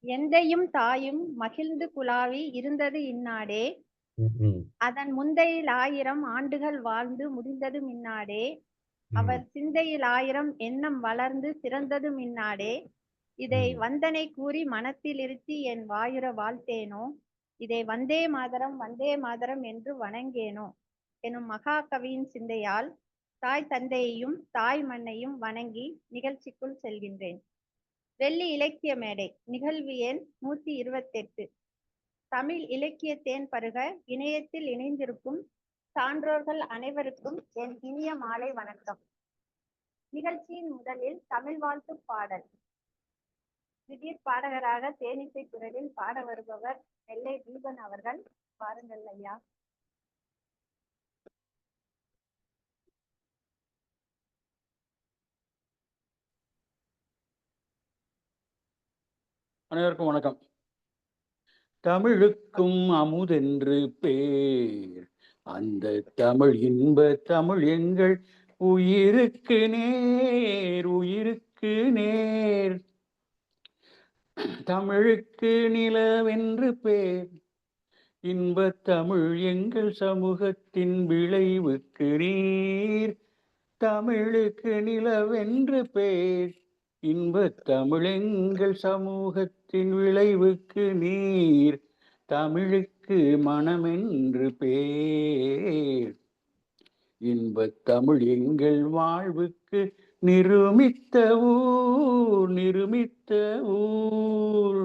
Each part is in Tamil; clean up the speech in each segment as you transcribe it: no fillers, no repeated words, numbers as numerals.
எந்தையும் தாயும் மகிழ்ந்து குலாவி இருந்தது இந்நாடே. ம், அதன் முந்தையில் 1000 ஆண்டுகள் வாழ்ந்து முடிந்தது மின்னாடே. ம், அவர் சிந்தையில் 1000 எண்ணம் வளர்ந்து சிறந்தது மின்னாடே. இதை ம். வந்தனை கூறி மனத்தில் இருத்தி என் வாயுர வாழ்த்தேனோ. இதை வந்தே மாதரம் வந்தே மாதரம் என்று வணங்கேனோ எனும் மகாகவியின் சிந்தையால் தாய் தந்தையையும் தாய் மண்ணையும் வணங்கி நிகழ்ச்சிக்குள் செல்கின்றேன். வெள்ளி இலக்கிய மேடை நிகழ்வு எண் 128. தமிழ் இலக்கிய தேன் பருக இணையத்தில் இணைந்திருக்கும் சான்றோர்கள் அனைவருக்கும் என் இனிய மாலை வணக்கம். நிகழ்ச்சியின் முதலில் தமிழ் வாழ்த்து பாடல். திடீர் பாடகராக தேனிசை குரலில் பாட வருபவர் நெல்லை தீபன் அவர்கள். பாருங்கள் ஐயா. அனைவருக்கும் வணக்கம். தமிழுக்கும் அமுதென்று பேர், அந்த தமிழ் இன்ப தமிழ் எங்கள் உயிருக்கு நேர், உயிருக்கு நேர். தமிழுக்கு நிலவென்று பேர், இன்ப தமிழ் எங்கள் சமூகத்தின் விளைவுக்கு நீர். தமிழுக்கு நிலவென்று பேர், இன்பத் தமிழெங்கள் சமூகத்தின் விளைவுக்கு நீர். தமிழுக்கு மனமென்று பேர், இன்பத் தமிழ் எங்கள் வாழ்வுக்கு நிருமித்த ஊர், நிருமித்த ஊர்.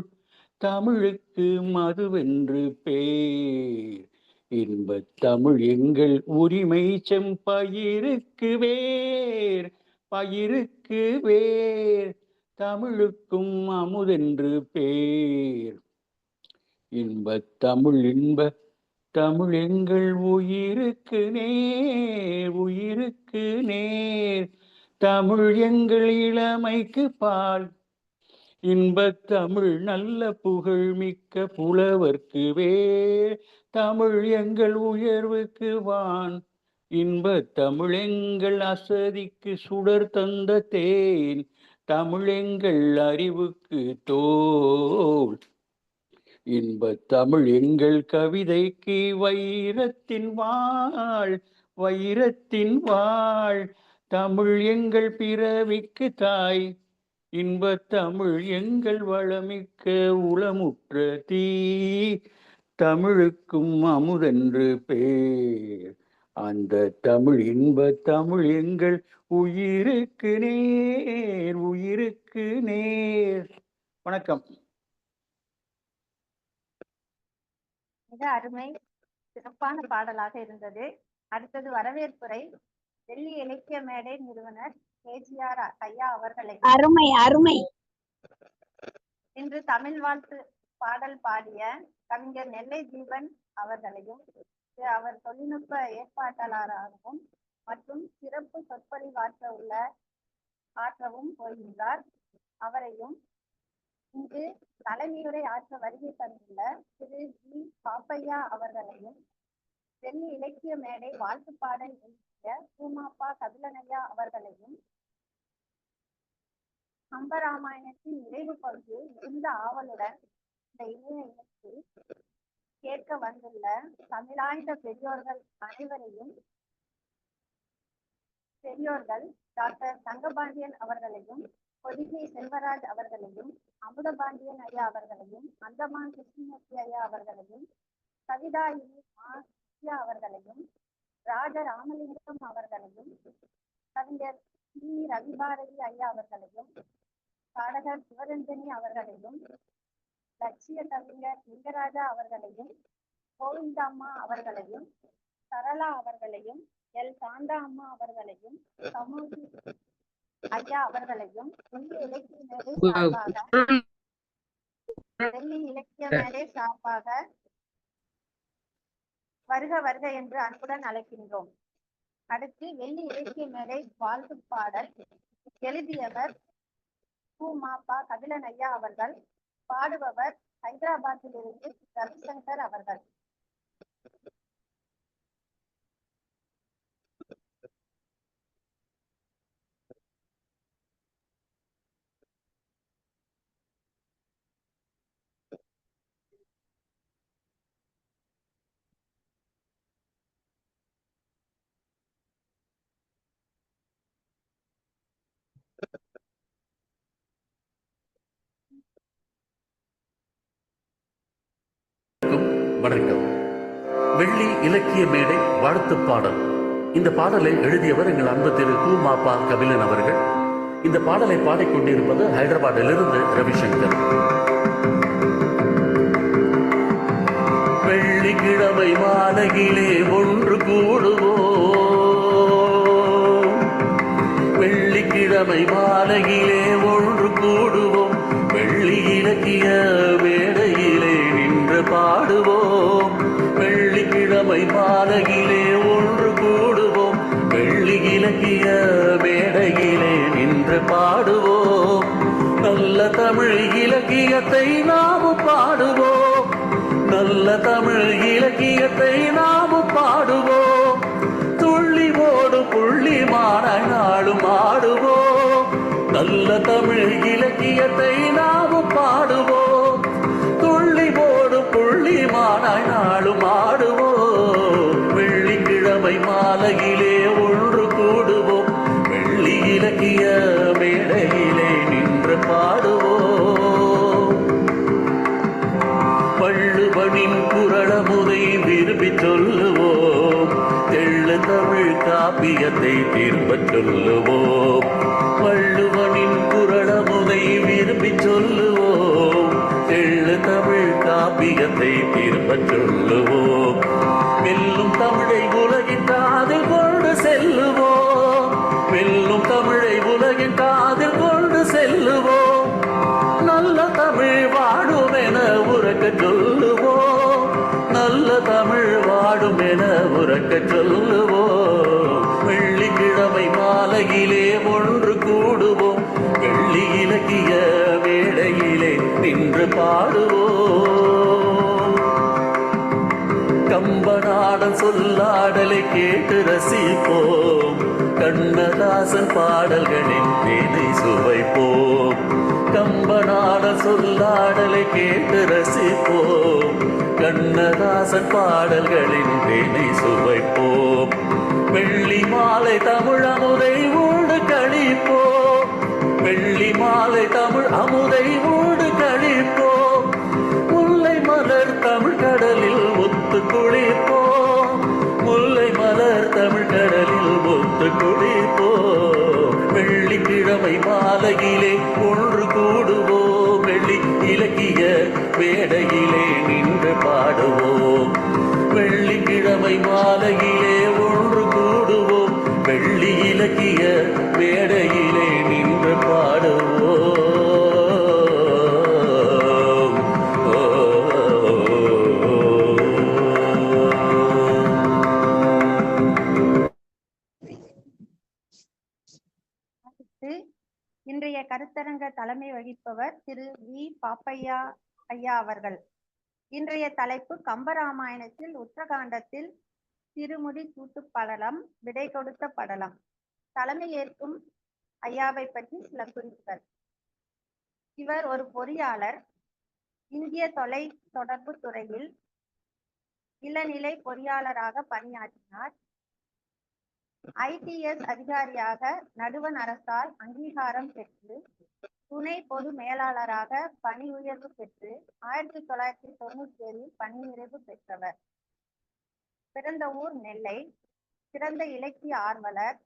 தமிழுக்கு மதுவென்று பேர், இன்பத் தமிழ் எங்கள் உரிமை செம்பயிருக்கு வேர், பயிருக்கு வேர். தமிழுக்கும் அமுதென்று பேர், இன்பத் தமிழ் இன்ப தமிழ் எங்கள் உயிருக்கு நேர், உயிருக்கு நேர். தமிழ் எங்கள் இளமைக்கு பால், இன்பத் தமிழ் நல்ல புகழ் மிக்க புலவர்க்கு வேர். தமிழ் எங்கள் உயர்வுக்கு வான், இன்பத் தமிழ் எங்கள் அசதிக்கு சுடர் தந்த தேன். தமிழ் எங்கள் அறிவுக்கு தோல், இன்பத் தமிழ் எங்கள் கவிதைக்கு வைரத்தின் வாழ், வைரத்தின் வாழ். தமிழ் எங்கள் பிறவிக்கு தாய், இன்பத் தமிழ் எங்கள் வளமிக்க உளமுற்ற தீ. தமிழுக்கும் அமுதென்று பேர், அந்த தமிழ் இன்ப தமிழ் எங்கள் உயிருக்கு நேர், உயிருக்கு நேர். வணக்கம். மிக அருமை, சிறப்பான பாடலாக இருந்தது. அடுத்தது வரவேற்புரை. வெள்ளி இலக்கிய மேடை நிறுவனர் கேஜிஆர் ஐயா அவர்களை அருமை அருமை இன்று தமிழ் வாழ்த்து பாடல் பாடிய கவிஞர் நெல்லை தீபன் அவர்களையும், அவர் தொழில்நுட்ப ஏற்பாட்டாளராகவும் மற்றும் சிறப்பு ஆற்றவும் போகின்றார். அவரையும் இங்கு தலைமையுரை ஆற்ற வருகை தந்துள்ள திரு ஜி பாப்பையா அவர்களையும், வெள்ளி இலக்கிய மேடை வாழ்த்து பாடல் எழுதிய பூமாப்பா கபிலனையா அவர்களையும், கம்பராமாயணத்தின் நிறைவு பகுதி மிகுந்த ஆவலுடன் இந்த இணைய இனத்தில் கேட்க வந்துள்ள தமிழாய்ந்த பெரியோர்கள் டாக்டர் தங்கபாண்டியன் அவர்களையும், பொதிகை செல்வராஜ் அவர்களையும், அமுதபாண்டியன் ஐயா அவர்களையும், அந்தமான் கிருஷ்ணமூர்த்தி ஐயா அவர்களையும், கவிதாயினி ஐயா அவர்களையும், ராஜ ராமலிங்கம் அவர்களையும், கவிஞர் சி ரவிபாரதி ஐயா அவர்களையும், பாடகர் சிவரஞ்சனி அவர்களையும், லட்சிய கவிஞர் லிங்கராஜா அவர்களையும், கோவிந்தம்மா அவர்களையும், சரளா அவர்களையும், எல் சாந்தா அம்மா அவர்களையும், சமூகி ஐயா அவர்களையும் வெள்ளி இலக்கிய மேடை சார்பாக வருக வருக என்று அன்புடன் அழைக்கின்றோம். அடுத்து வெள்ளி இலக்கிய மேடை வாழ்த்து பாடல் எழுதியவர் பூமாப்பா கபிலன் ஐயா அவர்கள். பாடுபவர் ஹைதராபாத்திலிருந்து ரவிசங்கர் அவர்கள். வணக்கம். வெள்ளி இலக்கிய மேடை வாழ்த்து பாடல். இந்த பாடலை எழுதியவர் எங்கள் அன்பு திரு கு மாப்பா கபிலன் அவர்கள். இந்த பாடலை பாடிக்கொண்டிருப்பது ஹைதராபாத்திலிருந்து ரவிசங்கர். வெள்ளிக்கிழமை மாலையிலே ஒன்று கூடுவோம், வெள்ளிக்கிழமை மாலையிலே ஒன்று கூடுவோம், வெள்ளி இலக்கிய மேடையிலே நின்று பாடுவோம். வெள்ளிக்கிழமை மாலையிலே ஒன்று கூடுவோம், வெள்ளி இலக்கிய மேடையிலே நின்று பாடுவோம். நல்ல தமிழ் இலக்கியத்தை நாம் பாடுவோம், நல்ல தமிழ் இலக்கியத்தை நாம் பாடுவோம். துள்ளி ஓடும் புள்ளி மாநாளும் ஆடுவோம், நல்ல தமிழ் இலக்கியத்தை நாம் பாடுவோம். துள்ளி ஓடும் புள்ளி மாநாளும் ஆடுவோம். வெள்ளிக்கிழமை மாலையிலே ஒன்று கூடுவோம், வெள்ளி இலக்கிய மேடையிலே நின்று பாடுவோம். வள்ளுவனின் குறளமுதை விரும்பி சொல்லுவோம், தெள்ளு தமிழ் காப்பியத்தை திரும்பச் சொல்லுவோம். வள்ளுவனின் குறளமுதை விரும்பி சொல்லுவோம், தெள்ளு தமிழ் காப்பியத்தை திரும்பச் சொல்லுவோம். வெல்லும் தமிழை உலகின் காதில் கொண்டு செல்லுவோம், வெல்லும் தமிழை உலகின் காதில் கொண்டு செல்லுவோம். நல்ல தமிழ் வாடும் என உறக்க சொல்லுவோம், நல்ல தமிழ் வாடும் என உறக்க சொல்லுவோம். வெள்ளிக்கிழமை மாலையிலே ஒன்று கூடுவோம், வெள்ளி இலக்கிய மேடையிலே நின்று பாடுவோம். கம்பநாடன் சொல்லாடலை கேட்டு ரசிப்போம், கண்ணதாசன் பாடல்களின் தேனை சுவைப்போம். கம்பநாடன் சொல்லாடலை கேட்டு ரசிப்போம், கண்ணதாசன் பாடல்களின் தேனை சுவைப்போம். வெள்ளி மாலை தமிழ் அமுதை ஊடு கழிப்போம், வெள்ளி மாலை தமிழ் அமுதை ஊடு கழிப்போம். முல்லை மலர் தமிழ் கடலில் ஒத்து குளிப்போம், முல்லை மலர் தமிழ் கடலில் ஒத்து குளிப்போம். வெள்ளிக்கிழமை மாலையிலே ஒன்று கூடுவோம், வெள்ளி இலக்கிய மேடையிலே நின்று பாடுவோம். வெள்ளிக்கிழமை மாலையிலே ஒன்று கூடுவோம், வெள்ளி இலக்கிய மேடையிலே நின்று பாடுவோம். இன்றைய கருத்தரங்க தலைமை வகிப்பவர் திரு வி பாப்பையா ஐயா அவர்கள். இன்றைய தலைப்பு கம்பராமாயணத்தில் உத்தரகாண்டத்தில் திருமுடி சூட்டு படலம், விடை கொடுத்த படலம். தலைமை ஏற்கும் ஐயாவை பற்றி சில குறிப்புகள். இவர் ஒரு பொறியாளர், இந்திய தொலை தொடர்பு துறையில் இளநிலை பொறியாளராக பணியாற்றினார். ITS அதிகாரியாக நடுவண் அரசால் அங்கீகாரம் பெற்று துணை பொது மேலாளராக பணி உயர்வு பெற்று 1997 பணி நிறைவு பெற்றவர். பிறந்த ஊர் நெல்லை. சிறந்த இலக்கிய ஆர்வலர்.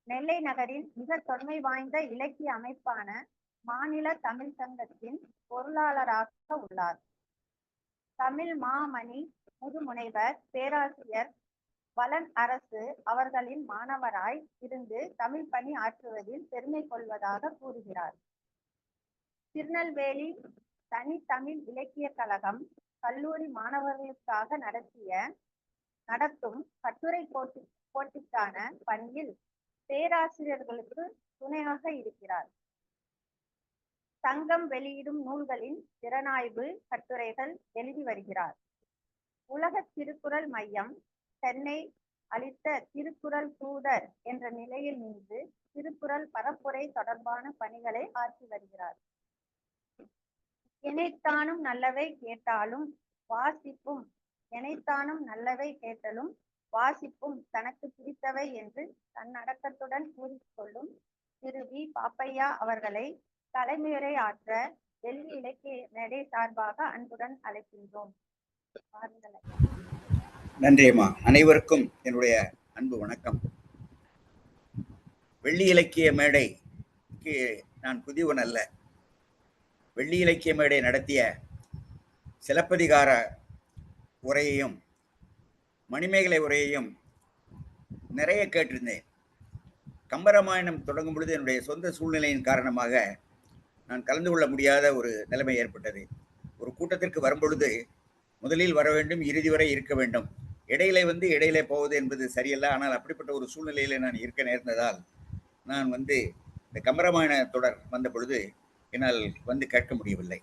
நெல்லை நகரின் மிக தொன்மை வாய்ந்த இலக்கிய அமைப்பான மாநில தமிழ் சங்கத்தின் பொருளாளராக உள்ளார். தமிழ் மாமணி முதுமுனைவர் பேராசிரியர் வலன் அரசு அவர்களின் மாணவராய் இருந்து தமிழ் பணி ஆற்றுவதில் பெருமை கொள்வதாக கூறுகிறார். திருநெல்வேலி தனித்தமிழ் இலக்கிய கழகம் கல்லூரி மாணவர்களுக்காக நடத்தும் கட்டுரை போட்டிக்கான பணியில் பேராசிரியர்களுக்கு துணையாக இருக்கிறார். சங்கம் வெளியிடும் நூல்களின் திறனாய்வு கட்டுரைகள் எழுதி வருகிறார். உலக திருக்குறள் மையம் சென்னை அளித்த திருக்குறள் தூதர் என்ற நிலையில் நின்று திருக்குறள் பரப்புரை தொடர்பான பணிகளை ஆற்றி வருகிறார். எனைத்தானும் நல்லவை கேட்டாலும் வாசிப்பும், எனைத்தானும் நல்லவை கேட்டலும் வாசிப்பும் தனக்கு பிடித்தவை என்று தன்னடக்கத்துடன் கூறிக்கொள்ளும் திரு வி பாப்பையா அவர்களை தலைமையுரை ஆற்ற வெள்ளி இலக்கிய மேடை சார்பாக அன்புடன் அழைக்கின்றோம். பாருங்கள். நன்றி அம்மா. அனைவருக்கும் என்னுடைய அன்பு வணக்கம். வெள்ளி இலக்கிய மேடைக்கு நான் புதியவன் அல்ல. வெள்ளி இலக்கிய மேடை நடத்திய சிலப்பதிகார உரையையும் மணிமேகலை உரையையும் நிறைய கேட்டிருந்தேன். கம்பராமாயணம் தொடங்கும் பொழுது என்னுடைய சொந்த சூழ்நிலையின் காரணமாக நான் கலந்து கொள்ள முடியாத ஒரு நிலைமை ஏற்பட்டது. ஒரு கூட்டத்திற்கு வரும்பொழுது முதலில் வர வேண்டும், இறுதி வரை இருக்க வேண்டும். இடையிலே போவது என்பது சரியல்ல. ஆனால் அப்படிப்பட்ட ஒரு சூழ்நிலையில நான் இருக்க நேர்ந்ததால் நான் இந்த கம்பராமாயண தொடர் வந்த பொழுது என்னால் கேட்க முடியவில்லை.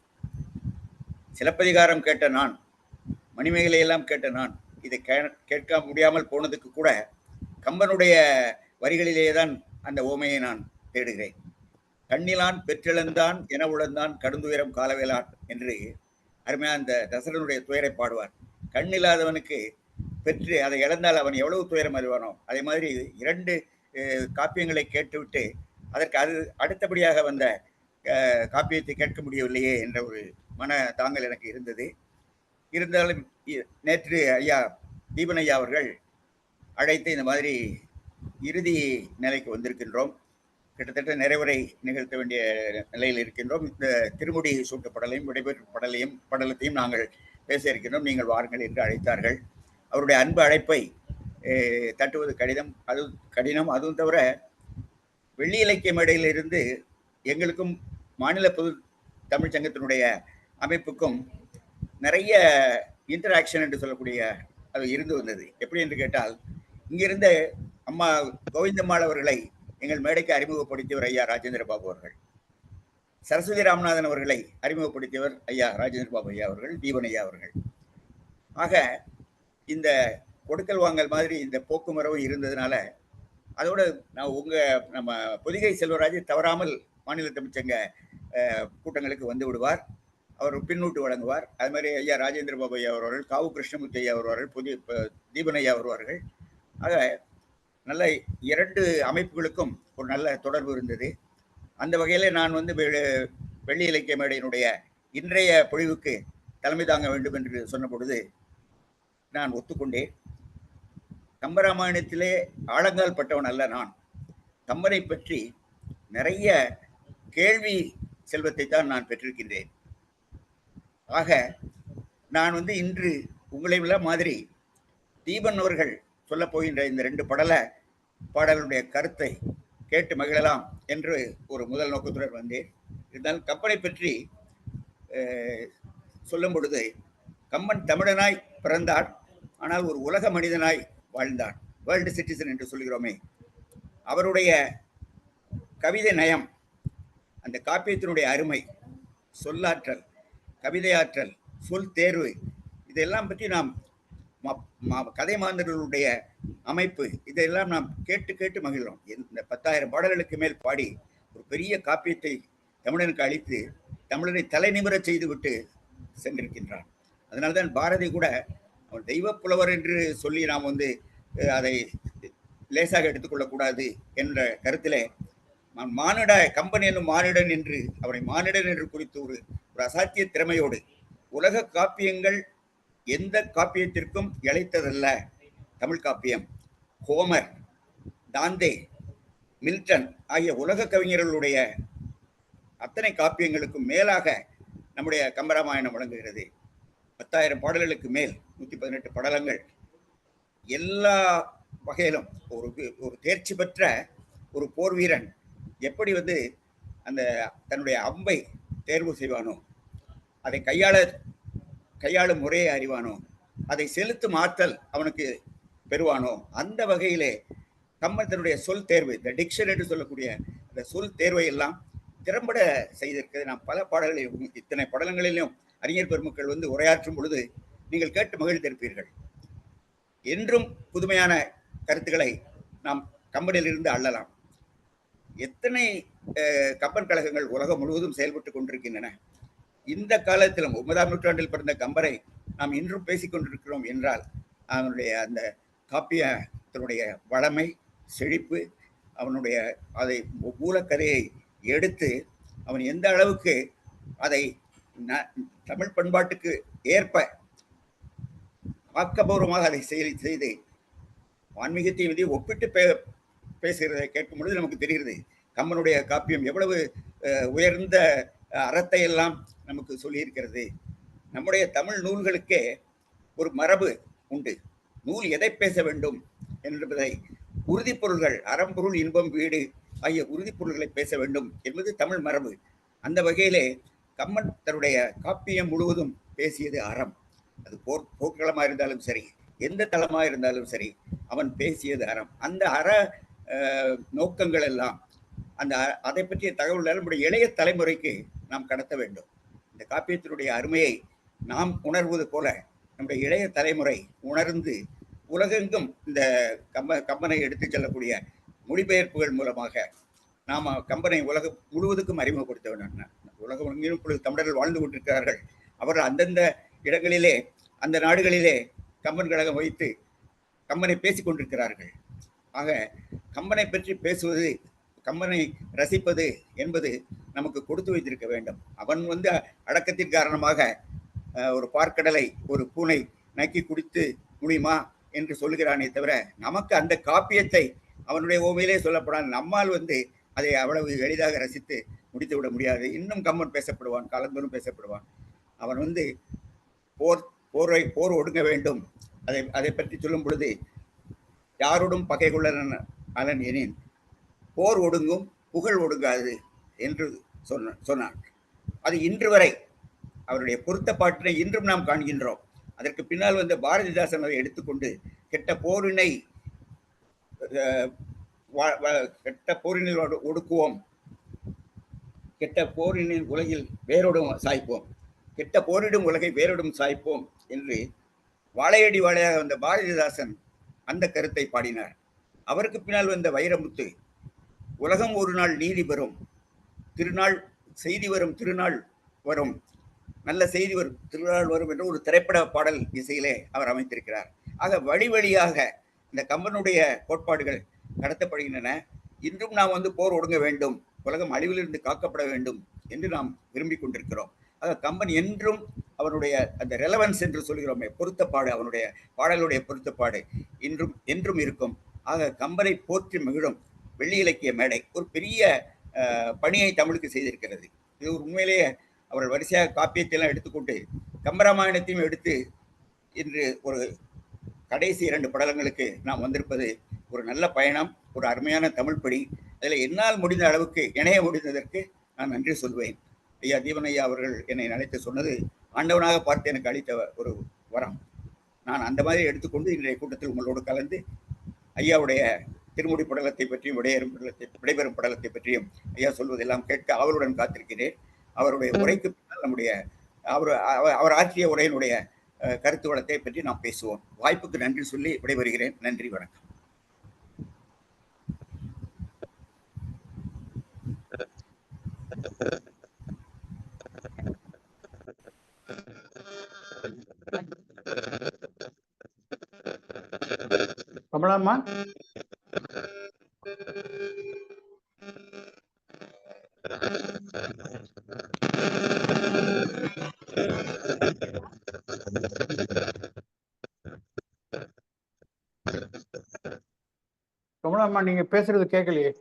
சிலப்பதிகாரம் கேட்ட நான், மணிமேகலையெல்லாம் கேட்ட நான், இதை கேட்க முடியாமல் போனதுக்கு கூட கம்பனுடைய வரிகளிலேயே தான் அந்த ஓமையை நான் தேடுகிறேன். கண்ணிலான் பெற்றிழந்தான் என உழந்தான் கடுந்துயரம் காலவேலான் என்று அருமையா அந்த தசரனுடைய துயரை பாடுவார். கண்ணில்லாதவனுக்கு பெற்று அதை இழந்தால் அவன் எவ்வளவு துயரம் அறிவானோ, அதே மாதிரி 2 காப்பியங்களை கேட்டுவிட்டு அதற்கு அடுத்தபடியாக வந்த காப்பியத்தை கேட்க முடியவில்லையே என்ற ஒரு மன தாங்கல் எனக்கு இருந்தது. இருந்தாலும் நேற்று ஐயா தீபன் ஐயா அவர்கள் அழைத்து இந்த மாதிரி இறுதி நிலைக்கு வந்திருக்கின்றோம், கிட்டத்தட்ட நிறைவுரை நிகழ்த்த வேண்டிய நிலையில் இருக்கின்றோம். இந்த திருமுடி சூட்டப்படலையும் விடைபெற்று படலத்தையும் நாங்கள் பேச இருக்கின்றோம், நீங்கள் வாருங்கள் என்று அழைத்தார்கள். அவருடைய அன்பு அழைப்பை தட்டுவது கடினம். அதுவும் தவிர வெள்ளி இலக்கிய மேடையிலிருந்து எங்களுக்கும் மாநில பொது தமிழ் சங்கத்தினுடைய அமைப்புக்கும் நிறைய இன்டராக்ஷன் என்று சொல்லக்கூடிய அது இருந்து வந்தது. எப்படி என்று கேட்டால், இங்கிருந்த அம்மா கோவிந்தம்மாள் அவர்களை எங்கள் மேடைக்கு அறிமுகப்படுத்தியவர் ஐயா ராஜேந்திர பாபு அவர்கள். சரஸ்வதி ராமநாதன் அவர்களை அறிமுகப்படுத்தியவர் ஐயா ராஜேந்திர பாபு ஐயா அவர்கள், தீபன் ஐயா அவர்கள். ஆக இந்த கொடுக்கல் வாங்கல் மாதிரி இந்த போக்குமரவு இருந்ததுனால அதோட நம்ம பொதிகை செல்வராஜ் தவறாமல் மாநில தமிழ்ச்சங்க கூட்டங்களுக்கு வந்து விடுவார். அவர் பின்னூட்டு வழங்குவார். அது மாதிரி ஐயா ராஜேந்திர பாபு ஐயா அவர்கள், காவு கிருஷ்ணமூர்த்தி ஐயா வருவார்கள், தீபன் ஐயா வருவார்கள். ஆக நல்ல 2 அமைப்புகளுக்கும் ஒரு நல்ல தொடர்பு இருந்தது. அந்த வகையில் நான் வெள்ளி இலக்கிய மேடையினுடைய இன்றைய பொழிவுக்கு தலைமை தாங்க வேண்டும் என்று சொன்ன பொழுது நான் ஒத்துக்கொண்டேன். கம்பராமாயணத்திலே ஆழங்கால் பட்டவன் அல்ல நான். கம்பனை பற்றி நிறைய கேள்வி செல்வத்தை தான் நான் பெற்றிருக்கின்றேன். ஆக நான் இன்று உங்களை மாதிரி தீபன் அவர்கள் சொல்ல போகின்ற இந்த 2 பாடலுடைய கருத்தை கேட்டு மகிழலாம் என்று ஒரு முதல் நோக்கத்துடன் வந்தேன். இருந்தாலும் கம்பனை பற்றி சொல்லும் பொழுது, கம்பன் தமிழனாய் பிறந்தார், ஆனால் ஒரு உலக மனிதனாய் வாழ்ந்தார். வேர்ல்டு சிட்டிசன் என்று சொல்கிறோமே, அவருடைய கவிதை நயம், அந்த காப்பியத்தினுடைய அருமை, சொல்லாற்றல், கவிதையாற்றல், சொல் தேர்வு, இதெல்லாம் பற்றி நாம் கதை மாந்தர்களுடைய அமைப்பு, இதெல்லாம் நாம் கேட்டு மகிழ்கிறோம். இந்த 10,000 பாடல்களுக்கு மேல் பாடி ஒரு பெரிய காப்பியத்தை தமிழனுக்கு அளித்து தமிழனை தலை நிமிர செய்து விட்டு சென்றிருக்கின்றான். அதனால்தான் பாரதி கூட அவன் தெய்வ புலவர் என்று சொல்லி நாம் அதை லேசாக எடுத்துக்கொள்ளக்கூடாது என்ற கருத்திலே கம்பன் என்னும் மானிடன் என்று அவனை மானிடன் என்று குறித்து ஒரு அசாத்திய திறமையோடு உலக காப்பியங்கள் எந்த காப்பியத்திற்கும் இழைத்ததல்ல தமிழ் காப்பியம். ஹோமர், தாந்தே, மில்டன் ஆகிய உலக கவிஞர்களுடைய அத்தனை காப்பியங்களுக்கும் மேலாக நம்முடைய கம்பராமாயணம் வழங்குகிறது. 10,000 பாடல்களுக்கு மேல், 118 படலங்கள், எல்லா வகையிலும் ஒரு தேர்ச்சி பெற்ற ஒரு போர் வீரன் எப்படி அந்த தன்னுடைய அம்பை தேர்வு செய்வானோ, அதை கையாளும் முறையை அறிவானோ, அதை செலுத்தும் ஆற்றல் அவனுக்கு பெறுவானோ, அந்த வகையிலே கம்பன் தன்னுடைய சொல் தேர்வு, இந்த டிக்ஷன் என்று சொல்லக்கூடிய அந்த சொல் தேர்வை எல்லாம் திறம்பட செய்திருக்கிறது. நாம் பல பாடல்களிலும், இத்தனை படலங்களிலும் அறிஞர் பெருமக்கள் உரையாற்றும் பொழுது நீங்கள் கேட்டு மகிழ்ந்திருப்பீர்கள். என்றும் புதுமையான கருத்துக்களை நாம் கம்பனில் இருந்து அள்ளலாம். எத்தனை கம்பன் கழகங்கள் உலகம் முழுவதும் செயல்பட்டு கொண்டிருக்கின்றன. இந்த காலத்திலும் 9ஆம் நூற்றாண்டில் பிறந்த கம்பரை நாம் இன்றும் பேசிக் கொண்டிருக்கிறோம் என்றால் அவனுடைய அந்த காப்பியத்தினுடைய வளமை, செழிப்பு, அவனுடைய அதை மூலக்கதையை எடுத்து அவன் எந்த அளவுக்கு அதை தமிழ் பண்பாட்டுக்கு ஏற்ப ஆக்கபூர்வமாக அதை செய்து ஆன்மீகத்தையும் இதையும் ஒப்பிட்டு பேசுகிறதை கேட்கும் பொழுது நமக்கு தெரிகிறது கம்பனுடைய காப்பியம் எவ்வளவு உயர்ந்த அறத்தை எல்லாம் நமக்கு சொல்லியிருக்கிறது. நம்முடைய தமிழ் நூல்களுக்கே ஒரு மரபு உண்டு. நூல் எதை பேச வேண்டும் என்பதை உறுதிப்பொருள்கள், அறம்பொருள் இன்பம் வீடு ஆகிய உறுதிப்பொருள்களை பேச வேண்டும் என்பது தமிழ் மரபு. அந்த வகையிலே கம்பன் தன்னுடைய காப்பியம் முழுவதும் பேசியது அறம். அது போர்க்களமாக இருந்தாலும் சரி, எந்த தளமாக இருந்தாலும் சரி, அவன் பேசியது அறம். அந்த அற நோக்கங்கள் எல்லாம் அதை பற்றிய தகவல்கள் நம்முடைய இளைய தலைமுறைக்கு நாம் கடத்த வேண்டும். இந்த காப்பியத்தினுடைய அருமையை நாம் உணர்வது போல நம்முடைய இளைய தலைமுறை உணர்ந்து உலகெங்கும் இந்த கம்பனை எடுத்துச் செல்லக்கூடிய மொழிபெயர்ப்புகள் மூலமாக நாம் கம்பனை உலகம் முழுவதுக்கும் அறிமுகப்படுத்த வேண்டும். உலகம் எங்கிலும் இப்பொழுது தமிழர்கள் வாழ்ந்து கொண்டிருக்கிறார்கள். அவர்கள் அந்தந்த இடங்களிலே, அந்த நாடுகளிலே கம்பன் கழகம் வைத்து கம்பனை பேசிக் கொண்டிருக்கிறார்கள். ஆக கம்பனை பற்றி பேசுவது, கம்பனை ரசிப்பது என்பது நமக்கு கொடுத்து வைத்திருக்க வேண்டும். அவன் அடக்கத்தின் காரணமாக ஒரு பார்க்கடலை ஒரு பூனை நக்கி குடித்து முடியுமா என்று சொல்லுகிறானே தவிர, நமக்கு அந்த காப்பியத்தை அவனுடைய ஓமையிலே சொல்லப்படாது. நம்மால் அதை அவ்வளவு எளிதாக ரசித்து முடித்து விட முடியாது. இன்னும் கம்பன் பேசப்படுவான், காலந்தோறும் பேசப்படுவான். அவன் போர் ஒடுங்க வேண்டும், அதை பற்றி சொல்லும் பொழுது யாரோடும் பகை கொள்ள அலன் எனின் போர் ஒடுங்கும் புகழ் ஒடுங்காது என்று சொன்னான். அது இன்று வரை அவருடைய பொருத்த பாட்டினை இன்றும் நாம் காண்கின்றோம். அதற்கு பின்னால் பாரதிதாசன் அதை எடுத்துக்கொண்டு கெட்ட போரினில் ஒடுக்குவோம், கெட்ட போரினில் உலகில் வேரோடும் சாய்ப்போம், கெட்ட போரிடும் உலகை வேரோடும் சாய்ப்போம் என்று வாழையடி வாழையாக பாரதிதாசன் அந்த கருத்தை பாடினார். அவருக்கு பின்னால் வைரமுத்து உலகம் ஒரு நாள் நீதி பெறும், திருநாள் செய்தி வரும், திருநாள் வரும், நல்ல செய்தி வரும், திருநாள் வரும் என்ற ஒரு திரைப்பட பாடல் இசையிலே அவர் அமைத்திருக்கிறார். ஆக வழி வழியாக இந்த கம்பனுடைய கோட்பாடுகள் கடத்தப்படுகின்றன. இன்றும் நாம் போர் ஒடுங்க வேண்டும், உலகம் அழிவிலிருந்து காக்கப்பட வேண்டும் என்று நாம் விரும்பிக் கொண்டிருக்கிறோம். ஆக கம்பன் என்றும் அவனுடைய அந்த ரெலவன்ஸ் என்று சொல்கிறோமே, பொருத்தப்பாடு, அவனுடைய பாடலுடைய பொருத்தப்பாடு என்றும் இருக்கும். ஆக கம்பனை போற்றி மகிழும் வெள்ளி இலக்கிய மேடை ஒரு பெரிய பணியை தமிழுக்கு செய்திருக்கிறது. இது ஒரு உண்மையிலேயே அவர்கள் வரிசையாக காப்பியத்தையெல்லாம் எடுத்துக்கொண்டு கம்பராமாயணத்தையும் எடுத்து இன்று ஒரு கடைசி 2 படலங்களுக்கு நாம் வந்திருப்பது ஒரு நல்ல பயணம், ஒரு அருமையான தமிழ் படி. அதில் என்னால் முடிந்த அளவுக்கு இணைய முடிந்ததற்கு நான் நன்றி சொல்வேன். ஐயா தீபன் ஐயா அவர்கள் என்னை நினைத்து சொன்னது ஆண்டவனாக பார்த்து எனக்கு அளித்த ஒரு வரம். நான் அந்த மாதிரி எடுத்துக்கொண்டு இன்றைய கூட்டத்தில் உங்களோடு கலந்து ஐயாவுடைய திருமுடி படலத்தை பற்றியும் விடைபெறும் படலத்தை பற்றியும் ஐயா சொல்வதெல்லாம் கேட்க அவருடன் காத்திருக்கிறேன். அவருடைய உரைக்கு பின்னால் அவர் ஆற்றிய உரையினுடைய கருத்து வளத்தை பற்றி நாம் பேசுவோம். வாய்ப்புக்கு நன்றி சொல்லி விடைபெறுகிறேன். நன்றி, வணக்கம். கமலாம்மா, கமலாம்மா நீங்க பேசுறது கேட்கலையே.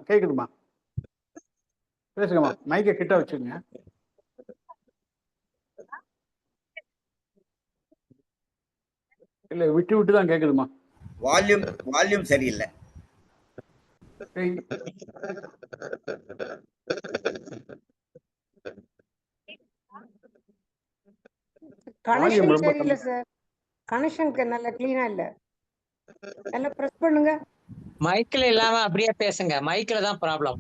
கேக்குதுமா, பேசுங்கம்மா. மைக்கை கிட்ட வச்சுங்க. இல்ல, விட்டு விட்டு தான் கேக்குதுமா. வால்யூம் சரியில்லை. கனெக்ஷன் சரியில்லை சார். கனெக்ஷன் நல்ல கிளீனா இல்ல. நல்லா பிரஸ் பண்ணுங்க. மைக்ல இல்லாம அப்படியே பேசுங்க. மைக்ல தான் ப்ராப்ளம்.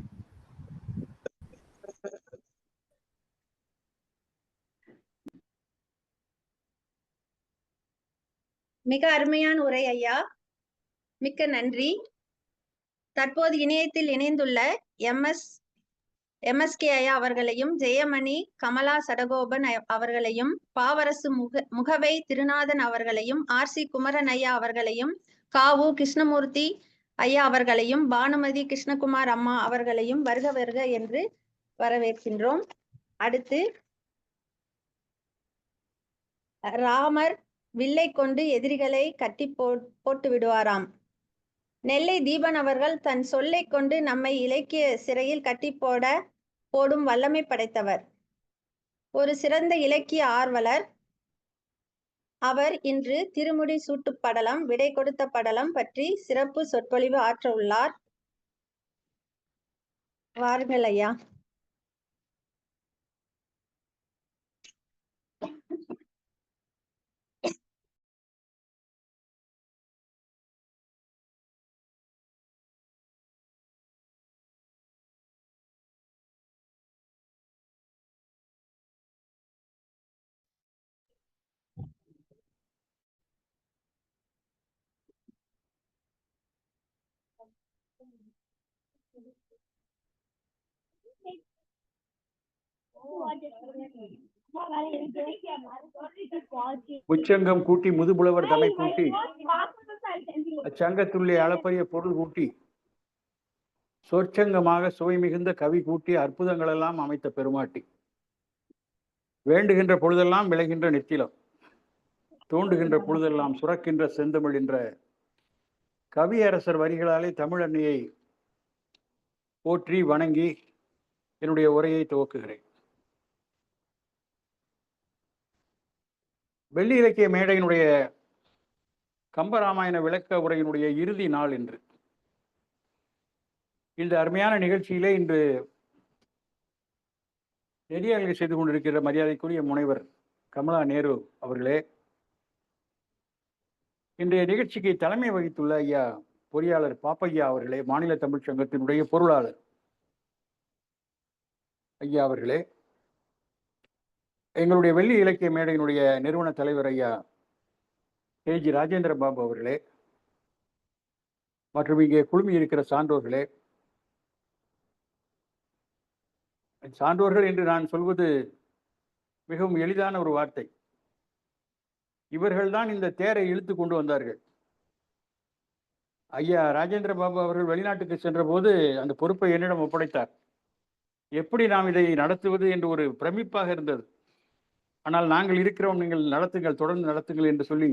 மிக அருமையான உரை ஐயா, மிக்க நன்றி. தற்போது இணையத்தில் இணைந்துள்ள MS எம்எஸ்கே ஐயா அவர்களையும், ஜெயமணி கமலா சடகோபன் அவர்களையும், பாவரசு முகவை திருநாதன் அவர்களையும், ஆர்சி குமரன் ஐயா அவர்களையும், காவு கிருஷ்ணமூர்த்தி ஐயா அவர்களையும், பானுமதி கிருஷ்ணகுமார் அம்மா அவர்களையும் வருக வருக என்று வரவேற்கின்றோம். அடுத்து ராமர் வில்லை கொண்டு எதிரிகளை கட்டி போட்டு விடுவாராம். நெல்லை தீபன் அவர்கள் தன் சொல்லை கொண்டு நம்மை இலக்கிய சிறையில் கட்டி போடும் வல்லமை படைத்தவர். ஒரு சிறந்த இலக்கிய ஆர்வலர். அவர் இன்று திருமுடி சூட்டு படலம், விடை கொடுத்த படலம் பற்றி சிறப்பு சொற்பொழிவு ஆற்ற உள்ளார். வாருங்கள் ஐயா. உச்சங்கம் கூட்டி முதுபுலவர் தமை கூட்டி அச்சங்கத்துள்ளே அளப்பரிய பொருள் கூட்டி சொற்சங்கமாக சுவை மிகுந்த கவி கூட்டி அற்புதங்களெல்லாம் அமைத்த பெருமாட்டி, வேண்டுகின்ற பொழுதெல்லாம் விளைகின்ற நெத்திலம், தோண்டுகின்ற பொழுதெல்லாம் சுரக்கின்ற செந்தமிழ் என்ற கவியரசர் வரிகளாலே தமிழ் அன்னையை போற்றி வணங்கி என்னுடைய உரையை துவக்குகிறேன். வெள்ளி இலக்கிய மேடையினுடைய கம்பராமாயண விளக்க உரையினுடைய இறுதி நாள் இன்று. இந்த அருமையான நிகழ்ச்சியிலே இன்று நெறியாளர்கள் செய்து கொண்டிருக்கிற மரியாதைக்குரிய முனைவர் கமலா நேரு அவர்களே, இன்றைய நிகழ்ச்சிக்கு தலைமை வகித்துள்ள ஐயா பொறியாளர் பாப்பையா அவர்களே, மாநில தமிழ்ச் சங்கத்தினுடைய பொருளாளர் ஐயா அவர்களே, எங்களுடைய வெள்ளி இலக்கிய மேடையினுடைய நிறுவன தலைவர் ஐயா KG ராஜேந்திர பாபு அவர்களே, மற்றும் இங்கே குழுமி இருக்கிற சான்றோர்களே. சான்றோர்கள் என்று நான் சொல்வது மிகவும் எளிதான ஒரு வார்த்தை. இவர்கள்தான் இந்த தேரை இழுத்து கொண்டு வந்தார்கள். ஐயா ராஜேந்திர பாபு அவர்கள் வெளிநாட்டுக்கு சென்ற போது அந்த பொறுப்பை என்னிடம் ஒப்படைத்தார். எப்படி நாம் இதை நடத்துவது என்று ஒரு பிரமிப்பாக இருந்தது. ஆனால் நாங்கள் இருக்கிறோம், நீங்கள் நடத்துங்கள், தொடர்ந்து நடத்துங்கள் என்று சொல்லி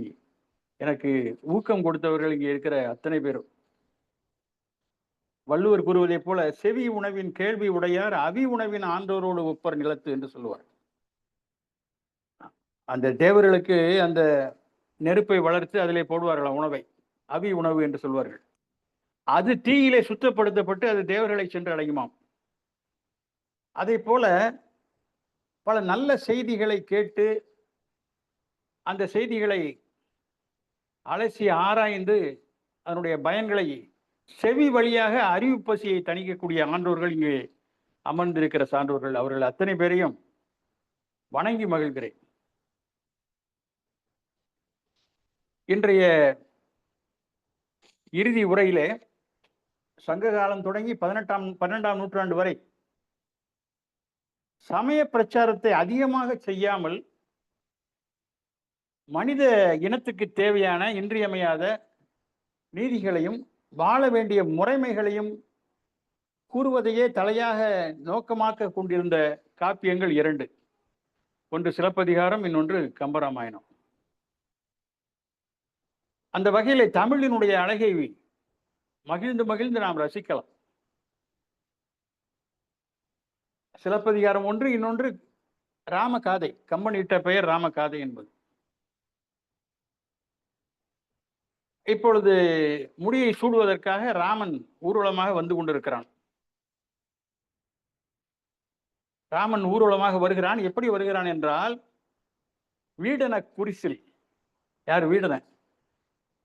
எனக்கு ஊக்கம் கொடுத்தவர்கள் இங்கே இருக்கிற அத்தனை பேரும். வள்ளுவர் கூறுவதை போல செவி உணவின் கேள்வி உடையார் அவி உணவின் ஆண்டோரோடு ஒப்பர் நிலத்து என்று சொல்லுவார். அந்த தேவர்களுக்கு அந்த நெருப்பை வளர்த்து அதிலே போடுவார்களாம் உணவை, அவி உணவு என்று சொல்வார்கள். அது தீயிலே சுத்தப்படுத்தப்பட்டு அது தேவர்களை சென்று அடையுமாம். அதை போல பல நல்ல செய்திகளை கேட்டு அந்த செய்திகளை அலசி ஆராய்ந்து அதனுடைய பயன்களை செவி வழியாக அறிவு பசியை தணிக்கக்கூடிய ஆண்டோர்கள் இங்கே அமர்ந்திருக்கிற சான்றோர்கள், அவர்கள் அத்தனை பேரையும் வணங்கி மகிழ்கிறேன். இன்றைய இறுதி உரையிலே சங்க காலம் தொடங்கி 12ஆம் நூற்றாண்டு வரை சமய பிரச்சாரத்தை அதிகமாக செய்யாமல் மனித இனத்துக்கு தேவையான இன்றியமையாத நீதிகளையும் வாழ வேண்டிய முறைமைகளையும் கூறுவதையே தலையாக நோக்கமாக்க கொண்டிருந்த காப்பியங்கள் 2. ஒன்று சிலப்பதிகாரம், இன்னொன்று கம்பராமாயணம். அந்த வகையிலே தமிழினுடைய அழகை மகிழ்ந்து மகிழ்ந்து நாம் ரசிக்கலாம். சிலப்பதிகாரம் 1, இன்னொன்று ராமகாதை. கம்பன் இட்ட பெயர் ராமகாதை என்பது. இப்பொழுது முடியை சூடுவதற்காக ராமன் ஊர்வலமாக வந்து கொண்டிருக்கிறான். ராமன் ஊர்வலமாக வருகிறான். எப்படி வருகிறான் என்றால், வீடன குறிசில். யார்? வீடன.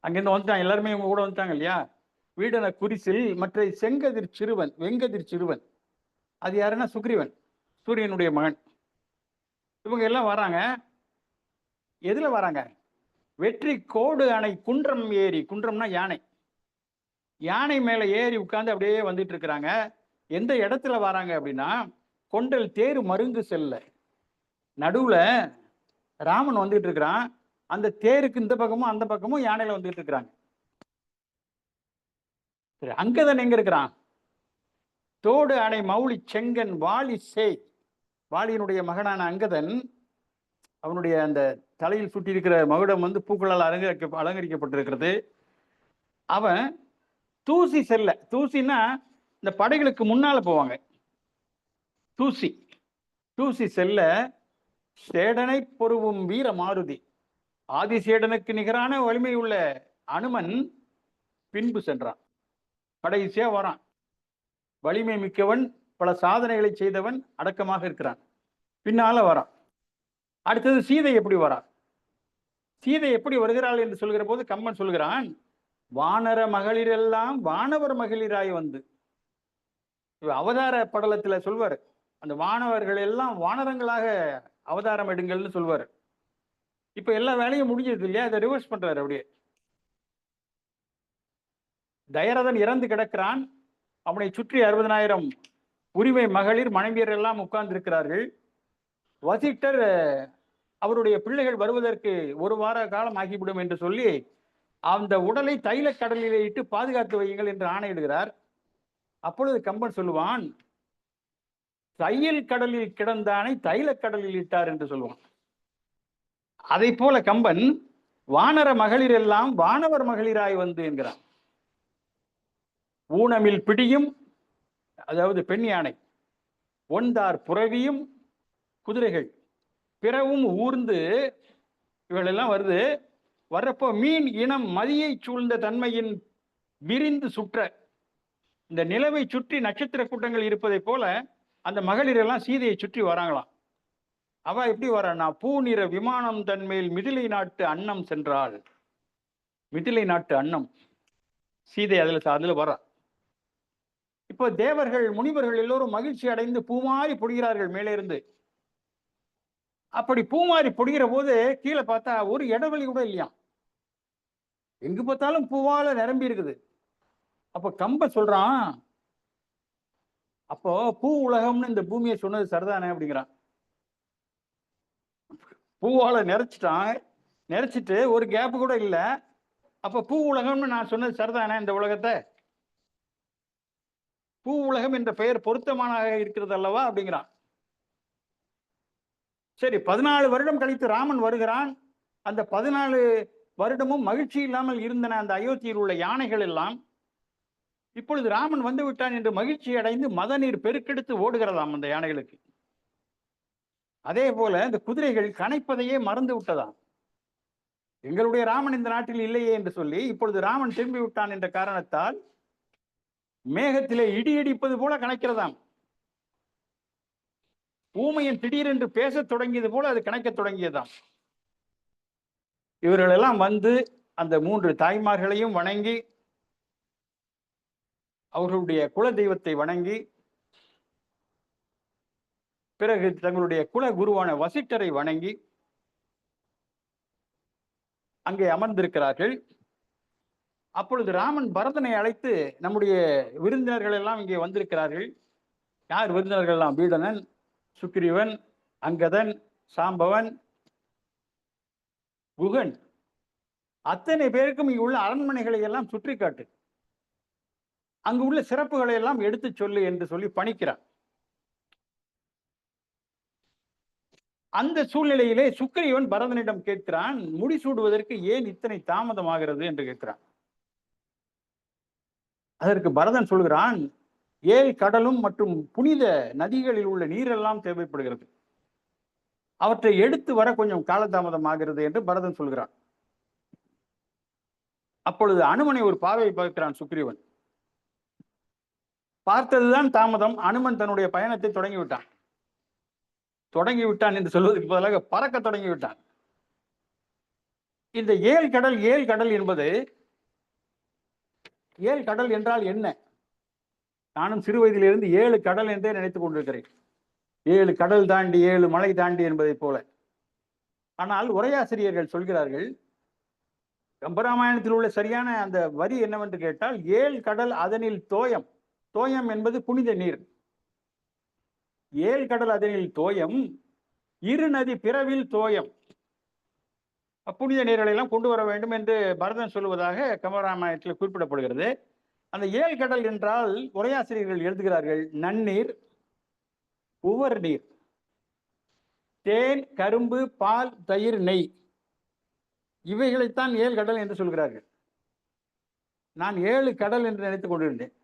அங்கிருந்து வந்துட்டான், எல்லாருமே இவங்க கூட வந்துட்டாங்க இல்லையா? வீடன குறிசில் மற்ற செங்கதிர் சிறுவன், வெங்கதிர் சிறுவன். அது யாருன்னா சுக்ரீவன், சூரியனுடைய மகன். இவங்க எல்லாம் வராங்க. எதுல வராங்க? வெற்றி கோடு அணை குன்றம் ஏறி, குன்றம்னா யானை, யானை மேல ஏறி உட்கார்ந்து அப்படியே வந்துட்டு இருக்கிறாங்க. எந்த இடத்துல வராங்க அப்படின்னா, கொண்டல் தேர் மருங்கு செல்ல, நடுவுல ராமன் வந்துட்டு இருக்கிறான். அந்த தேருக்கு இந்த பக்கமும் அந்த பக்கமும் யானையில வந்துட்டு இருக்கிறாங்க. சரி, அங்கதன் எங்க இருக்கிறான்? தோடு அணை மௌலி செங்கன் வாலி சேய், வாலியினுடைய மகனான அங்கதன், அவனுடைய அந்த தலையில் சுட்டி இருக்கிற மகுடம் வந்து பூக்களால் அலங்கரிக்கப்பட்டிருக்கிறது. அவன் தூசி செல்ல, தூசின்னா இந்த படைகளுக்கு முன்னால போவாங்க, தூசி தூசி செல்ல சேடனை பொருவும் வீர மாருதி, ஆதிசேடனுக்கு நிகரான வலிமை உள்ள அனுமன் பின்பு சென்றான். கடைசியா வரான். வலிமை மிக்கவன், பல சாதனைகளை செய்தவன், அடக்கமாக இருக்கிறான். பின்னால வரான். அடுத்தது சீதை எப்படி வரா? சீதை எப்படி வருகிறாள் என்று சொல்கிற போது கம்பன் சொல்கிறான், வானர மகளிரெல்லாம் வானவர் மகளிராய் வந்து. அவதார படலத்துல சொல்வார், அந்த வானவர்கள் எல்லாம் வானரங்களாக அவதாரம் எடுங்கள்னு சொல்வார். இப்ப எல்லா வேலையும் முடிஞ்சது இல்லையா, அதை ரிவர்ஸ் பண்றாரு. அப்படியே தயரதன் இறந்து கிடக்கிறான். அவனை சுற்றி 60,000 உரிமை மகளிர் மனைவியர் எல்லாம் உட்கார்ந்து இருக்கிறார்கள். வசிட்டர் அவருடைய பிள்ளைகள் வருவதற்கு 1 வார காலம் ஆகிவிடும் என்று சொல்லி அந்த உடலை தைல கடலிலே இட்டு பாதுகாத்து வையுங்கள் என்று ஆணையிடுகிறார். அப்பொழுது கம்பன் சொல்லுவான், தையல் கடலில் கிடந்தானை தைல கடலில் இட்டார் என்று சொல்லுவான். அதை போல கம்பன் வானர மகளிர் எல்லாம் வானவர் மகளிராய் வந்து என்கிறான். ஊனமில் பிடியும், அதாவது பெண் யானை, ஒன்றார் புறவியும் குதிரைகள் பிறவும் ஊர்ந்து, இவளெல்லாம் வருது. வர்றப்போ மீன் இனம் மதியை சூழ்ந்த தன்மையின் விரிந்து சுற்ற, இந்த நிலவை சுற்றி நட்சத்திர கூட்டங்கள் இருப்பதை போல அந்த மகளிர் எல்லாம் சீதையை சுற்றி வராங்களாம். அவ எப்படி வரான்னா, பூ நிற விமானம் தன்மேல் மிதிலை நாட்டு அன்னம் சென்றாள். மிதிலை நாட்டு அன்னம் சீதை அதுல வரா. இப்போ தேவர்கள் முனிவர்கள் எல்லோரும் மகிழ்ச்சி அடைந்து பூமாரி பொழிகிறார்கள் மேலே இருந்து. அப்படி பூமாரி பொழிகிற போது கீழே பார்த்தா ஒரு இடைவெளி கூட இல்லையா, எங்கு பார்த்தாலும் பூவால நிரம்பி இருக்குது. அப்ப கம்ப சொல்றான், அப்போ பூ உலகம்னு இந்த பூமியை சொன்னது சரிதானே அப்படிங்கிறான். பூவால நிறைச்சிட்டு ஒரு கேப் கூட இல்லை. அப்ப பூ உலகம்னு நான் சொன்னது சரிதானே? இந்த உலகத்தை பூ உலகம் என்ற பெயர் பொருத்தமான இருக்கிறது அல்லவா அப்படிங்கிறான். சரி, 14 வருடம் கழித்து ராமன் வருகிறான். அந்த 14 வருடமும் மகிழ்ச்சி இல்லாமல் இருந்தன அந்த அயோத்தியில் உள்ள யானைகள் எல்லாம். இப்பொழுது ராமன் வந்து விட்டான் என்று மகிழ்ச்சி அடைந்து மத நீர் பெருக்கெடுத்து ஓடுகிறதாம் அந்த யானைகளுக்கு. அதே போல இந்த குதிரைகள் கனைப்பதையே மறந்து விட்டதாம். எங்களுடைய ராமன் இந்த நாட்டில் இல்லையே என்று சொல்லி இப்பொழுது ராமன் திரும்பி விட்டான் என்ற காரணத்தால் மேகத்திலே இடி இடிப்பது போல கணக்கிறதாம். ஊமையன் திடீரென்று பேசத் தொடங்கியது போல அது கணக்க தொடங்கியதாம். இவர்கள் எல்லாம் வந்து அந்த 3 தாய்மார்களையும் வணங்கி, அவர்களுடைய குல தெய்வத்தை வணங்கி, பிறகு தங்களுடைய குல குருவான வசிட்டரை வணங்கி அங்கே அமர்ந்திருக்கிறார்கள். அப்பொழுது ராமன் பரதனை அழைத்து, நம்முடைய விருந்தினர்கள் எல்லாம் இங்கே வந்திருக்கிறார்கள். யார் விருந்தினர்கள் எல்லாம்? வீடனன், சுக்ரீவன், அங்கதன், சாம்பவன், குகன், அத்தனை பேருக்கும் இங்கு உள்ள அரண்மனைகளை எல்லாம் சுற்றி காட்டு, அங்கு உள்ள சிறப்புகளை எல்லாம் எடுத்து சொல்லு என்று சொல்லி பணிக்கிறார். அந்த சூழ்நிலையிலே சுக்ரீவன் பரதனிடம் கேட்கிறான், முடிசூடுவதற்கு ஏன் இத்தனை தாமதமாகிறது என்று கேட்கிறான். அதற்கு பரதன் சொல்கிறான், 7 கடலும் மற்றும் புனித நதிகளில் உள்ள நீரெல்லாம் தேவைப்படுகிறது, அவற்றை எடுத்து வர கொஞ்சம் காலதாமதமாகிறது என்று பரதன் சொல்கிறான். அப்பொழுது அனுமனை ஒரு பார்வை பார்க்கிறான் சுக்ரீவன். பார்த்ததுதான் தாமதம். அனுமன் தன்னுடைய பயணத்தை தொடங்கிவிட்டான் என்று சொல்வதற்கு பதிலாக பறக்க தொடங்கிவிட்டான். இந்த 7 கடல் என்பது, 7 கடல் என்றால் என்ன? நானும் சிறு வயதிலிருந்து 7 கடல் என்றே நினைத்துக் கொண்டிருக்கிறேன். 7 கடல் தாண்டி 7 மலை தாண்டி என்பதை போல. ஆனால் உரையாசிரியர்கள் சொல்கிறார்கள், கம்பராமாயணத்தில் உள்ள சரியான அந்த வரி என்னவென்று கேட்டால், 7 கடல் அதனில் தோயம். தோயம் என்பது புனித நீர். 7 கடல் அதனில் தோயம், 2 நதி பிறவில் தோயம். புனித நீர்களை எல்லாம் கொண்டு வர வேண்டும் என்று பரதன் சொல்லுவதாக கம்பராமாயணத்தில் குறிப்பிடப்படுகிறது. அந்த 7 கடல் என்றால் உரையாசிரியர்கள் எழுதுகிறார்கள், நன்னீர், உவர் நீர், தேன், கரும்பு, பால், தயிர், நெய், இவைகளைத்தான் 7 கடல் என்று சொல்கிறார்கள். நான் 7 கடல் என்று நினைத்துக் கொண்டிருந்தேன்.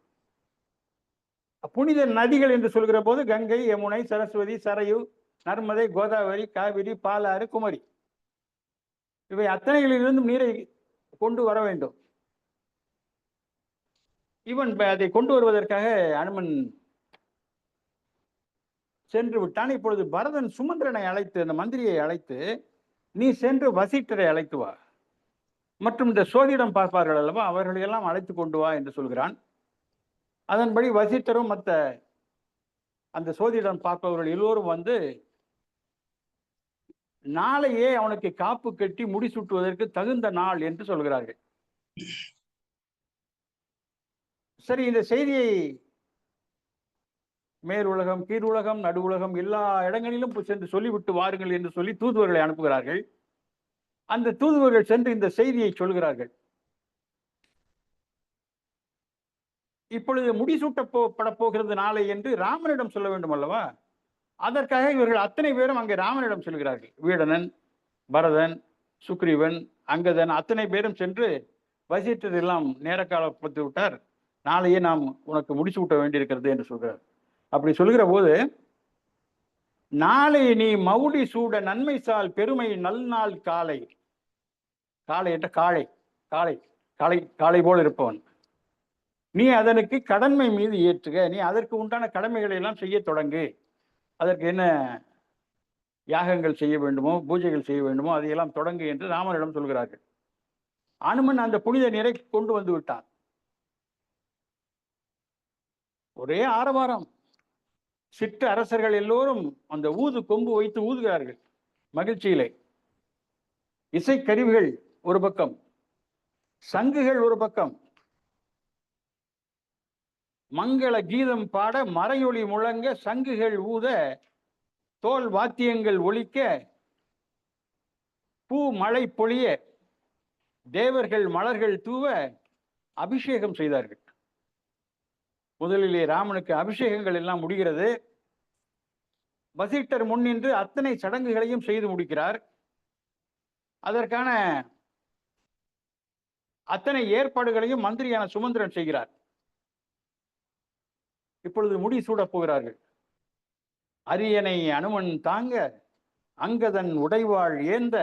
புனித நதிகள் என்று சொல்கிற போது கங்கை, யமுனை, சரஸ்வதி, சரையு, நர்மதை, கோதாவரி, காவிரி, பாலாறு, குமரி, இவை அத்தனைகளிலிருந்தும் நீரை கொண்டு வர வேண்டும். இவன் அதை கொண்டு வருவதற்காக அனுமன் சென்று விட்டான். இப்பொழுது பரதன் சுமந்திரனை அழைத்து, அந்த மந்திரியை அழைத்து, நீ சென்று வசிட்டரை அழைத்து வா, மற்றும் இந்த சோதிடம் பார்ப்பார்கள் அல்லவா, அவர்களையெல்லாம் அழைத்து கொண்டு வா என்று சொல்கிறான். அதன்படி வசிட்டரும் மற்ற அந்த சோதிடம் பார்ப்பவர்கள் எல்லோரும் வந்து நாளையே அவனுக்கு காப்பு கட்டி முடிசூட்டுவதற்கு தகுந்த நாள் என்று சொல்கிறார்கள். சரி, இந்த செய்தியை மேல் உலகம், கீழ் உலகம், நடு உலகம் எல்லா இடங்களிலும் சென்று சொல்லிவிட்டு வாருங்கள் என்று சொல்லி தூதுவர்களை அனுப்புகிறார்கள். அந்த தூதுவர்கள் சென்று இந்த செய்தியை சொல்கிறார்கள். இப்பொழுது முடிசூட்டப்பட போகிறது நாளை என்று ராமனிடம் சொல்ல வேண்டும் அல்லவா? அதற்காக இவர்கள் அத்தனை பேரும் அங்கே ராமனிடம் சொல்கிறார்கள். வீடனன், பரதன், சுக்ரீவன், அங்கதன் அத்தனை பேரும் சென்று வசிட்டர் எல்லாம் நேர காலப்பட்டு விட்டார், நாளையே நாம் உனக்கு முடிசூட்ட வேண்டியிருக்கிறது என்று சொல்கிறார். அப்படி சொல்கிற போது, நாளை நீ மவுடி சூட நன்மை சால் பெருமை நல்நாள் காலை, காலை என்ற காளை, காளை காளை காளை போல் இருப்பவன், நீ அதனுக்கு கடமை மீது ஏற்றுக, நீ அதற்கு உண்டான கடமைகளை எல்லாம் செய்ய தொடங்கு, அதற்கு என்ன யாகங்கள் செய்ய வேண்டுமோ, பூஜைகள் செய்ய வேண்டுமோ அதையெல்லாம் தொடங்கு என்று ராமனிடம் சொல்கிறார்கள். அனுமன் அந்த புனித நீரை கொண்டு வந்து விட்டான். ஒரே ஆரவாரம். சிற்று அரசர்கள் எல்லோரும் அந்த ஊது கொம்பு வைத்து ஊதுகிறார்கள் மகிழ்ச்சியிலே. இசைக்கருவிகள் ஒரு பக்கம், சங்குகள் ஒரு பக்கம், மங்கள கீதம் பாட, மறையொலி முழங்க, சங்குகள் ஊத, தோல் வாத்தியங்கள் ஒலிக்க, பூ மழை பொழிய, தேவர்கள் மலர்கள் தூவ அபிஷேகம் செய்தார்கள். முதலிலே ராமனுக்கு அபிஷேகங்கள் எல்லாம் முடிகிறது. வசிட்டர் முன்னின்று அத்தனை சடங்குகளையும் செய்து முடிக்கிறார். அதற்கான அத்தனை ஏற்பாடுகளையும் மந்திரியான சுமந்திரன் செய்கிறார். இப்பொழுது முடி சூடப் போகிறார்கள். அரியணை அனுமன் தாங்க, அங்கதன் உடைவாள் ஏந்த,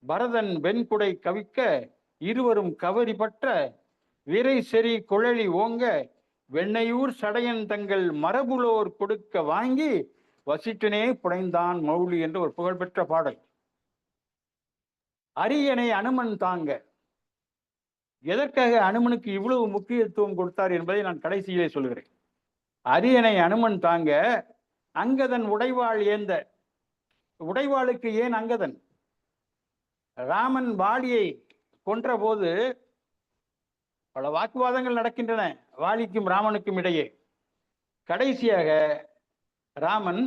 பரதன் வெண்குடை கவிக்க, இருவரும் கவரி பற்ற, விரை செறி குழலி ஓங்க, வெண்ணையூர் சடையன் தங்கள் மரபுலோர் கொடுக்க வாங்கி, வசிட்டனே புனைந்தான் மௌலி என்ற ஒரு புகழ்பெற்ற பாடல். அரியணை அனுமன் தாங்க, எதற்காக அனுமனுக்கு இவ்வளவு முக்கியத்துவம் கொடுத்தார் என்பதை நான் கடைசியிலே சொல்கிறேன். அரியணை அனுமன் தாங்க, அங்கதன் உடைவாள் ஏந்த. உடைவாளுக்கு ஏன் அங்கதன்? ராமன் வாலியை கொன்ற போது பல வாக்குவாதங்கள் நடக்கின்றன வாலிக்கும் ராமனுக்கும் இடையே. கடைசியாக ராமன்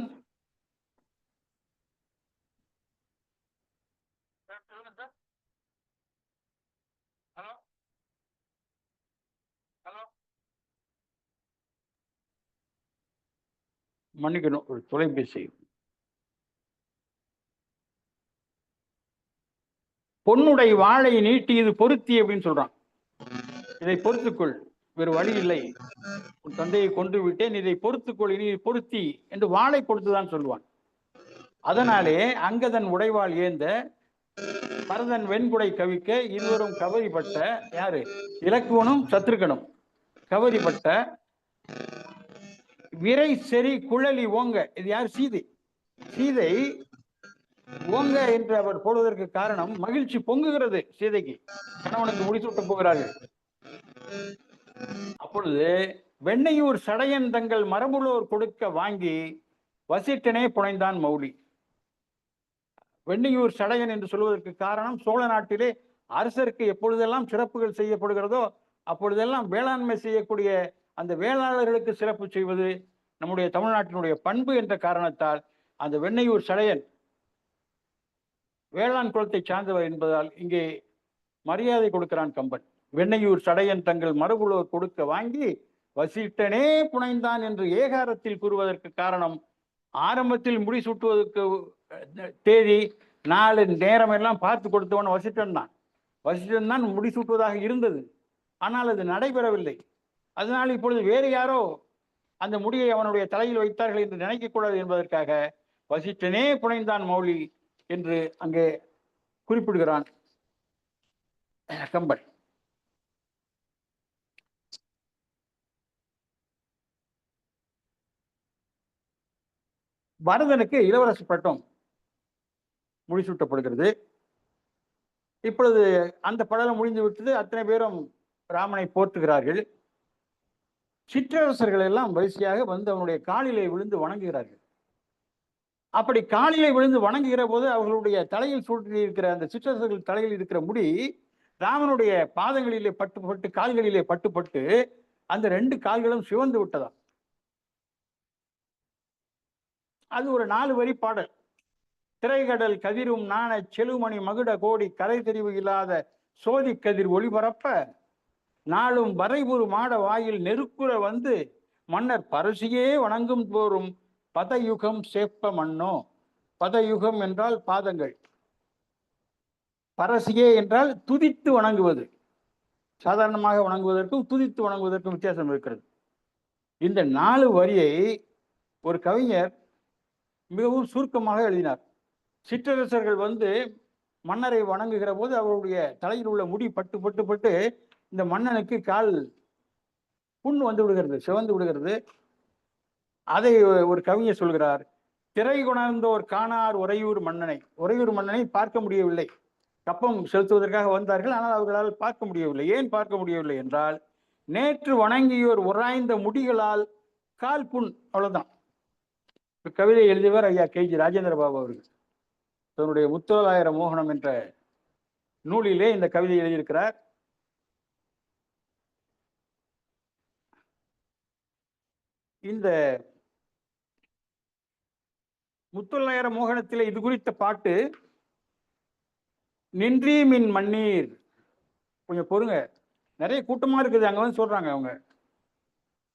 மன்னிக்கணும், ஒரு தொலைபேசி. பொன்னுடை வாளை நீட்டி இது பொருத்தி அப்படின்னு சொல்றான். இதை பொறுத்துக்கொள், வேறு வழி இல்லை, உன் தந்தையை கொண்டு விட்டேன், இதை பொறுத்துக்கொள், இனி பொருத்தி என்று வாளை கொடுத்துதான் சொல்லுவான். அதனாலே அங்கதன் உடைவாள் ஏந்த, பரதன் வெண்குடை கவிக்க, இருவரும் கவரிப்பட்ட, யாரு? இலக்குவனும் சத்ருகனும் கவரிப்பட்ட, விரை செறி குழலி ஓங்க, இது யார்? சீதை. சீதை ஓங்க என்று அவர் போடுவதற்கு காரணம், மகிழ்ச்சி பொங்குகிறது சீதைக்கு, கணவனுக்கு முடிசூட்ட போகிறார்கள். அப்பொழுது வெண்ணையூர் சடையன் தங்கள் மரபுலோர் கொடுக்க வாங்கி, வசிட்டனே புனைந்தான் மௌலி. வெண்ணையூர் சடையன் என்று சொல்வதற்கு காரணம், சோழ நாட்டிலே அரசருக்கு எப்பொழுதெல்லாம் சிறப்புகள் செய்யப்படுகிறதோ அப்பொழுதெல்லாம் வேளாண்மை செய்யக்கூடிய அந்த வேளாளர்களுக்கு சிறப்பு செய்வது நம்முடைய தமிழ்நாட்டினுடைய பண்பு என்ற காரணத்தால் அந்த வெண்ணையூர் சடையன் வேளாண் குலத்தை சார்ந்தவர் என்பதால் இங்கே மரியாதை கொடுக்கிறான் கம்பன். வெண்ணையூர் சடையன் தங்கள் மரபுலோர் கொடுக்க வாங்கி வசிட்டனே புனைந்தான் என்று ஏகாரத்தில் கூறுவதற்கு காரணம், ஆரம்பத்தில் முடிசூட்டுவதற்கு தேதி நாலு நேரம் எல்லாம் பார்த்து கொடுத்தவன் வசிட்டன் தான் முடிசூட்டுவதாக இருந்தது. ஆனால் அது நடைபெறவில்லை. அதனால் இப்பொழுது வேறு யாரோ அந்த முடியை அவனுடைய தலையில் வைத்தார்கள் என்று நினைக்கக்கூடாது என்பதற்காக வசிட்டனே புனைந்தான் மௌலி என்று அங்கே குறிப்பிடுகிறான் கம்பன். பரதனுக்கு இளவரசு பட்டம் முடிசூட்டப்படுகிறது. இப்பொழுது அந்த படலம் முடிந்து விட்டது. அத்தனை பேரும் ராமனை போற்றுகிறார்கள். சிற்றரசர்கள் எல்லாம் வரிசையாக வந்து அவனுடைய காலிலே விழுந்து வணங்குகிறார்கள். அப்படி காலிலே விழுந்து வணங்குகிற போது அவர்களுடைய தலையில் சூட்டி இருக்கிற அந்த சிற்றரசர்கள் தலையில் இருக்கிற முடி ராமனுடைய பாதங்களிலே பட்டு கால்களிலே பட்டு அந்த 2 கால்களும் சிவந்து விட்டதாம். அது ஒரு 4 வரி பாடல். திரைகடல் கதிரும் நாண செலுமணி மகுட கோடி கரை தெரிவு இல்லாத சோதி கதிர் ஒளிபரப்ப நாளும் வரைபுறு மாட வாயில் நெருக்குற வந்து மன்னர் பரசியே வணங்கும் போரும் பதயுகம் சேப்ப மன்னோ. பதயுகம் என்றால் பாதங்கள், பரசியே என்றால் துதித்து வணங்குவது. சாதாரணமாக வணங்குவதற்கும் துதித்து வணங்குவதற்கும் வித்தியாசம் இருக்கிறது. இந்த 4 வரியை ஒரு கவிஞர் மிகவும் சுருக்கமாக எழுதினார். சிற்றரசர்கள் வந்து மன்னரை வணங்குகிற போது அவருடைய தலையில் உள்ள முடி பட்டு இந்த மன்னனுக்கு கால் புண் வந்து விடுகிறது, சிவந்து விடுகிறது. அதை ஒரு கவிஞர் சொல்கிறார், திரை கொணர்ந்தோர் காணார் உறையூர் மன்னனை. உறையூர் மன்னனை பார்க்க முடியவில்லை. கப்பம் செலுத்துவதற்காக வந்தார்கள், ஆனால் அவர்களால் பார்க்க முடியவில்லை. ஏன் பார்க்க முடியவில்லை என்றால், நேற்று வணங்கியோர் உராய்ந்த முடிகளால் கால் புண். அவ்வளவுதான். கவிதை எழுதியவர் ஐயா KG ராஜேந்திர பாபு அவர்கள். தன்னுடைய முத்தோலாயிர மோகனம் என்ற நூலிலே இந்த கவிதை எழுதியிருக்கிறார். இந்த முத்தொள்ளாயிர மோகனத்திலே இது குறித்த பாட்டு நின்றி மின் மண்ணீர். கொஞ்சம் பொறுங்க, நிறைய கூட்டமா இருக்குது. அங்க வந்து சொல்றாங்க, அவங்க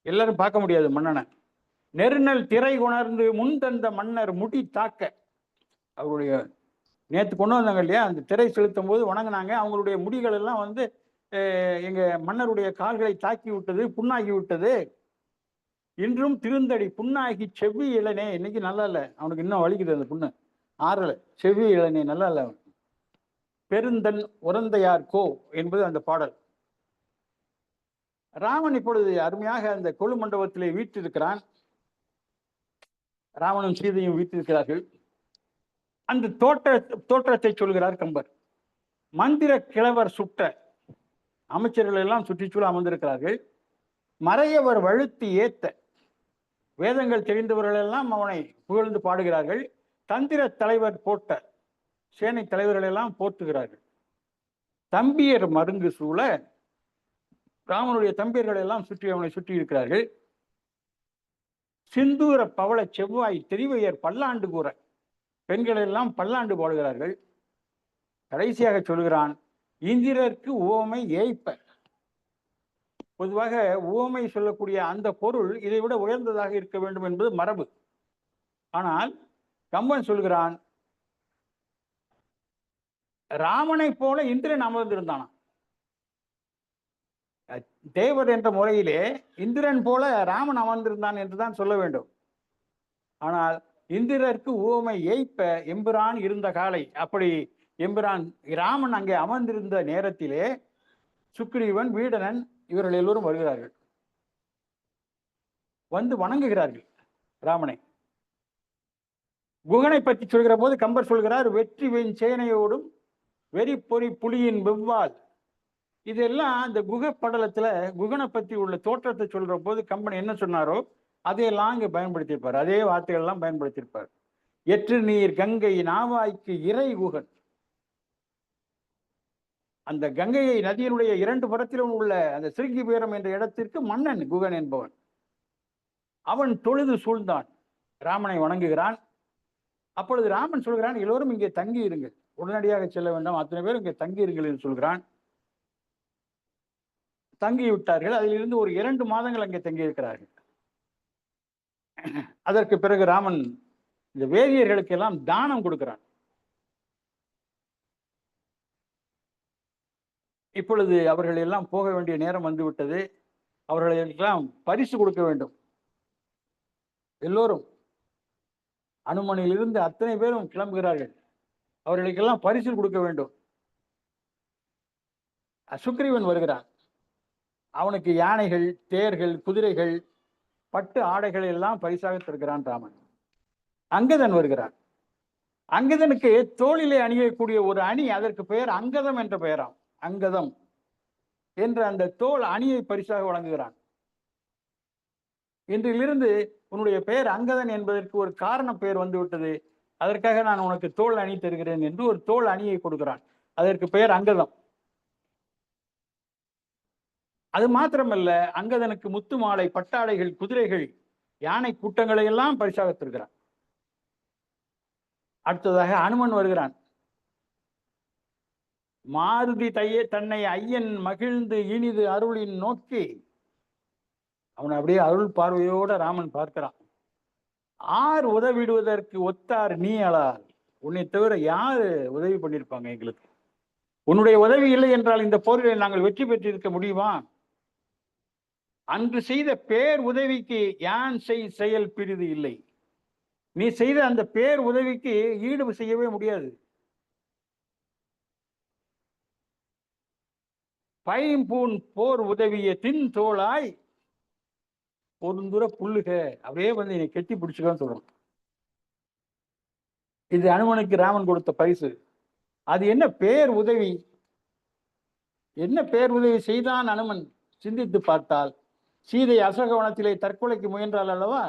எல்லாரும் பார்க்க முடியாது மன்னனை. நெருநல் திரை உணர்ந்து முன் தந்த மன்னர் முடி தாக்க. அவருடைய நேற்று கொண்டு வந்தாங்க இல்லையா, அந்த திரை செலுத்தும் போது வணங்கினாங்க. அவங்களுடைய முடிகள் எல்லாம் வந்து எங்க மன்னருடைய கால்களை தாக்கி விட்டது, புண்ணாகி விட்டது. இன்றும் திருந்தடி புண்ணாகி செவ்வி இளனே. இன்னைக்கு நல்லா இல்லை, அவனுக்கு இன்னும் வலிக்குது அந்த புண்ணு, ஆறல. செவ்வி இளனே நல்லா இல்லை. அவன் பெருந்தன் உறந்தையார் கோ என்பது அந்த பாடல். ராமன் இப்பொழுது அருமையாக அந்த கொலு மண்டபத்திலே வீற்றிருக்கிறான். ராமனும் சீதையும் வீற்றிருக்கிறார்கள். அந்த தோற்றத்தை சொல்கிறார் கம்பர். மந்திர கிழவர் சுட்ட அமைச்சர்கள் எல்லாம் சுற்றிச்சூழ அமர்ந்திருக்கிறார்கள். மறையவர் வழுத்தி ஏத்த வேதங்கள் தெரிந்தவர்கள் எல்லாம் அவனை புகழ்ந்து பாடுகிறார்கள். தந்திர தலைவர் போட்ட சேனை தலைவர்கள் எல்லாம் போற்றுகிறார்கள். தம்பியர் மருங்கு சூழ ராமனுடைய தம்பியர்கள் எல்லாம் அவனை சுற்றி இருக்கிறார்கள். சிந்தூர பவள செவ்வாய் தெரிவையர் பல்லாண்டு கூற பெண்கள் எல்லாம் பல்லாண்டு பாடுகிறார்கள். கடைசியாக சொல்கிறான், இந்திரருக்கு உவமை ஏய்ப்ப. பொதுவாக உவமை சொல்லக்கூடிய அந்த பொருள் இதை விட உயர்ந்ததாக இருக்க வேண்டும் என்பது மரபு. ஆனால் கம்பன் சொல்கிறான், ராமனை போல இந்திரன் அமர்ந்திருந்தானா. தேவர் என்ற முறையிலே இந்திரன் போல ராமன் அமர்ந்திருந்தான் என்றுதான் சொல்ல வேண்டும். ஆனால் இந்திரருக்கு உவமை ஏய்ப்ப எம்பிரான் இருந்த காலை. அப்படி எம்பிரான் ராமன் அங்கே அமர்ந்திருந்த நேரத்திலே சுக்ரீவன், வீடனன் இவர்கள் எல்லோரும் வருகிறார்கள், வந்து வணங்குகிறார்கள் ராமனை. குகனை பற்றி சொல்கிற போது கம்பர் சொல்கிறார், வெற்றி வெண் சேனையோடும் வெறி பொறி புலியின் வெவ்வால். இதெல்லாம் இந்த குக படலத்துல குகனை பற்றி உள்ள தோற்றத்தை சொல்ற போது கம்பன் என்ன சொன்னாரோ அதையெல்லாம் இங்க பயன்படுத்தியிருப்பார். அதே வார்த்தைகள் எல்லாம் பயன்படுத்தியிருப்பார். எற்று நீர் கங்கை நாவாய்க்கு இறை குகன். அந்த கங்கையை நதியினுடைய 2 புறத்திலும் உள்ள அந்த சிருங்கிபீரம் என்ற இடத்திற்கு மன்னன் குகன் என்பவன் அவன் தொழுது சூழ்ந்தான், ராமனை வணங்குகிறான். அப்பொழுது ராமன் சொல்கிறான், எல்லோரும் இங்கே தங்கி இருங்கள், உடனடியாக செல்ல வேண்டாம், அத்தனை பேரும் இங்கே தங்கி இருங்கள் என்று சொல்கிறான். தங்கிவிட்டார்கள். அதிலிருந்து ஒரு 2 மாதங்கள் அங்கே தங்கி இருக்கிறார்கள். அதற்கு பிறகு ராமன் இந்த வேதியர்களுக்கு எல்லாம் தானம் கொடுக்கிறான். இப்பொழுது அவர்கள் எல்லாம் போக வேண்டிய நேரம் வந்துவிட்டது. அவர்களுக்கெல்லாம் பரிசு கொடுக்க வேண்டும். எல்லோரும் அனுமனிலிருந்து அத்தனை பேரும் கிளம்புகிறார்கள். அவர்களுக்கெல்லாம் பரிசு கொடுக்க வேண்டும். சுக்ரீவன் வருகிறான். அவனுக்கு யானைகள், தேர்கள், குதிரைகள், பட்டு ஆடைகள் எல்லாம் பரிசாக தருகிறான் ராமன். அங்கதன் வருகிறான். அங்கதனுக்கு தோளிலே அணியக்கூடிய ஒரு அணி, அதற்கு பெயர் அங்கதம் என்ற பெயராம். அங்கதம் என்ற அந்த தோல் அணியை பரிசாக வழங்குகிறான். இன்றிலிருந்து உன்னுடைய பெயர் அங்கதன் என்பதற்கு ஒரு காரண பெயர் வந்துவிட்டது, அதற்காக நான் உனக்கு தோல் அணி தருகிறேன் என்று ஒரு தோல் அணியை கொடுக்கிறான். அதற்கு பெயர் அங்கதம். அது மாத்திரமல்ல, அங்கதனுக்கு முத்து மாலை, பட்டாடைகள், குதிரைகள், யானை கூட்டங்களை எல்லாம் பரிசாக தருகிறான். அடுத்ததாக அனுமன் வருகிறான். மாருதி தன்னை ஐயன் மகிழ்ந்து இனிது அருளின் நோக்கி, அவன் அப்படியே அருள் பார்வையோட ராமன் பார்க்கிறான். ஆர் உதவிடுவதற்கு ஒத்தார் நீ அழார், உன்னை தவிர யாரு உதவி பண்ணியிருப்பாங்க எங்களுக்கு? உன்னுடைய உதவி இல்லை என்றால் இந்த போரில் நாங்கள் வெற்றி பெற்றிருக்க முடியுமா? அன்று செய்த பேர் உதவிக்கு யான் செயல் பிரிது இல்லை. நீ செய்த அந்த பேர் உதவிக்கு ஈடு செய்யவே முடியாது. பைம்பூன் போர் உதவிய தின் தோளாய் பொருந்துர புல்லுக, அப்படியே வந்து என்னை கெட்டி பிடிச்சுக்கான்னு சொல்றோம். இது அனுமனுக்கு ராமன் கொடுத்த பரிசு. அது என்ன பேர் உதவி? என்ன பேர் உதவி செய்தான் அனுமன்? சிந்தித்து பார்த்தால், சீதை அசோகவனத்திலே தற்கொலைக்கு முயன்றாள் அல்லவா,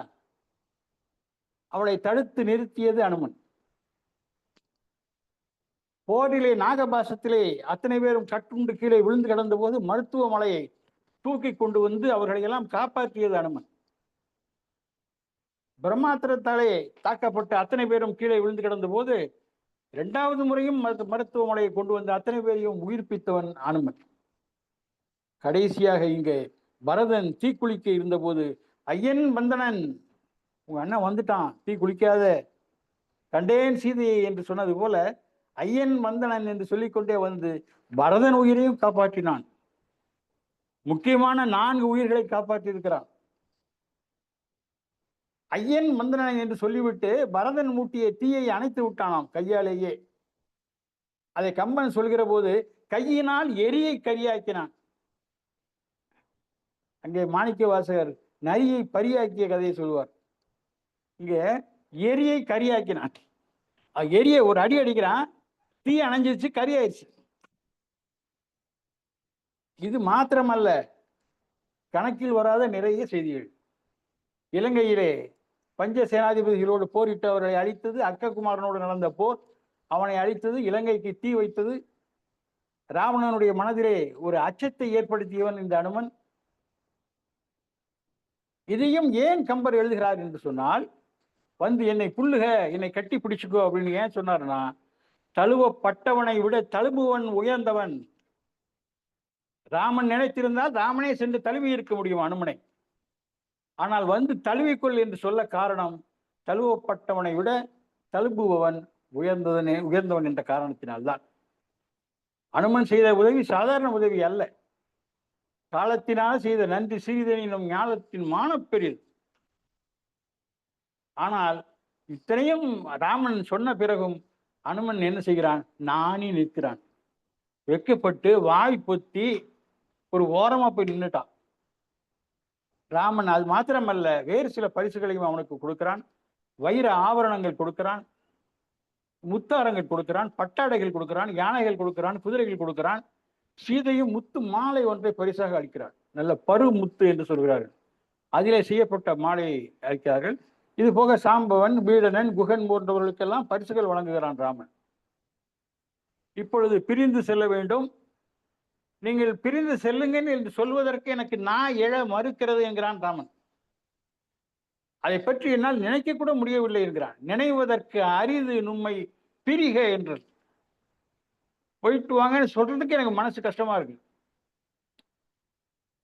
அவளை தடுத்து நிறுத்தியது அனுமன். போரிலே நாகபாசத்திலே அத்தனை பேரும் கட்டுண்டு கீழே விழுந்து கிடந்த போது மருத்துவமனையை தூக்கி கொண்டு வந்து அவர்களை எல்லாம் காப்பாற்றியது அனுமன். பிரம்மாத்திரத்தாலே தாக்கப்பட்டு அத்தனை பேரும் கீழே விழுந்து கிடந்த போது 2வது முறையும் மருத்துவமனையை கொண்டு வந்து அத்தனை பேரையும் உயிர்ப்பித்தவன் அனுமன். கடைசியாக இங்கே பரதன் தீக்குளிக்க இருந்தபோது, ஐயன் வந்தனன், உங்க அண்ணன் வந்துட்டான், தீ குளிக்காத, கண்டேன் சீதையை என்று சொன்னது போல ஐயன் வந்தனன் என்று சொல்லிக்கொண்டே வந்து பரதன் உயிரையும் காப்பாற்றினான். முக்கியமான 4 உயிர்களை காப்பாற்றி இருக்கிறான். ஐயன் வந்தனன் என்று சொல்லிவிட்டு பரதன் மூட்டிய தீயை அணைத்து விட்டானாம் கையாலேயே. அதை கம்பன் சொல்கிற போது கையினால் எரியை கரியாக்கினான். அங்கே மாணிக்க வாசகர் நரியை பரியாக்கிய கதையை சொல்வார். இங்க எரியை கரியாக்கினான். எரியை ஒரு அடி அடிக்கிறான், தீ அணைஞ்சிருச்சு, கரியாயிருச்சு. இது மாத்திரமல்ல, கணக்கில் வராத நிறைய செய்திகள். இலங்கையிலே பஞ்ச சேனாதிபதிகளோடு போரிட்டு அவர்களை அழித்தது, அக்ககுமாரனோடு நடந்த போர் அவனை அழித்தது, இலங்கைக்கு தீ வைத்தது, ராவணனுடைய மனதிலே ஒரு அச்சத்தை ஏற்படுத்தியவன் இந்த அனுமன். இதையும் ஏன் கம்பர் எழுதுகிறார் என்று சொன்னால், வந்து என்னை புல்லுக, என்னை கட்டி பிடிச்சுக்கோ அப்படின்னு ஏன் சொன்னார்னா, தழுவப்பட்டவனை விட தழுவுவன் உயர்ந்தவன். ராமன் நினைத்திருந்தால் ராமனே சென்று தழுவி இருக்க முடியும் அனுமனை. ஆனால் வந்து தழுவிக்கொள் என்று சொல்ல காரணம், தழுவப்பட்டவனை விட தழுவுபவன் உயர்ந்தவன் என்ற காரணத்தினால்தான். அனுமன் செய்த உதவி சாதாரண உதவி அல்ல. காலத்தினால் செய்த நன்றி சிறிதெனினும் ஞானத்தின் மானப்பெரிது. ஆனால் இத்தனையும் ராமன் சொன்ன பிறகும் அனுமன் என்ன செய்கிறான்? நாணி நிற்கிறான். வெக்கப்பட்டு வாய் பொத்தி ஒரு ஓரமா போய் நின்றுட்டான். ராமன் அது மாத்திரமல்ல, வேறு சில பரிசுகளையும் அவனுக்கு கொடுக்கிறான். வைர ஆபரணங்கள் கொடுக்கிறான், முத்தாரங்கள் கொடுக்கிறான், பட்டாடைகள் கொடுக்கிறான், யானைகள் கொடுக்கிறான், குதிரைகள் கொடுக்கிறான். சீதையும் முத்து மாலை ஒன்றை பரிசாக அளிக்கிறார். நல்ல பரு முத்து என்று சொல்கிறார்கள். அதிலே செய்யப்பட்ட மாலையை அளிக்கிறார்கள். இது போக சாம்பவன், பீடனன், குகன் போன்றவர்களுக்கெல்லாம் பரிசுகள் வழங்குகிறான் ராமன். இப்பொழுது பிரிந்து செல்ல வேண்டும். நீங்கள் பிரிந்து செல்லுங்கள் என்று சொல்வதற்கு எனக்கு நான் எழ மறுக்கிறது என்கிறான் ராமன். அதை பற்றி என்னால் நினைக்க கூட முடியவில்லை என்கிறான். நினைவதற்கு அரிது நும்மை பிரிக என்று. போயிட்டு வாங்கன்னு சொல்றதுக்கு எனக்கு மனசு கஷ்டமா இருக்கு.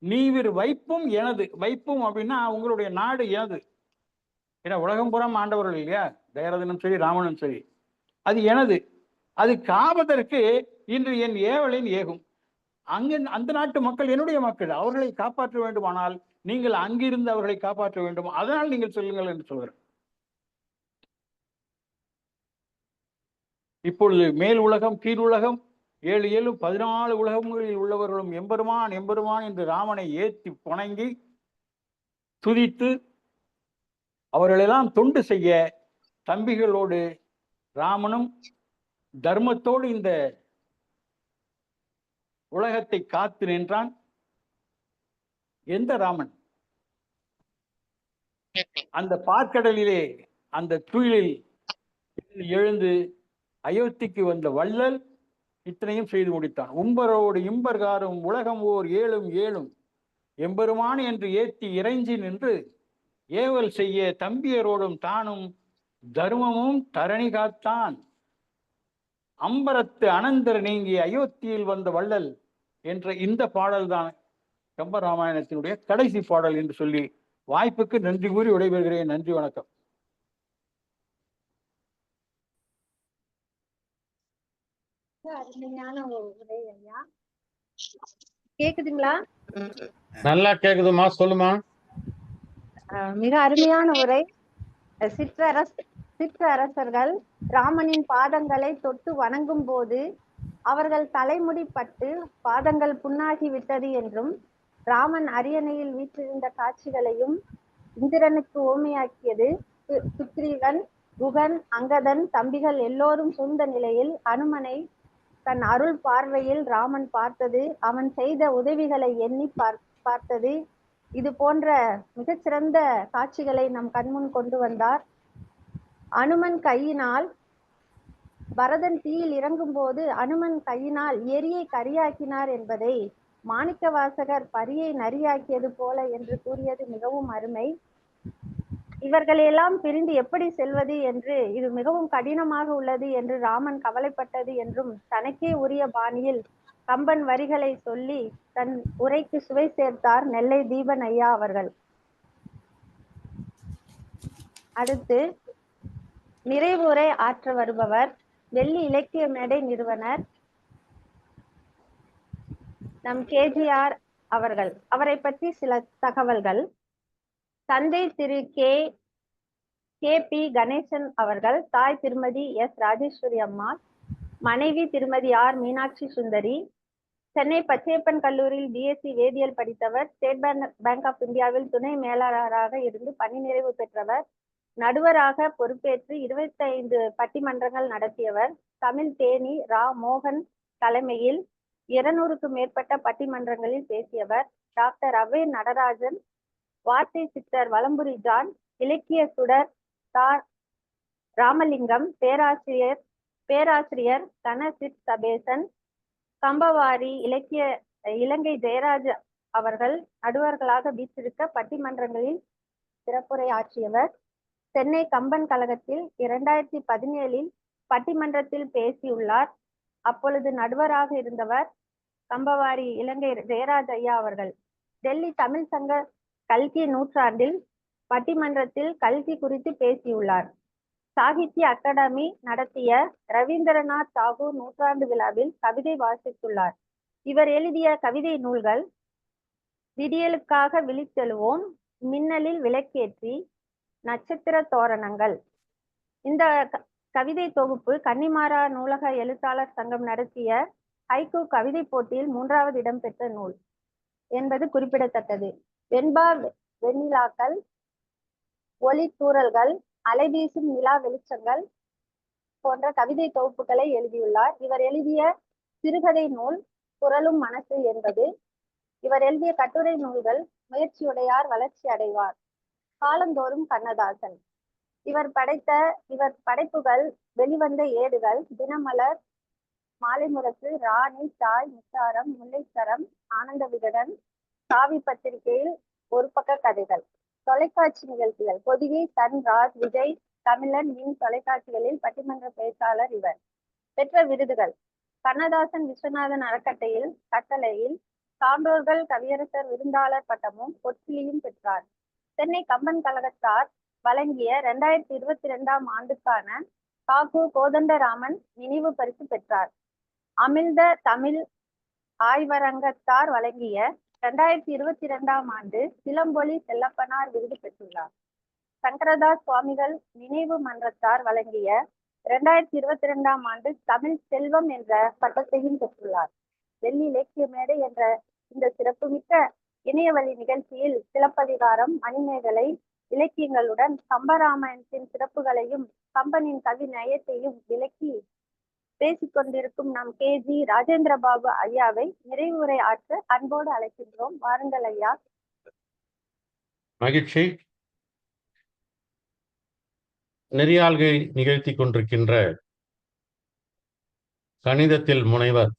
நீவிர் வைப்பும் எனது. வைப்பும் அப்படின்னா உங்களுடைய நாடு எனது. ஏன்னா உலகம் புறம் ஆண்டவர்கள் இல்லையா, தயரதனும் சரி ராமனும் சரி, அது எனது. அது காப்பதற்கு இன்று என் ஏவலின் ஏகும். அந்த நாட்டு மக்கள் என்னுடைய மக்கள், அவர்களை காப்பாற்ற வேண்டுமானால் நீங்கள் அங்கிருந்து அவர்களை காப்பாற்ற வேண்டும், அதனால் நீங்கள் சொல்லுங்கள் என்று சொல்கிறேன். இப்பொழுது மேல் உலகம் கீழ் உலகம் 7 7 14 உலகங்களில் உள்ளவர்களும் எம்பெருமான் எம்பெருமான் என்று ராமனை ஏற்றி புணங்கி துதித்து அவர்களெல்லாம் தொண்டு செய்ய தம்பிகளோடு ராமனும் தர்மத்தோடு இந்த உலகத்தை காத்து நின்றான். எந்த ராமன்? அந்த பார்க்கடலிலே அந்த துயிலில் எழுந்து அயோத்திக்கு வந்த வள்ளல் இத்தனையும் செய்து முடித்தான். உம்பரோடு இம்பர்காரும் உலகம் ஓர் 7 7 எம்பெருமான் என்று ஏத்தி இறைஞ்சி நின்று ஏவல் செய்ய தம்பியரோடும் தானும் தர்மமும் தரணி காத்தான். அம்பரத்து அனந்தர் நீங்கி அயோத்தியில் வந்த வள்ளல் என்ற இந்த பாடல்தான் கம்பராமாயணத்தினுடைய கடைசி பாடல் என்று சொல்லி வாய்ப்புக்கு நன்றி கூறி விடைபெறுகிறேன். நன்றி, வணக்கம். கேக்குதுங்களா? நல்லா கேக்குதுமா, சொல்லுமா. மிக அருமையான உரை. சிற்றரசர்கள் ராமனின் பாதங்களை தொட்டு வணங்கும் போது அவர்கள் தலைமுடி பட்டு பாதங்கள் புண்ணாகி விட்டது என்றும், ராமன் அரியணையில் வீற்றிருந்த காட்சிகளையும் இந்திரனுக்கு ஓமையாக்கியது. சுக்ரீவன், குகன், அங்கதன் தம்பிகள் எல்லோரும் சூழ்ந்த நிலையில் அனுமனை தன் அருள் பார்வையில் ராமன் பார்த்தது, அவன் செய்த உதவிகளை எண்ணி பார்த்தது, இது போன்ற மிகச்சிறந்த காட்சிகளை நம் கண்முன் கொண்டு வந்தார். அனுமன் கையினால் பரதன் தீயில் இறங்கும் போது அனுமன் கையினால் எரியை கரியாக்கினார் என்பதை மாணிக்க வாசகர் பரியை நரியாக்கியது போல என்று கூறியது மிகவும் அருமை. இவர்களெல்லாம் பிரிந்து எப்படி செல்வது என்று, இது மிகவும் கடினமாக உள்ளது என்று ராமன் கவலைப்பட்டது என்றும் தனக்கே உரிய பாணியில் கம்பன் வரிகளை சொல்லி தன் உரைக்கு சுவை சேர்த்தார் நெல்லை தீபன் ஐயா அவர்கள். அடுத்து நிறைவுரை ஆற்ற வருபவர் வெள்ளி இலக்கிய மேடை நிறுவனர் நம் கேஜிஆர் அவர்கள். அவரை பற்றி சில தகவல்கள். தந்தை திரு கே பி கணேசன் அவர்கள், தாய் திருமதி எஸ் ராஜேஸ்வரி அம்மா, மனைவி திருமதி ஆர் மீனாட்சி சுந்தரி. சென்னை பச்சையப்பன் கல்லூரியில் பிஎஸ்சி வேதியியல் படித்தவர். ஸ்டேட் பேங்க் ஆஃப் இந்தியாவில் துணை மேலாளராக இருந்து பணி நிறைவு பெற்றவர். நடுவராக பொறுப்பேற்று 25 பட்டிமன்றங்கள் நடத்தியவர். தமிழ் தேனி ரா மோகன் தலைமையில் 200க்கும் மேற்பட்ட பட்டிமன்றங்களில் பேசியவர். டாக்டர் அவே நடராஜன், வார்த்தை சித்தர் வலம்புரி ஜான், இலக்கிய சுடர் ராமலிங்கம், பேராசிரியர் கனசித் சபேசன், கம்பவாரி இலங்கை ஜெயராஜ் அவர்கள் நடுவர்களாக வீற்றிருக்க பட்டிமன்றங்களில் சிறப்புரை ஆற்றியவர். சென்னை கம்பன் கழகத்தில் 2017 பட்டிமன்றத்தில் பேசியுள்ளார். அப்பொழுது நடுவராக இருந்தவர் கம்பவாரி இலங்கை ஜெயராஜ் ஐயா அவர்கள். டெல்லி தமிழ் சங்க கல்கி நூற்றாண்டில் பட்டிமன்றத்தில் கல்கி குறித்து பேசியுள்ளார். சாகித்ய அகாடமி நடத்திய ரவீந்திரநாத் தாகூர் நூற்றாண்டு விழாவில் கவிதை வாசித்துள்ளார். இவர் எழுதிய கவிதை நூல்கள் விடியலுக்காக விழித்தெழுவோம், மின்னலில் விளக்கேற்றி, நட்சத்திர தோரணங்கள். இந்த கவிதை தொகுப்பு கன்னிமாரா நூலக எழுத்தாளர் சங்கம் நடத்திய ஹைக்கூ கவிதை போட்டியில் 3வது இடம் பெற்ற நூல் என்பது குறிப்பிடத்தக்கது. வெண்பா வெண்ணிலாக்கள், ஒளி தூறல்கள், அலைவீசும் நிலா வெளிச்சங்கள் போன்ற கவிதை தொகுப்புகளை எழுதியுள்ளார். இவர் எழுதிய சிறுகதை நூல் குரலும் மனசு என்பது. இவர் எழுதிய கட்டுரை நூல்கள் முயற்சியுடையார் வளர்ச்சி அடைவார், காலந்தோறும் கண்ணதாசன். இவர் படைப்புகள் வெளிவந்த ஏடுகள் தினமலர், மாலைமுரசு, ராணி, தாய், முத்தாரம், முல்லைச்சரம், ஆனந்த விகடன், காவி பத்திரிகையில் ஒரு பக்க கதைகள். தொலைக்காட்சி நிகழ்ச்சிகள். பொதிகை, சன், ராஜ், விஜய், தமிழன், மின் தொலைக்காட்சிகளில் பட்டிமன்ற பேச்சாளர் இவர். பெற்ற விருதுகள்: கண்ணதாசன் விஸ்வநாதன் அறக்கட்டையில் கட்டளையில் சான்றோர்கள் கவியரசர் விருந்தாளர் பட்டமும் பொற்கிளியும் பெற்றார். சென்னை கம்பன் கழகத்தார் வழங்கிய 2022 ஆண்டுக்கான காகு கோதண்டராமன் நினைவு பரிசு பெற்றார். அமிழ்த தமிழ் ஆய்வரங்கத்தார் வழங்கிய 2022 ஆண்டு சிலம்பொலி செல்லப்பனார் விருது பெற்றுள்ளார். சங்கரதாஸ் சுவாமிகள் நினைவு மன்றத்தார் வழங்கிய 2022 ஆண்டு தமிழ் செல்வம் என்ற பட்டத்தையும் பெற்றுள்ளார். வெள்ளி இலக்கிய மேடை என்ற இந்த சிறப்புமிக்க இணையவழி நிகழ்ச்சியில் சிலப்பதிகாரம், மணிமேகலை, இலக்கியங்களுடன் கம்பராமாயணத்தின் சிறப்புகளையும் கம்பனின் கவி நயத்தையும் விளக்கி பேசிக்கொண்டிருக்கும் நம் KG ராஜேந்திர பாபு ஐயாவை நிறைவுரை ஆற்ற அன்போடு அழைக்கின்றோம். வாருங்கள் ஐயா. மகிழ்ச்சி. நெறியாள்கை நிகழ்த்தி கொண்டிருக்கின்ற கணிதத்தில் முனைவர்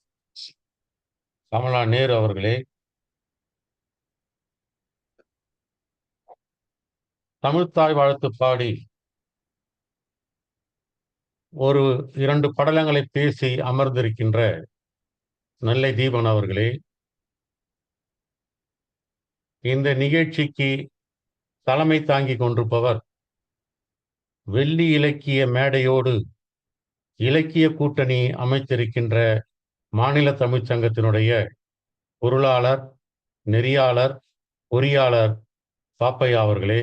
கமலா நேரு அவர்களே, தமிழ்த்தாய் வாழ்த்து பாடி ஒரு 2 படலங்களை பேசி அமர்ந்திருக்கின்ற நெல்லை தீபன் அவர்களே, இந்த நிகழ்ச்சிக்கு தலைமை தாங்கி கொண்டிருப்பவர் வெள்ளி இலக்கிய மேடையோடு இலக்கிய கூட்டணி அமைத்திருக்கின்ற மாநில தமிழ்ச்சங்கத்தினுடைய பொருளாளர், நெறியாளர், பொறியாளர் பாப்பையா அவர்களே,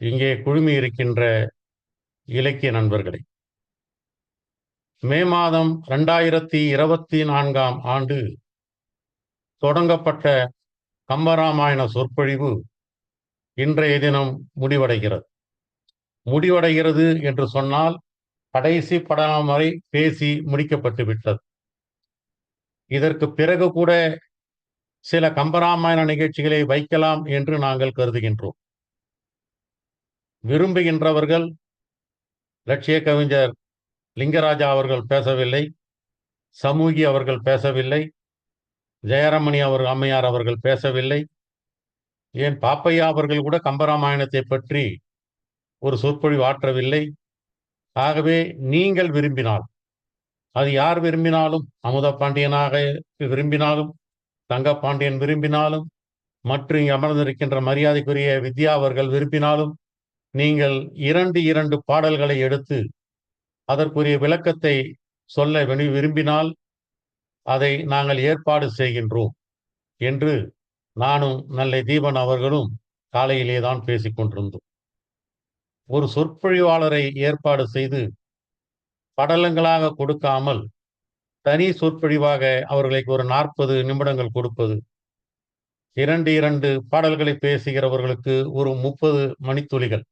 இங்கே குழுமி இருக்கின்ற இலக்கிய நண்பர்களே, மே மாதம் 2024 ஆண்டு தொடங்கப்பட்ட கம்பராமாயண சொற்பொழிவு இன்றைய தினம் முடிவடைகிறது என்று சொன்னால் கடைசி படம் வரை பேசி முடிக்கப்பட்டு விட்டது. இதற்கு பிறகு கூட சில கம்பராமாயண நிகழ்ச்சிகளை வைக்கலாம் என்று நாங்கள் கருதுகின்றோம். விரும்புகின்றவர்கள் லட்சிய கவிஞர் லிங்கராஜா அவர்கள் பேசவில்லை, சமூகி அவர்கள் பேசவில்லை, ஜெயரமணி அம்மையார் அவர்கள் பேசவில்லை, ஏன் பாப்பையா அவர்கள் கூட கம்பராமாயணத்தை பற்றி ஒரு சொற்பொழிவு ஆற்றவில்லை. ஆகவே நீங்கள் விரும்பினால், அது யார் விரும்பினாலும், அமுத பாண்டியனாக விரும்பினாலும், தங்கப்பாண்டியன் விரும்பினாலும், மற்றும் அமர்ந்திருக்கின்ற மரியாதைக்குரிய வித்யா அவர்கள் விரும்பினாலும், நீங்கள் 2 பாடல்களை எடுத்து அதற்குரிய விளக்கத்தை சொல்ல விரும்பினால் அதை நாங்கள் ஏற்பாடு செய்கின்றோம் என்று நானும் நெல்லை தீபன் அவர்களும் காலையிலே தான் பேசிக் கொண்டிருந்தோம். ஒரு சொற்பொழிவாளரை ஏற்பாடு செய்து படலங்களாக கொடுக்காமல் தனி சொற்பொழிவாக அவர்களுக்கு ஒரு 40 நிமிடங்கள் கொடுப்பது, 2 பாடல்களை பேசுகிறவர்களுக்கு ஒரு 30 மணித்துளிகள்,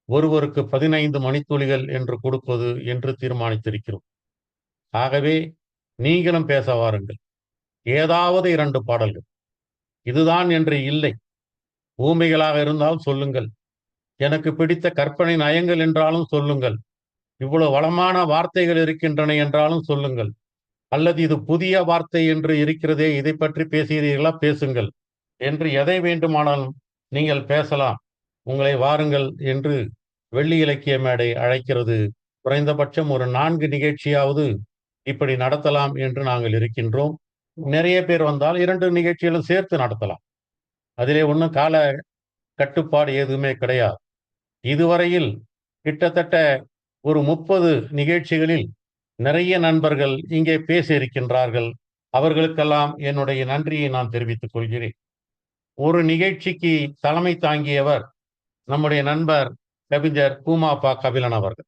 ஒருவருக்கு 15 மணித்துளிகள் என்று கொடுப்பது என்று தீர்மானித்திருக்கிறோம். ஆகவே நீங்களும் பேச வாருங்கள். ஏதாவது 2 பாடல்கள், இதுதான் என்று இல்லை. ஊமைகளாக இருந்தாலும் சொல்லுங்கள், எனக்கு பிடித்த கற்பனை நயங்கள் என்றாலும் சொல்லுங்கள், இவ்வளவு வளமான வார்த்தைகள் இருக்கின்றன என்றாலும் சொல்லுங்கள், அல்லது இது புதிய வார்த்தை என்று இருக்கிறதே, இதை பற்றி பேசுகிறீர்களா, பேசுங்கள் என்று எதை வேண்டுமானாலும் நீங்கள் பேசலாம், உங்களை வாருங்கள் என்று வெள்ளி இலக்கிய மேடை அழைக்கிறது. குறைந்தபட்சம் ஒரு 4 நிகழ்ச்சியாவது இப்படி நடத்தலாம் என்று நாங்கள் இருக்கின்றோம். நிறைய பேர் வந்தால் 2 நிகழ்ச்சிகளும் சேர்த்து நடத்தலாம். அதிலே ஒன்றும் கால கட்டுப்பாடு எதுவுமே கிடையாது. இதுவரையில் கிட்டத்தட்ட ஒரு 30 நிகழ்ச்சிகளில் நிறைய நண்பர்கள் இங்கே பேசியிருக்கின்றார்கள். அவர்களுக்கெல்லாம் என்னுடைய நன்றியை நான் தெரிவித்துக் கொள்கிறேன். ஒரு நிகழ்ச்சிக்கு தலைமை தாங்கியவர் நம்முடைய நண்பர் கவிஞர் பூமாப்பா கபிலன் அவர்கள்.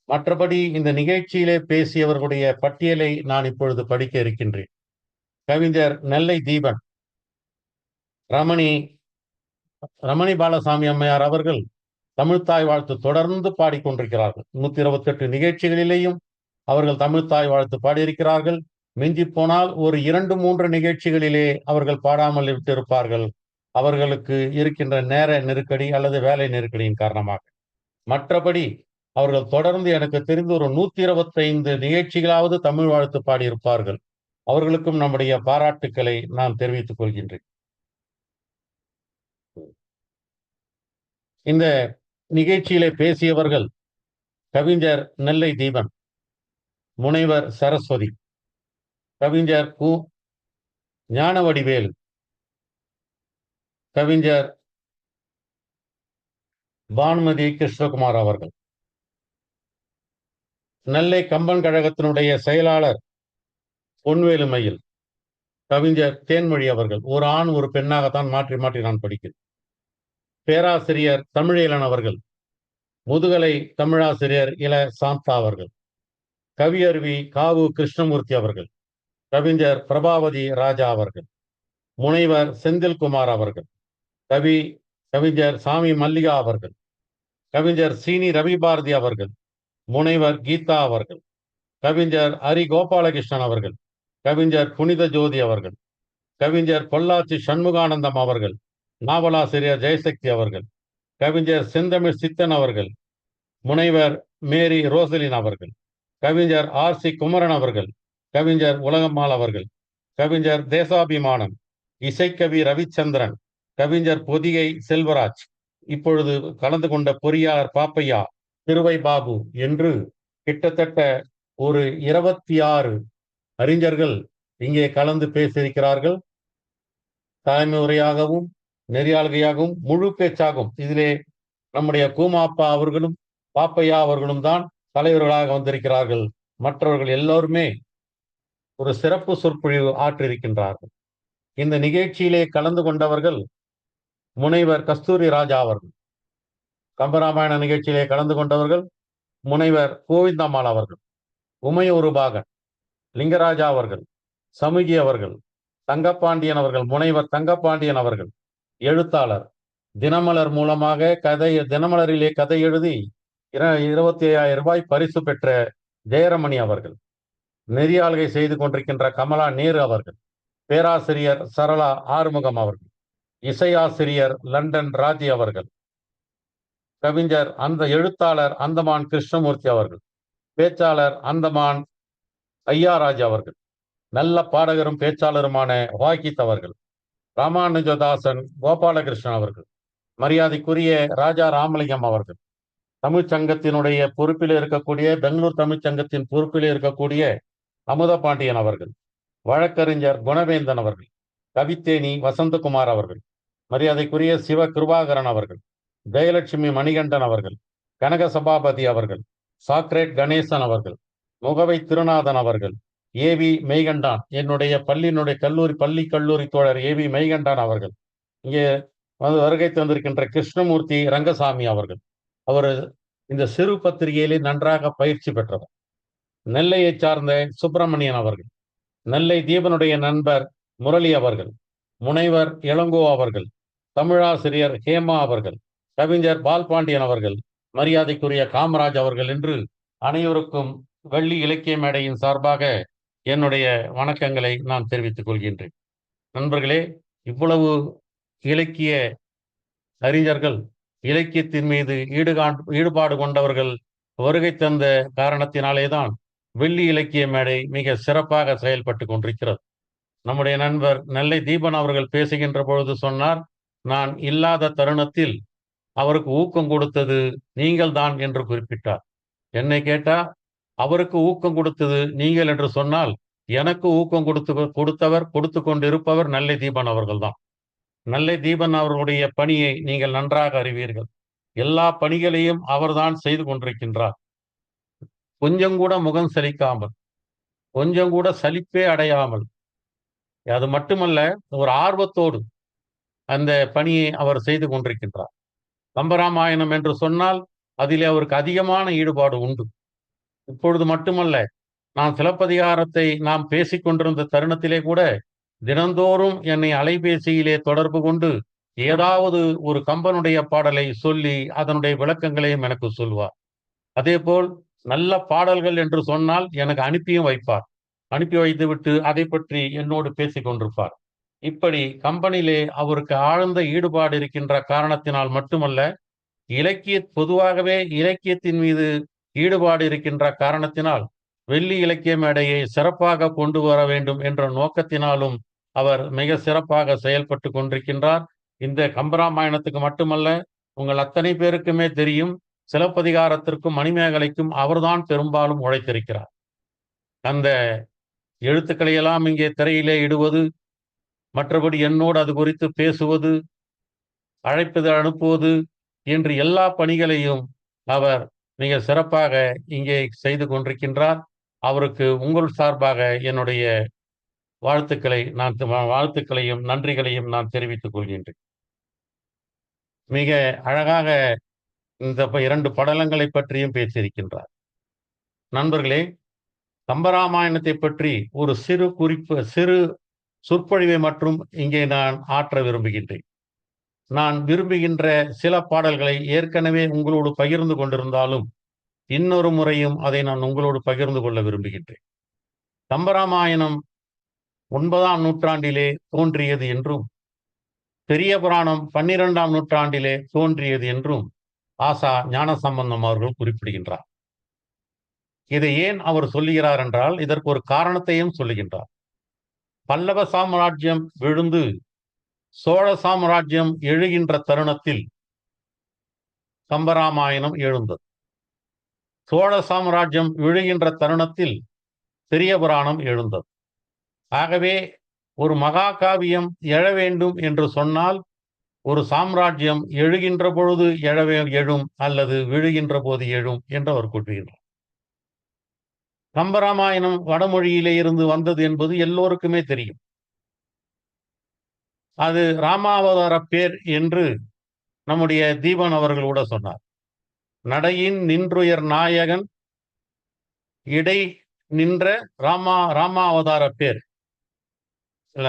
மற்றபடி இந்த நிகழ்ச்சியிலே பேசியவர்களுடைய பட்டியலை நான் இப்பொழுது படிக்க இருக்கின்றேன். கவிஞர் நெல்லை தீபன், ரமணி பாலசாமி அம்மையார் அவர்கள் தமிழ்த்தாய் வாழ்த்து தொடர்ந்து பாடிக்கொண்டிருக்கிறார்கள். 128 நிகழ்ச்சிகளிலேயும் அவர்கள் தமிழ்த்தாய் வாழ்த்து பாடியிருக்கிறார்கள். மிஞ்சி போனால் ஒரு 2-3 நிகழ்ச்சிகளிலே அவர்கள் பாடாமல் விட்டிருப்பார்கள், அவர்களுக்கு இருக்கின்ற நேர நெருக்கடி அல்லது வேலை நெருக்கடியின் காரணமாக. மற்றபடி அவர்கள் தொடர்ந்து எனக்கு தெரிந்து ஒரு 125 நிகழ்ச்சிகளாவது தமிழ் வாழ்த்து பாடியிருப்பார்கள். அவர்களுக்கும் நம்முடைய பாராட்டுக்களை நான் தெரிவித்துக் கொள்கின்றேன். இந்த நிகழ்ச்சியிலே பேசியவர்கள் கவிஞர் நெல்லை தீபன், முனைவர் சரஸ்வதி, கவிஞர் கு ஞானவடிவேலு, கவிஞர் பானுமதி கிருஷ்ணகுமார் அவர்கள், நெல்லை கம்பன் கழகத்தினுடைய செயலாளர் பொன்வேலு மயில், கவிஞர் தேன்மொழி அவர்கள். ஒரு ஆண் ஒரு பெண்ணாகத்தான் மாற்றி மாற்றி நான் படிக்கிறேன். பேராசிரியர் தமிழீழன் அவர்கள், முதுகலை தமிழாசிரியர் இள சாந்தா அவர்கள், கவியருவி காவு கிருஷ்ணமூர்த்தி அவர்கள், கவிஞர் பிரபாவதி ராஜா அவர்கள், முனைவர் செந்தில்குமார் அவர்கள், கவிஞர் சாமி மல்லிகா அவர்கள், கவிஞர் சீனி ரவி பாரதி அவர்கள், முனைவர் கீதா அவர்கள், கவிஞர் ஹரி கோபாலகிருஷ்ணன் அவர்கள், கவிஞர் புனித ஜோதி அவர்கள், கவிஞர் பொள்ளாச்சி சண்முகானந்தம் அவர்கள், நாவலாசிரியர் ஜெயசக்தி அவர்கள், கவிஞர் செந்தமிழ் சித்தன் அவர்கள், முனைவர் மேரி ரோசலின் அவர்கள், கவிஞர் ஆர்.சி. குமரன் அவர்கள், கவிஞர் உலகம்மாள் அவர்கள், கவிஞர் தேசாபிமானம், இசைக்கவி ரவிச்சந்திரன், கவிஞர் பொதிகை செல்வராஜ், இப்பொழுது கலந்து கொண்ட பொறியாளர் பாப்பையா, திருவை பாபு என்று கிட்டத்தட்ட ஒரு 26 அறிஞர்கள் இங்கே கலந்து பேசியிருக்கிறார்கள். தலைமை உரையாகவும் நெறியாளுகையாகவும் முழு பேச்சாகவும் இதிலே நம்முடைய கூமாப்பா அவர்களும் பாப்பையா அவர்களும் தான் தலைவர்களாக வந்திருக்கிறார்கள். மற்றவர்கள் எல்லோருமே ஒரு சிறப்பு சொற்பொழிவு ஆற்றியிருக்கின்றார்கள். இந்த நிகழ்ச்சியிலே கலந்து கொண்டவர்கள் முனைவர் கஸ்தூரி ராஜா அவர்கள், கம்பராமாயண நிகழ்ச்சியிலே கலந்து கொண்டவர்கள் முனைவர் கோவிந்தம்மாள் அவர்கள், உமையூரு பாகன், லிங்கராஜா அவர்கள், சமுகி அவர்கள், தங்கப்பாண்டியன் அவர்கள், முனைவர் தங்கப்பாண்டியன் அவர்கள், எழுத்தாளர், தினமலர் மூலமாக தினமலரிலே கதை எழுதி 25,000 ரூபாய் பரிசு பெற்ற ஜெயரமணி அவர்கள், நெறியாளுகை செய்து கொண்டிருக்கின்ற கமலா நேரு அவர்கள், பேராசிரியர் சரளா ஆறுமுகம் அவர்கள், இசையாசிரியர் லண்டன் ராஜி அவர்கள், கவிஞர் எழுத்தாளர் அந்தமான் கிருஷ்ணமூர்த்தி அவர்கள், பேச்சாளர் அந்தமான் ஐயாராஜ் அவர்கள், நல்ல பாடகரும் பேச்சாளருமான வாகித் அவர்கள், ராமானுஜதாசன் கோபாலகிருஷ்ணன் அவர்கள், மரியாதைக்குரிய ராஜா ராமலிங்கம் அவர்கள், தமிழ்ச்சங்கத்தினுடைய பொறுப்பில் இருக்கக்கூடிய பெங்களூர் தமிழ்ச்சங்கத்தின் பொறுப்பில் இருக்கக்கூடிய அமுத பாண்டியன் அவர்கள், வழக்கறிஞர் குணவேந்தன் அவர்கள், கவித்தேனி வசந்தகுமார் அவர்கள், மரியாதைக்குரிய சிவ கிருபாகரன் அவர்கள், ஜெயலட்சுமி மணிகண்டன் அவர்கள், கனக சபாபதி அவர்கள், சாக்ரேட் கணேசன் அவர்கள், முகவை திருநாதன் அவர்கள், ஏவி மெய்கண்டான், என்னுடைய கல்லூரி தோழர் ஏவி மெய்கண்டான் அவர்கள், இங்கே வருகை தந்திருக்கின்ற கிருஷ்ணமூர்த்தி ரங்கசாமி அவர்கள். அவர் இந்த சிறு பத்திரிகையிலே நன்றாக பயிற்சி பெற்றவர். நெல்லையை சார்ந்த சுப்பிரமணியன் அவர்கள், நெல்லை தீபனுடைய நண்பர் முரளி அவர்கள், முனைவர் இளங்கோ அவர்கள், தமிழாசிரியர் ஹேமா அவர்கள், கவிஞர் பால்பாண்டியன் அவர்கள், மரியாதைக்குரிய காமராஜ் அவர்கள் என்று அனைவருக்கும் வெள்ளி இலக்கிய மேடையின் சார்பாக என்னுடைய வணக்கங்களை நான் தெரிவித்துக் கொள்கின்றேன். நண்பர்களே, இவ்வளவு இலக்கிய அறிஞர்கள், இலக்கியத்தின் மீது ஈடுபாடு கொண்டவர்கள் வருகை தந்த காரணத்தினாலேதான் வெள்ளி இலக்கிய மேடை மிக சிறப்பாக செயல்பட்டு கொண்டிருக்கிறது. நம்முடைய நண்பர் நெல்லை தீபன் அவர்கள் பேசுகின்ற பொழுது சொன்னார், நான் இல்லாத தருணத்தில் அவருக்கு ஊக்கம் கொடுத்தது நீங்கள் தான் என்று குறிப்பிட்டார். என்னை கேட்டா, அவருக்கு ஊக்கம் கொடுத்தது நீங்கள் என்று சொன்னால், எனக்கு ஊக்கம் கொடுத்து கொண்டிருப்பவர் நெல்லை தீபன் அவர்கள் தான். நெல்லை தீபன் அவர்களுடைய பணியை நீங்கள் நன்றாக அறிவீர்கள். எல்லா பணிகளையும் அவர்தான் செய்து கொண்டிருக்கின்றார். கொஞ்சம் கூட முகம் சலிக்காமல், கொஞ்சம் கூட சலிப்பே அடையாமல், அது மட்டுமல்ல, ஒரு ஆர்வத்தோடு அந்த பணியை அவர் செய்து கொண்டிருக்கின்றார். கம்பராமாயணம் என்று சொன்னால் அதிலே அவருக்கு அதிகமான ஈடுபாடு உண்டு. இப்பொழுது மட்டுமல்ல, நான் சிலப்பதிகாரத்தை நாம் பேசிக் கொண்டிருந்த தருணத்திலே கூட தினந்தோறும் என்னை அலைபேசியிலே தொடர்பு கொண்டு ஏதாவது ஒரு கம்பனுடைய பாடலை சொல்லி அதனுடைய விளக்கங்களையும் எனக்கு சொல்வார். அதேபோல் நல்ல பாடல்கள் என்று சொன்னால் எனக்கு அனுப்பியும் வைப்பார். அனுப்பி வைத்துவிட்டு அதை பற்றி என்னோடு பேசிக் கொண்டிருப்பார். இப்படி கம்பனிலே அவருக்கு ஆழ்ந்த ஈடுபாடு இருக்கின்ற காரணத்தினால் மட்டுமல்ல, பொதுவாகவே இலக்கியத்தின் மீது ஈடுபாடு இருக்கின்ற காரணத்தினால் வெள்ளி இலக்கிய மேடையை சிறப்பாக கொண்டு வர வேண்டும் என்ற நோக்கத்தினாலும் அவர் மிக சிறப்பாக செயல்பட்டு கொண்டிருக்கின்றார். இந்த கம்பராமாயணத்துக்கு மட்டுமல்ல, உங்கள் அத்தனை பேருக்குமே தெரியும், சிலப்பதிகாரத்திற்கும் மணிமேகலைக்கும் அவர்தான் பெரும்பாலும் உழைத்திருக்கிறார். அந்த எழுத்துக்களை எல்லாம் இங்கே திரையிலே இடுவது, மற்றபடி என்னோடு அது குறித்து பேசுவது, அழைப்பது, அனுப்புவது என்று எல்லா பணிகளையும் அவர் மிக சிறப்பாக இங்கே செய்து கொண்டிருக்கின்றார். அவருக்கு உங்கள் சார்பாக என்னுடைய வாழ்த்துக்களையும் நன்றிகளையும் நான் தெரிவித்துக் கொள்கின்றேன். மிக அழகாக இந்த 2 படலங்களை பற்றியும் பேசியிருக்கின்றார். நண்பர்களே, கம்பராமாயணத்தை பற்றி ஒரு சிறு சொற்பொழிவை மற்றும் இங்கே நான் ஆற்ற விரும்புகின்றேன். நான் விரும்புகின்ற சில பாடல்களை ஏற்கனவே உங்களோடு பகிர்ந்து கொண்டிருந்தாலும் இன்னொரு முறையும் அதை நான் உங்களோடு பகிர்ந்து கொள்ள விரும்புகின்றேன். கம்பராமாயணம் 9ஆம் நூற்றாண்டிலே தோன்றியது என்றும், பெரிய புராணம் 12ஆம் நூற்றாண்டிலே தோன்றியது என்றும் ஆசா ஞானசம்பந்தம் அவர்கள் குறிப்பிடுகின்றார். இதை ஏன் அவர் சொல்லுகிறார் என்றால், இதற்கு ஒரு காரணத்தையும் சொல்லுகின்றார். பல்லவ சாம்ராஜ்யம் விழுந்து சோழ சாம்ராஜ்யம் எழுகின்ற தருணத்தில் கம்பராமாயணம் எழுந்தது. சோழ சாம்ராஜ்யம் விழுகின்ற தருணத்தில் பெரிய புராணம் எழுந்தது. ஆகவே ஒரு மகாகாவியம் எழ வேண்டும் என்று சொன்னால், ஒரு சாம்ராஜ்யம் எழுகின்ற பொழுது எழும் அல்லது விழுகின்ற போது எழும் என்று அவர் கூறுகிறார். கம்பராமாயணம் வடமொழியிலே இருந்து வந்தது என்பது எல்லோருக்குமே தெரியும். அது ராமாவதார பேர் என்று நம்முடைய தீபன் அவர்கள் கூட சொன்னார். நடையின் நின்றுயர் நாயகன் இடை நின்ற ராமாவதார பேர் இல்ல,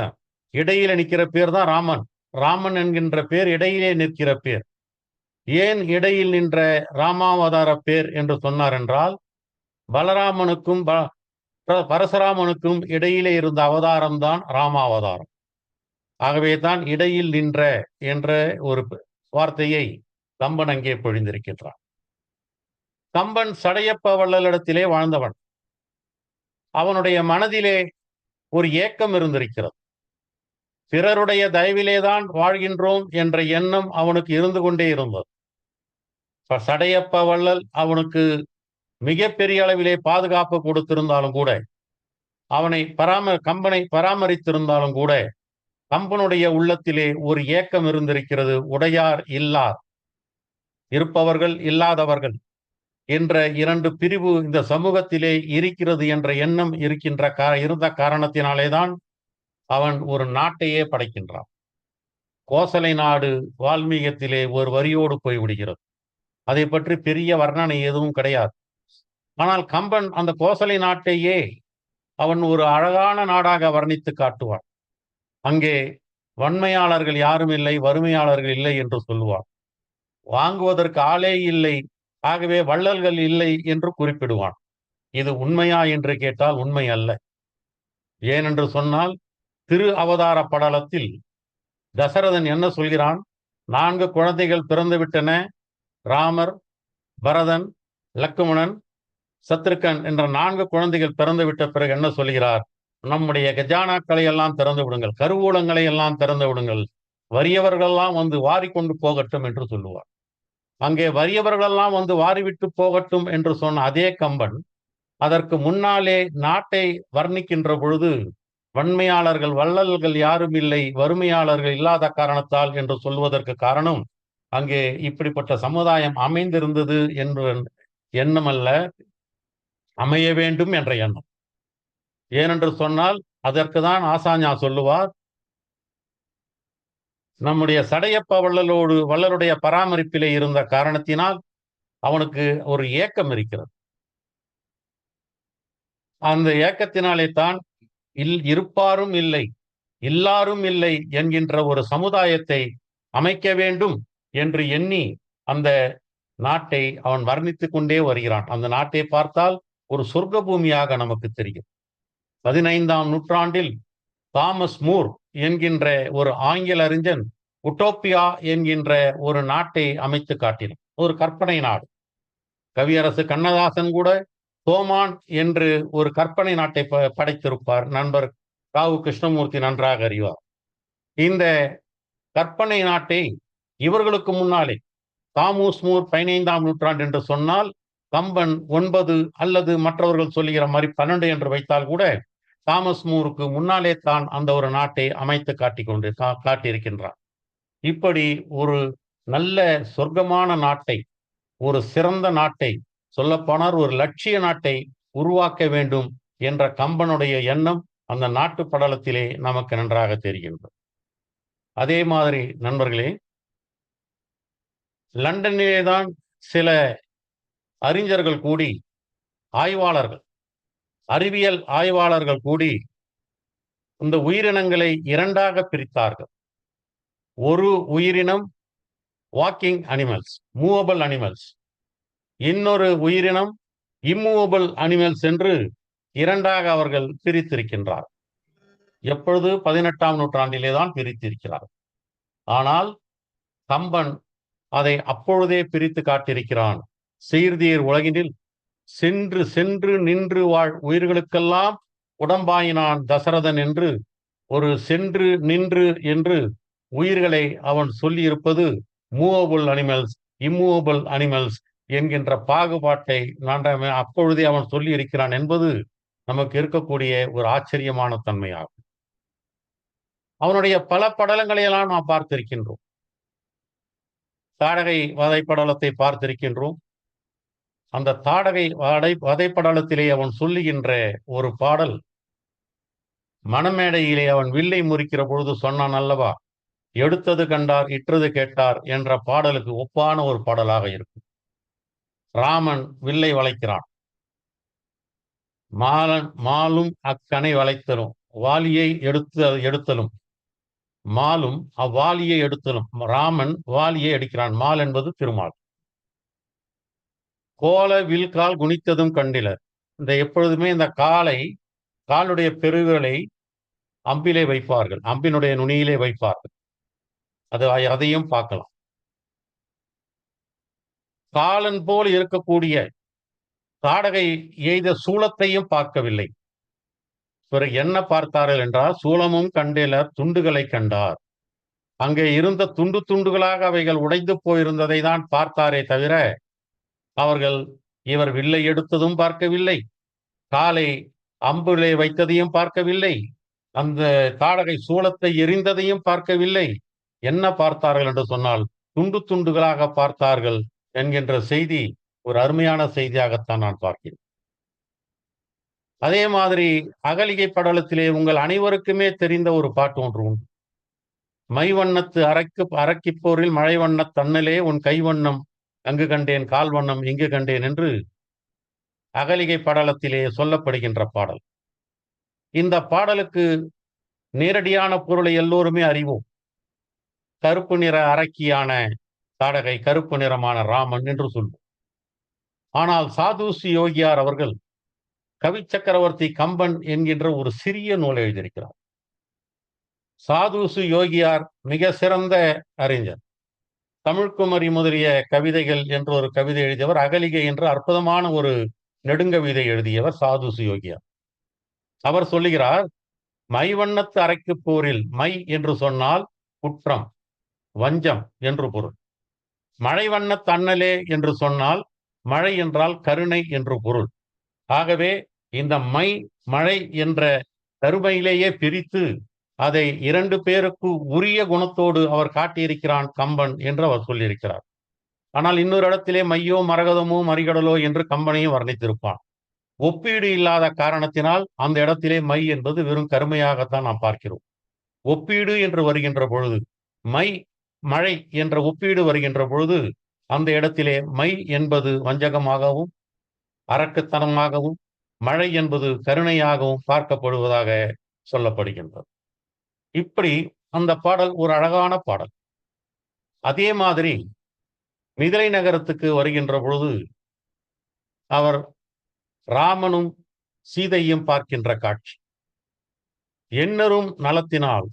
இடையில நிற்கிற பேர் தான் ராமன். ராமன் என்கின்ற பேர் இடையிலே நிற்கிற பேர். ஏன் இடையில் நின்ற ராமாவதார பேர் என்று சொன்னார் என்றால், பலராமனுக்கும் பரசுராமனுக்கும் இடையிலே இருந்த அவதாரம் தான் ராமாவதாரம். ஆகவே தான் இடையில் நின்ற என்ற ஒரு வார்த்தையை கம்பன் அங்கே பொழிந்திருக்கின்றான். கம்பன் சடையப்ப வள்ளலிடத்திலே வாழ்ந்தவன். அவனுடைய மனதிலே ஒரு ஏக்கம் இருந்திருக்கிறது. பிறருடைய தயவிலேதான் வாழ்கின்றோம் என்ற எண்ணம் அவனுக்கு இருந்து கொண்டே இருந்தது. சடையப்ப வள்ளல் அவனுக்கு மிகப்பெரிய அளவிலே பாதுகாப்பு கொடுத்திருந்தாலும் கூட, கம்பனை பராமரித்திருந்தாலும் கூட, கம்பனுடைய உள்ளத்திலே ஒரு ஏக்கம் இருந்திருக்கிறது. உடையார் இல்லார், இருப்பவர்கள் இல்லாதவர்கள் என்ற 2 பிரிவு இந்த சமூகத்திலே இருக்கிறது என்ற எண்ணம் இருந்த காரணத்தினாலேதான் அவன் ஒரு நாட்டையே படைக்கின்றான். கோசலை நாடு வால்மீகத்திலே ஒரு வரியோடு போய்விடுகிறது. அதை பற்றி பெரிய வர்ணனை எதுவும் கிடையாது. ஆனால் கம்பன் அந்த கோசலை நாட்டையே அவன் ஒரு அழகான நாடாக வர்ணித்து காட்டுவான். அங்கே வன்மையாளர்கள் யாரும் இல்லை, வறுமையாளர்கள் இல்லை என்று சொல்லுவான். வாங்குவதற்கு ஆளே இல்லை, ஆகவே வள்ளல்கள் இல்லை என்று குறிப்பிடுவான். இது உண்மையா என்று கேட்டால் உண்மை அல்ல. ஏனென்று சொன்னால், திரு அவதார படலத்தில் தசரதன் என்ன சொல்கிறான்? 4 குழந்தைகள் பிறந்துவிட்டன. ராமர், பரதன், லக்குமணன், சத்ருக்கன் என்ற 4 குழந்தைகள் பிறந்துவிட்ட பிறகு என்ன சொல்கிறார்? நம்முடைய கஜானாக்களை எல்லாம் திறந்து விடுங்கள், கருவூலங்களை எல்லாம் திறந்து விடுங்கள், வறியவர்களெல்லாம் வந்து வாரிக்கொண்டு போகட்டும் என்று சொல்லுவார். அங்கே வறியவர்களெல்லாம் வந்து வாரிவிட்டு போகட்டும் என்று சொன்ன அதே கம்பன் அதற்கு முன்னாலே நாட்டை வர்ணிக்கின்ற பொழுது, வன்மையாளர்கள் வள்ளல்கள் யாரும் இல்லை, வறுமையாளர்கள் இல்லாத காரணத்தால் என்று சொல்வதற்கு காரணம், அங்கே இப்படிப்பட்ட சமுதாயம் அமைந்திருந்தது என்ற எண்ணம் அல்ல, அமைய வேண்டும் என்ற எண்ணம். ஏனென்று சொன்னால், அதற்கு தான் ஆசாஞா சொல்லுவார், நம்முடைய சடையப்ப வள்ளலுடைய பராமரிப்பிலே இருந்த காரணத்தினால் அவனுக்கு ஒரு ஏக்கம் இருக்கிறது. அந்த ஏக்கத்தினாலே தான் இருப்பாரும் இல்லை, இல்லாரும் இல்லை என்கின்ற ஒரு சமுதாயத்தை அமைக்க வேண்டும் என்று எண்ணி அந்த நாட்டை அவன் வர்ணித்துக் கொண்டே வருகிறான். அந்த நாட்டை பார்த்தால் ஒரு சொர்க்க பூமியாக நமக்கு தெரியும். 15ஆம் நூற்றாண்டில் தாமஸ் மூர் என்கின்ற ஒரு ஆங்கில அறிஞன் உட்டோப்பியா என்கின்ற ஒரு நாட்டை அமைத்து காட்டினான். ஒரு கற்பனை நாடு. கவியரசு கண்ணதாசன் கூட தோமான் என்று ஒரு கற்பனை நாட்டை படைத்திருப்பார். நண்பர் ராவு கிருஷ்ணமூர்த்தி நன்றாக அறிவார். இந்த கற்பனை நாட்டை இவர்களுக்கு முன்னாலே தாமோஸ் மூர் 15ஆம் நூற்றாண்டு என்று சொன்னால் கம்பன் 9 அல்லது மற்றவர்கள் சொல்லுகிற மாதிரி 12 என்று வைத்தால் கூட தாமஸ் மூருக்கு முன்னாலே தான் அந்த ஒரு நாட்டை அமைத்து காட்டியிருக்கின்றார். இப்படி ஒரு நல்ல சொர்க்கமான நாட்டை, ஒரு சிறந்த நாட்டை, சொல்லப்போனால் ஒரு லட்சிய நாட்டை உருவாக்க வேண்டும் என்ற கம்பனுடைய எண்ணம் அந்த நாட்டு படலத்திலே நமக்கு நன்றாக தெரிகின்றது. அதே மாதிரி நண்பர்களே, லண்டனிலே தான் சில அறிஞர்கள் கூடி, ஆய்வாளர்கள், அறிவியல் ஆய்வாளர்கள் கூடி இந்த உயிரினங்களை 2ஆக பிரித்தார்கள். ஒரு உயிரினம் வாக்கிங் அனிமல்ஸ், மூவபிள் அனிமல்ஸ், இன்னொரு உயிரினம் இம்மூவபிள் அனிமல்ஸ் என்று 2ஆக அவர்கள் பிரித்திருக்கின்றார். எப்பொழுது 18ஆம் நூற்றாண்டிலே தான் பிரித்திருக்கிறார். ஆனால் கம்பன் அதை அப்பொழுதே பிரித்து காட்டியிருக்கிறான். சீர்தீர் உலகினில் சென்று சென்று நின்று வாழ் உயிர்களுக்கெல்லாம் உடம்பாயினான் தசரதன் என்று ஒரு சென்று நின்று என்று உயிர்களை அவன் சொல்லியிருப்பது மூவபிள் அனிமல்ஸ், இம்மூவபிள் அனிமல்ஸ் என்கின்ற பாகுபாட்டை அப்பொழுதே அவன் சொல்லி இருக்கிறான் என்பது நமக்கு இருக்கக்கூடிய ஒரு ஆச்சரியமான தன்மையாகும். அவனுடைய பல படலங்களை எல்லாம் நாம் பார்த்திருக்கின்றோம். தாடகை வதைப்படலத்தை பார்த்திருக்கின்றோம். அந்த தாடகை வதைப்படலத்திலே அவன் சொல்லுகின்ற ஒரு பாடல், மணமேடையிலே அவன் வில்லை முறிக்கிற பொழுது சொன்னான் அல்லவா, எடுத்தது கண்டார் இற்றது கேட்டார் என்ற பாடலுக்கு ஒப்பான ஒரு பாடலாக இருக்கும். ராமன் வில்லை வளைக்கிறான். மாலும் அக்கனை வளைத்தலும், வாலியை எடுத்தலும், மாலும் அவ்வாலியை எடுத்தலும். ராமன் வாலியை அடிக்கிறான். மால் என்பது திருமால். கோல வில்கால் குனித்ததும் கண்டிலர். இந்த எப்பொழுதுமே இந்த காலுடைய பெருவிரலை அம்பிலே வைப்பார்கள், அம்பினுடைய நுனியிலே வைப்பார்கள். அதையும் பார்க்கலாம். காலன் போல் இருக்கக்கூடிய தாடகை எய்த சூலத்தையும் பார்க்கவில்லை. பிறகு என்ன பார்த்தார்கள் என்றால், சூலமும் கண்டிலர் துண்டுகளை கண்டார். அங்கே இருந்த துண்டுகளாக அவைகள் உடைந்து போயிருந்ததை தான் பார்த்தாரே தவிர, அவர்கள் இவர் வில்லை எடுத்ததும் பார்க்கவில்லை, காலை அம்பிலே வைத்ததையும் பார்க்கவில்லை, அந்த தாடகை சூலத்தை எரிந்ததையும் பார்க்கவில்லை. என்ன பார்த்தார்கள் என்று சொன்னால், துண்டுகளாக பார்த்தார்கள் என்கின்ற செய்தி ஒரு அருமையான செய்தியாகத்தான் நான் பார்க்கிறேன். அதே மாதிரி அகலிகை படலத்திலே உங்கள் அனைவருக்குமே தெரிந்த ஒரு பாட்டு ஒன்று உண்டு. மைவண்ணத்து அரக்கிப்போரில் மழை வண்ணத் தன்னலே உன் கைவண்ணம் அங்கு கண்டேன், கால் வண்ணம் இங்கு கண்டேன் என்று அகலிகை படலத்திலே சொல்லப்படுகின்ற பாடல். இந்த பாடலுக்கு நேரடியான பொருளை எல்லோருமே அறிவோம். கருப்பு நிற அரக்கியான தாடகை, கருப்பு நிறமான ராமன் என்று சொல்வோம். ஆனால் சாதுசி யோகியார் அவர்கள் கவி சக்கரவர்த்தி கம்பன் என்கின்ற ஒரு சிறிய நூலை எழுதியிருக்கிறார். சாதுசு யோகியார் மிக சிறந்த அறிஞர். தமிழ்குமரி முதலிய கவிதைகள் என்று ஒரு கவிதை எழுதியவர். அகலிகை என்று அற்புதமான ஒரு நெடுங்கவிதை எழுதியவர் சாதுசு யோகியார். அவர் சொல்லுகிறார், மைவண்ணத்து அரைக்கு போரில், மை என்று சொன்னால் குற்றம், வஞ்சம் என்று பொருள். மழை வண்ணத் தன்னலே என்று சொன்னால் மழை என்றால் கருணை என்று பொருள். ஆகவே இந்த மழை என்ற கருமையிலேயே பிரித்து அதை 2 பேருக்கு உரிய குணத்தோடு அவர் காட்டியிருக்கிறான் கம்பன் என்று அவர் சொல்லியிருக்கிறார். ஆனால் இன்னொரு இடத்திலே மையோ மரகதமோ மறிகடலோ என்று கம்பனையும் வர்ணித்திருப்பான். ஒப்பீடு இல்லாத காரணத்தினால் அந்த இடத்திலே மை என்பது வெறும் கருமையாகத்தான் நாம் பார்க்கிறோம். ஒப்பீடு என்று வருகின்ற பொழுது, மழை என்ற ஒப்பீடு வருகின்ற பொழுது, அந்த இடத்திலே மை என்பது வஞ்சகமாகவும் அரக்குத்தனமாகவும் மழை என்பது கருணையாகவும் பார்க்கப்படுவதாக சொல்லப்படுகின்றது. இப்படி அந்த பாடல் ஒரு அழகான பாடல். அதே மாதிரி மிதிலை நகரத்துக்கு வருகின்ற பொழுது அவர் ராமனும் சீதையும் பார்க்கின்ற காட்சி. எண்ணரும் நலத்தினால்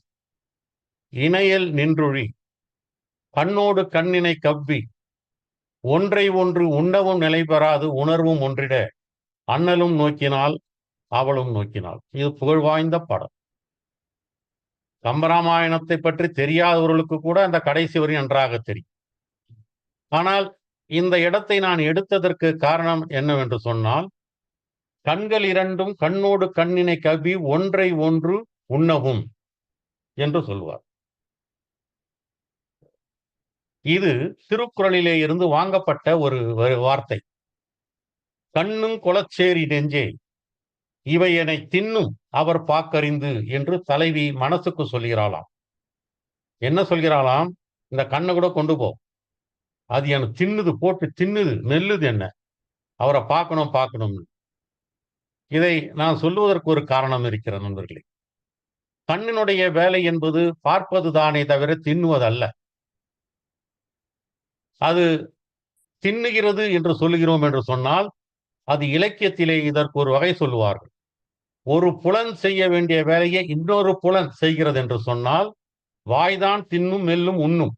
இணையல் நின்றுழி கண்ணோடு கண்ணினை கவ்வி ஒன்றை ஒன்று உண்ணவும் நிலை பெறாது உணர்வும் ஒன்றிட அண்ணலும் நோக்கினால் அவளும் நோக்கினாள். இது புகழ்வாய்ந்த பாடல். கம்பராமாயணத்தை பற்றி தெரியாதவர்களுக்கு கூட அந்த கடைசி வரி நன்றாக தெரியும். ஆனால் இந்த இடத்தை நான் எடுத்ததற்கு காரணம் என்னவென்று சொன்னால், கண்கள் இரண்டும் கண்ணோடு கண்ணினை கவி ஒன்றை ஒன்று உண்ணவும் என்று சொல்வார். இது திருக்குறளிலே இருந்து வாங்கப்பட்ட ஒரு வார்த்தை. கண்ணும் குலச்சேரி நெஞ்சே இவை என்னை தின்னும் அவர் பாக்கறிந்து என்று தலைவி மனசுக்கு சொல்கிறாளாம். என்ன சொல்கிறாளாம்? இந்த கண்ணை கூட கொண்டு போ, அது எனக்கு தின்னுது, போட்டு தின்னுது, மெல்லுது என்ன, அவரை பார்க்கணும் பார்க்கணும். இதை நான் சொல்லுவதற்கு ஒரு காரணம் இருக்கிற நண்பர்களே. கண்ணினுடைய வேலை என்பது பார்ப்பது தானே தவிர தின்னுவதல்ல. அது தின்னுகிறது என்று சொல்லுகிறோம் என்று சொன்னால், அது இலக்கியத்திலே இதற்கு ஒரு வகை சொல்லுவார்கள். ஒரு புலன் செய்ய வேண்டிய வேலையை இன்னொரு புலன் செய்கிறது என்று சொன்னால், வாய்தான் தின்னும் மெல்லும் உண்ணும்.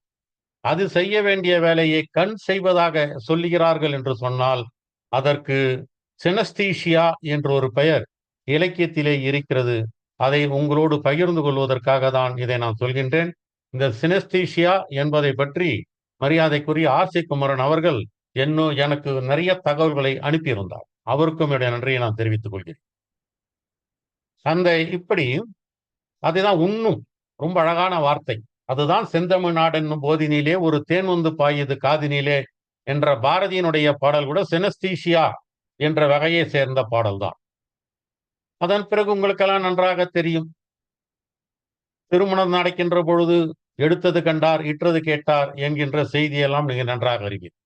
அது செய்ய வேண்டிய வேலையை கண் செய்வதாக சொல்லுகிறார்கள் என்று சொன்னால், அதற்கு சினஸ்தீஷியா என்ற ஒரு பெயர் இலக்கியத்திலே இருக்கிறது. அதை உங்களோடு பகிர்ந்து கொள்வதற்காக தான் இதை நான் சொல்கின்றேன். இந்த சினஸ்தீஷியா என்பதை பற்றி மரியாதைக்குரிய ஆர்சி குமரன் அவர்கள் எனக்கு நிறைய தகவல்களை அனுப்பியிருந்தார். அவருக்கும் என்னுடைய நன்றியை நான் தெரிவித்துக் கொள்கிறேன். அந்த இப்படி அதுதான் உண்ணும், ரொம்ப அழகான வார்த்தை. அதுதான் செந்தமிழ்நாடு என்னும் போதினிலே ஒரு தேன் வந்து பாயுது காதினிலே என்ற பாரதியினுடைய பாடல் கூட சினஸ்தீஷியா என்ற வகையை சேர்ந்த பாடல் தான். அதன் பிறகு உங்களுக்கெல்லாம் நன்றாக தெரியும், திருமணம் நடக்கின்ற பொழுது எடுத்தது கண்டார் இற்றது கேட்டார் என்கின்ற செய்தியெல்லாம் நீங்க நன்றாக அறிவீர்.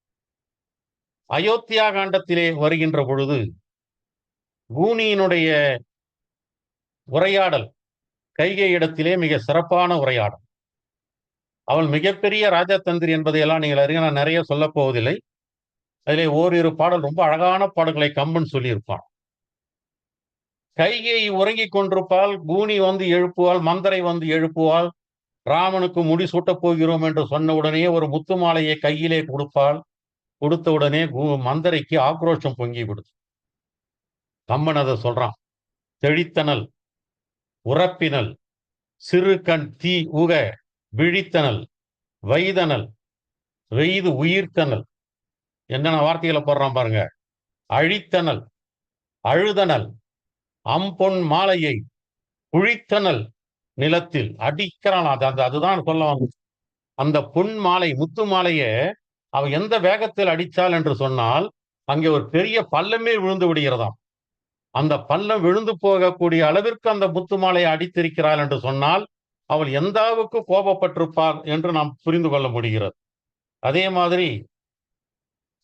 அயோத்தியா காண்டத்திலே வருகின்ற பொழுது கூனியினுடைய உரையாடல் கைகை இடத்திலே மிக சிறப்பான உரையாடல். அவள் மிகப்பெரிய ராஜதந்திரி என்பதையெல்லாம் நீங்கள் அறிய நான் நிறைய சொல்ல போவதில்லை. அதிலே ஓரிரு பாடல் ரொம்ப அழகான பாடல்களை கம்பன் சொல்லியிருப்பான். கைகை உறங்கிக் கொண்டிருப்பால், கூனி வந்து எழுப்புவாள், மந்தரை வந்து எழுப்புவாள். ராமனுக்கு முடி சூட்டப் போகிறோம் என்று சொன்ன உடனே ஒரு முத்து மாலையை கையிலே கொடுப்பாள். கொடுத்த உடனே மந்தரைக்கு ஆக்ரோஷம் பொங்கி விடுது. கம்பன் அதை சொல்றான். தெளித்தனல் உறப்பினல் சிறு கண் தீ உக விழித்தனல் வைதனல் வெய்து உயிர்த்தனல். என்னென்ன வார்த்தைகளை போடுறான் பாருங்க. அழித்தனல் அழுதனல் அம்பொன் மாலையை குழித்தனல் நிலத்தில் அடிக்கிறான். அதுதான் சொல்ல வந்து அந்த பொன் மாலை முத்து மாலையை அவ எந்த வேகத்தில் அடித்தாள் என்று சொன்னால், அங்கே ஒரு பெரிய பள்ளமே விழுந்து விடுகிறதாம். அந்த பள்ளம் விழுந்து போகக்கூடிய அளவிற்கு அந்த முத்து மாலையை அடித்திருக்கிறாள் என்று சொன்னால், அவள் எந்த அளவுக்கு கோபப்பட்டிருப்பாள் என்று நாம் புரிந்து கொள்ள முடிகிறது. அதே மாதிரி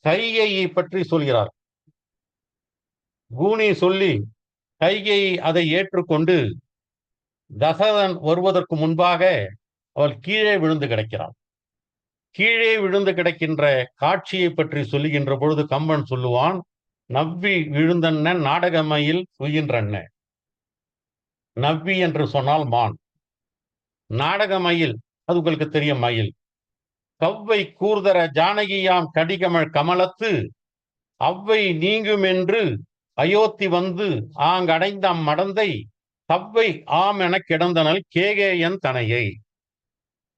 கைகையை பற்றி சொல்கிறார். கூனி சொல்லி கைகை அதை ஏற்றுக்கொண்டு தசரதன் வருவதற்கு முன்பாக அவள் கீழே விழுந்து கிடக்கிறாள். கீழே விழுந்து கிடக்கின்ற காட்சியை பற்றி சொல்லுகின்ற பொழுது கம்பன் சொல்லுவான், நவ்வி விழுந்தன்ன நாடகமையில் உயின்றன்ன. நவ்வி என்று சொன்னால் மான், நாடகமயில் அது உங்களுக்கு தெரியும் மயில். கவ்வை கூர்தர ஜானகியாம் கடிகமழ் கமலத்து அவ்வை நீங்கும் என்று அயோத்தி வந்து ஆங்கடைந்த மடந்தை தவ்வை ஆம் என கிடந்தனல் கேகேயன் தனையை.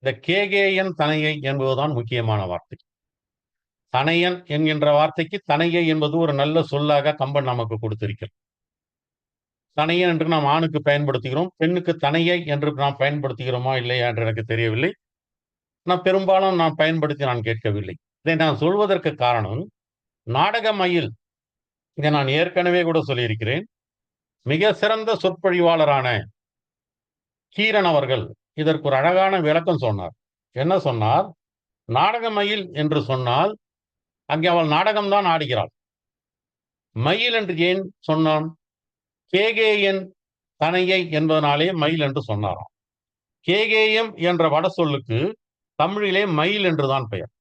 இந்த கேகேயன் தனையை என்பதுதான் முக்கியமான வார்த்தை. தனையன் என்கின்ற வார்த்தைக்கு தனையை என்பது ஒரு நல்ல சொல்லாக கம்பன் நமக்கு கொடுத்திருக்கிறார். தனையன் என்று நாம் ஆணுக்கு பயன்படுத்துகிறோம், பெண்ணுக்கு தனையை என்று நாம் பயன்படுத்துகிறோமா இல்லையா என்று எனக்கு தெரியவில்லை. நான் பெரும்பாலும் நான் பயன்படுத்தி நான் கேட்கவில்லை. இதை நான் சொல்வதற்கு காரணம், நாடக மயில், இதை நான் ஏற்கனவே கூட சொல்லியிருக்கிறேன். மிக சிறந்த சொற்பொழிவாளரான கீரன் அவர்கள் இதற்கு ஒரு அழகான விளக்கம் சொன்னார். என்ன சொன்னார்? நாடக மயில் என்று சொன்னால் அங்கே அவள் நாடகம்தான் ஆடுகிறாள். மயில் என்று ஏன் சொன்னான்? கேகேயன் தனையை என்பதனாலே மயில் என்று சொன்னாராம். கேகேயம் என்ற வட சொல்லுக்கு தமிழிலே மயில் என்றுதான் பெயர்.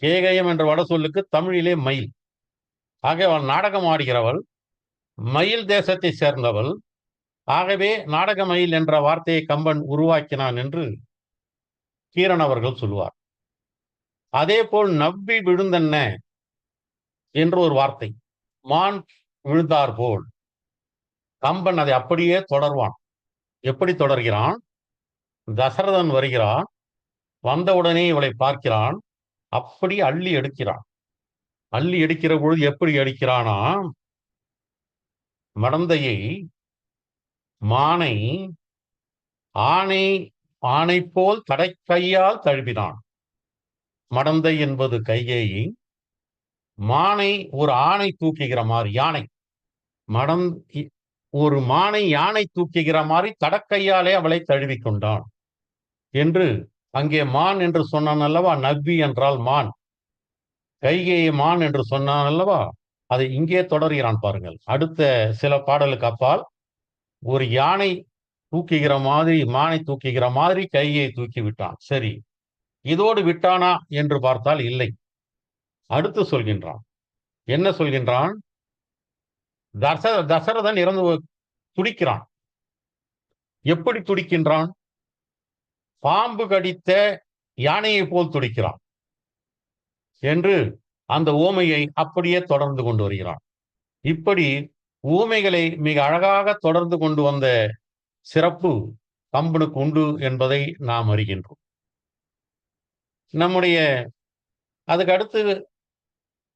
கேகேயம் என்ற வட சொல்லுக்கு தமிழிலே மயில். ஆக அவள் நாடகம் ஆடுகிறவள், மயில் தேசத்தை சேர்ந்தவள். ஆகவே நாடக மயில் என்ற வார்த்தையை கம்பன் உருவாக்கினான் என்று கீரன் அவர்கள் சொல்லுவார். அதே போல் நவ்வி விழுந்தன்ன என்று ஒரு வார்த்தை, மான் விழுந்தார் போல். கம்பன் அதை அப்படியே தொடர்வான். எப்படி தொடர்கிறான்? தசரதன் வருகிறான், வந்தவுடனே இவளை பார்க்கிறான், அப்படி அள்ளி எடுக்கிறான். அள்ளி எடுக்கிற பொழுது எப்படி எடுக்கிறானா, மடந்தையை, மானை ஆணை ஆணை போல் தடைக்கையால் தழுவினான். மடந்தை என்பது கைகேயி, மானை ஒரு ஆணை தூக்குகிற மாதிரி, யானை ஒரு மானை யானை தூக்குகிற மாதிரி தடக்கையாலே அவளை தழுவி கொண்டான் என்று அங்கே மான் என்று சொன்னான் அல்லவா, நவ்வி என்றால் மான், கைகேயை மான் என்று சொன்னான் அல்லவா, அதை இங்கே தொடர்கிறான் பாருங்கள். அடுத்த சில பாடலுக்கு அப்பால் ஒரு யானை தூக்குகிற மாதிரி, மானை தூக்குகிற மாதிரி கையை தூக்கி விட்டான். சரி, இதோடு விட்டானா என்று பார்த்தால் இல்லை. அடுத்து சொல்கின்றான். என்ன சொல்கின்றான்? தசரதன் இறந்து துடிக்கிறான். எப்படி துடிக்கின்றான்? பாம்பு கடித்த யானையை போல் துடிக்கிறான் என்று அந்த ஊமையை அப்படியே தொடர்ந்து கொண்டு வருகிறான். இப்படி ஊமைகளை மிக அழகாக தொடர்ந்து கொண்டு வந்த சிறப்பு கம்பனுக்கு உண்டு என்பதை நாம் அறிகின்றோம். நம்முடைய அதுக்கு அடுத்து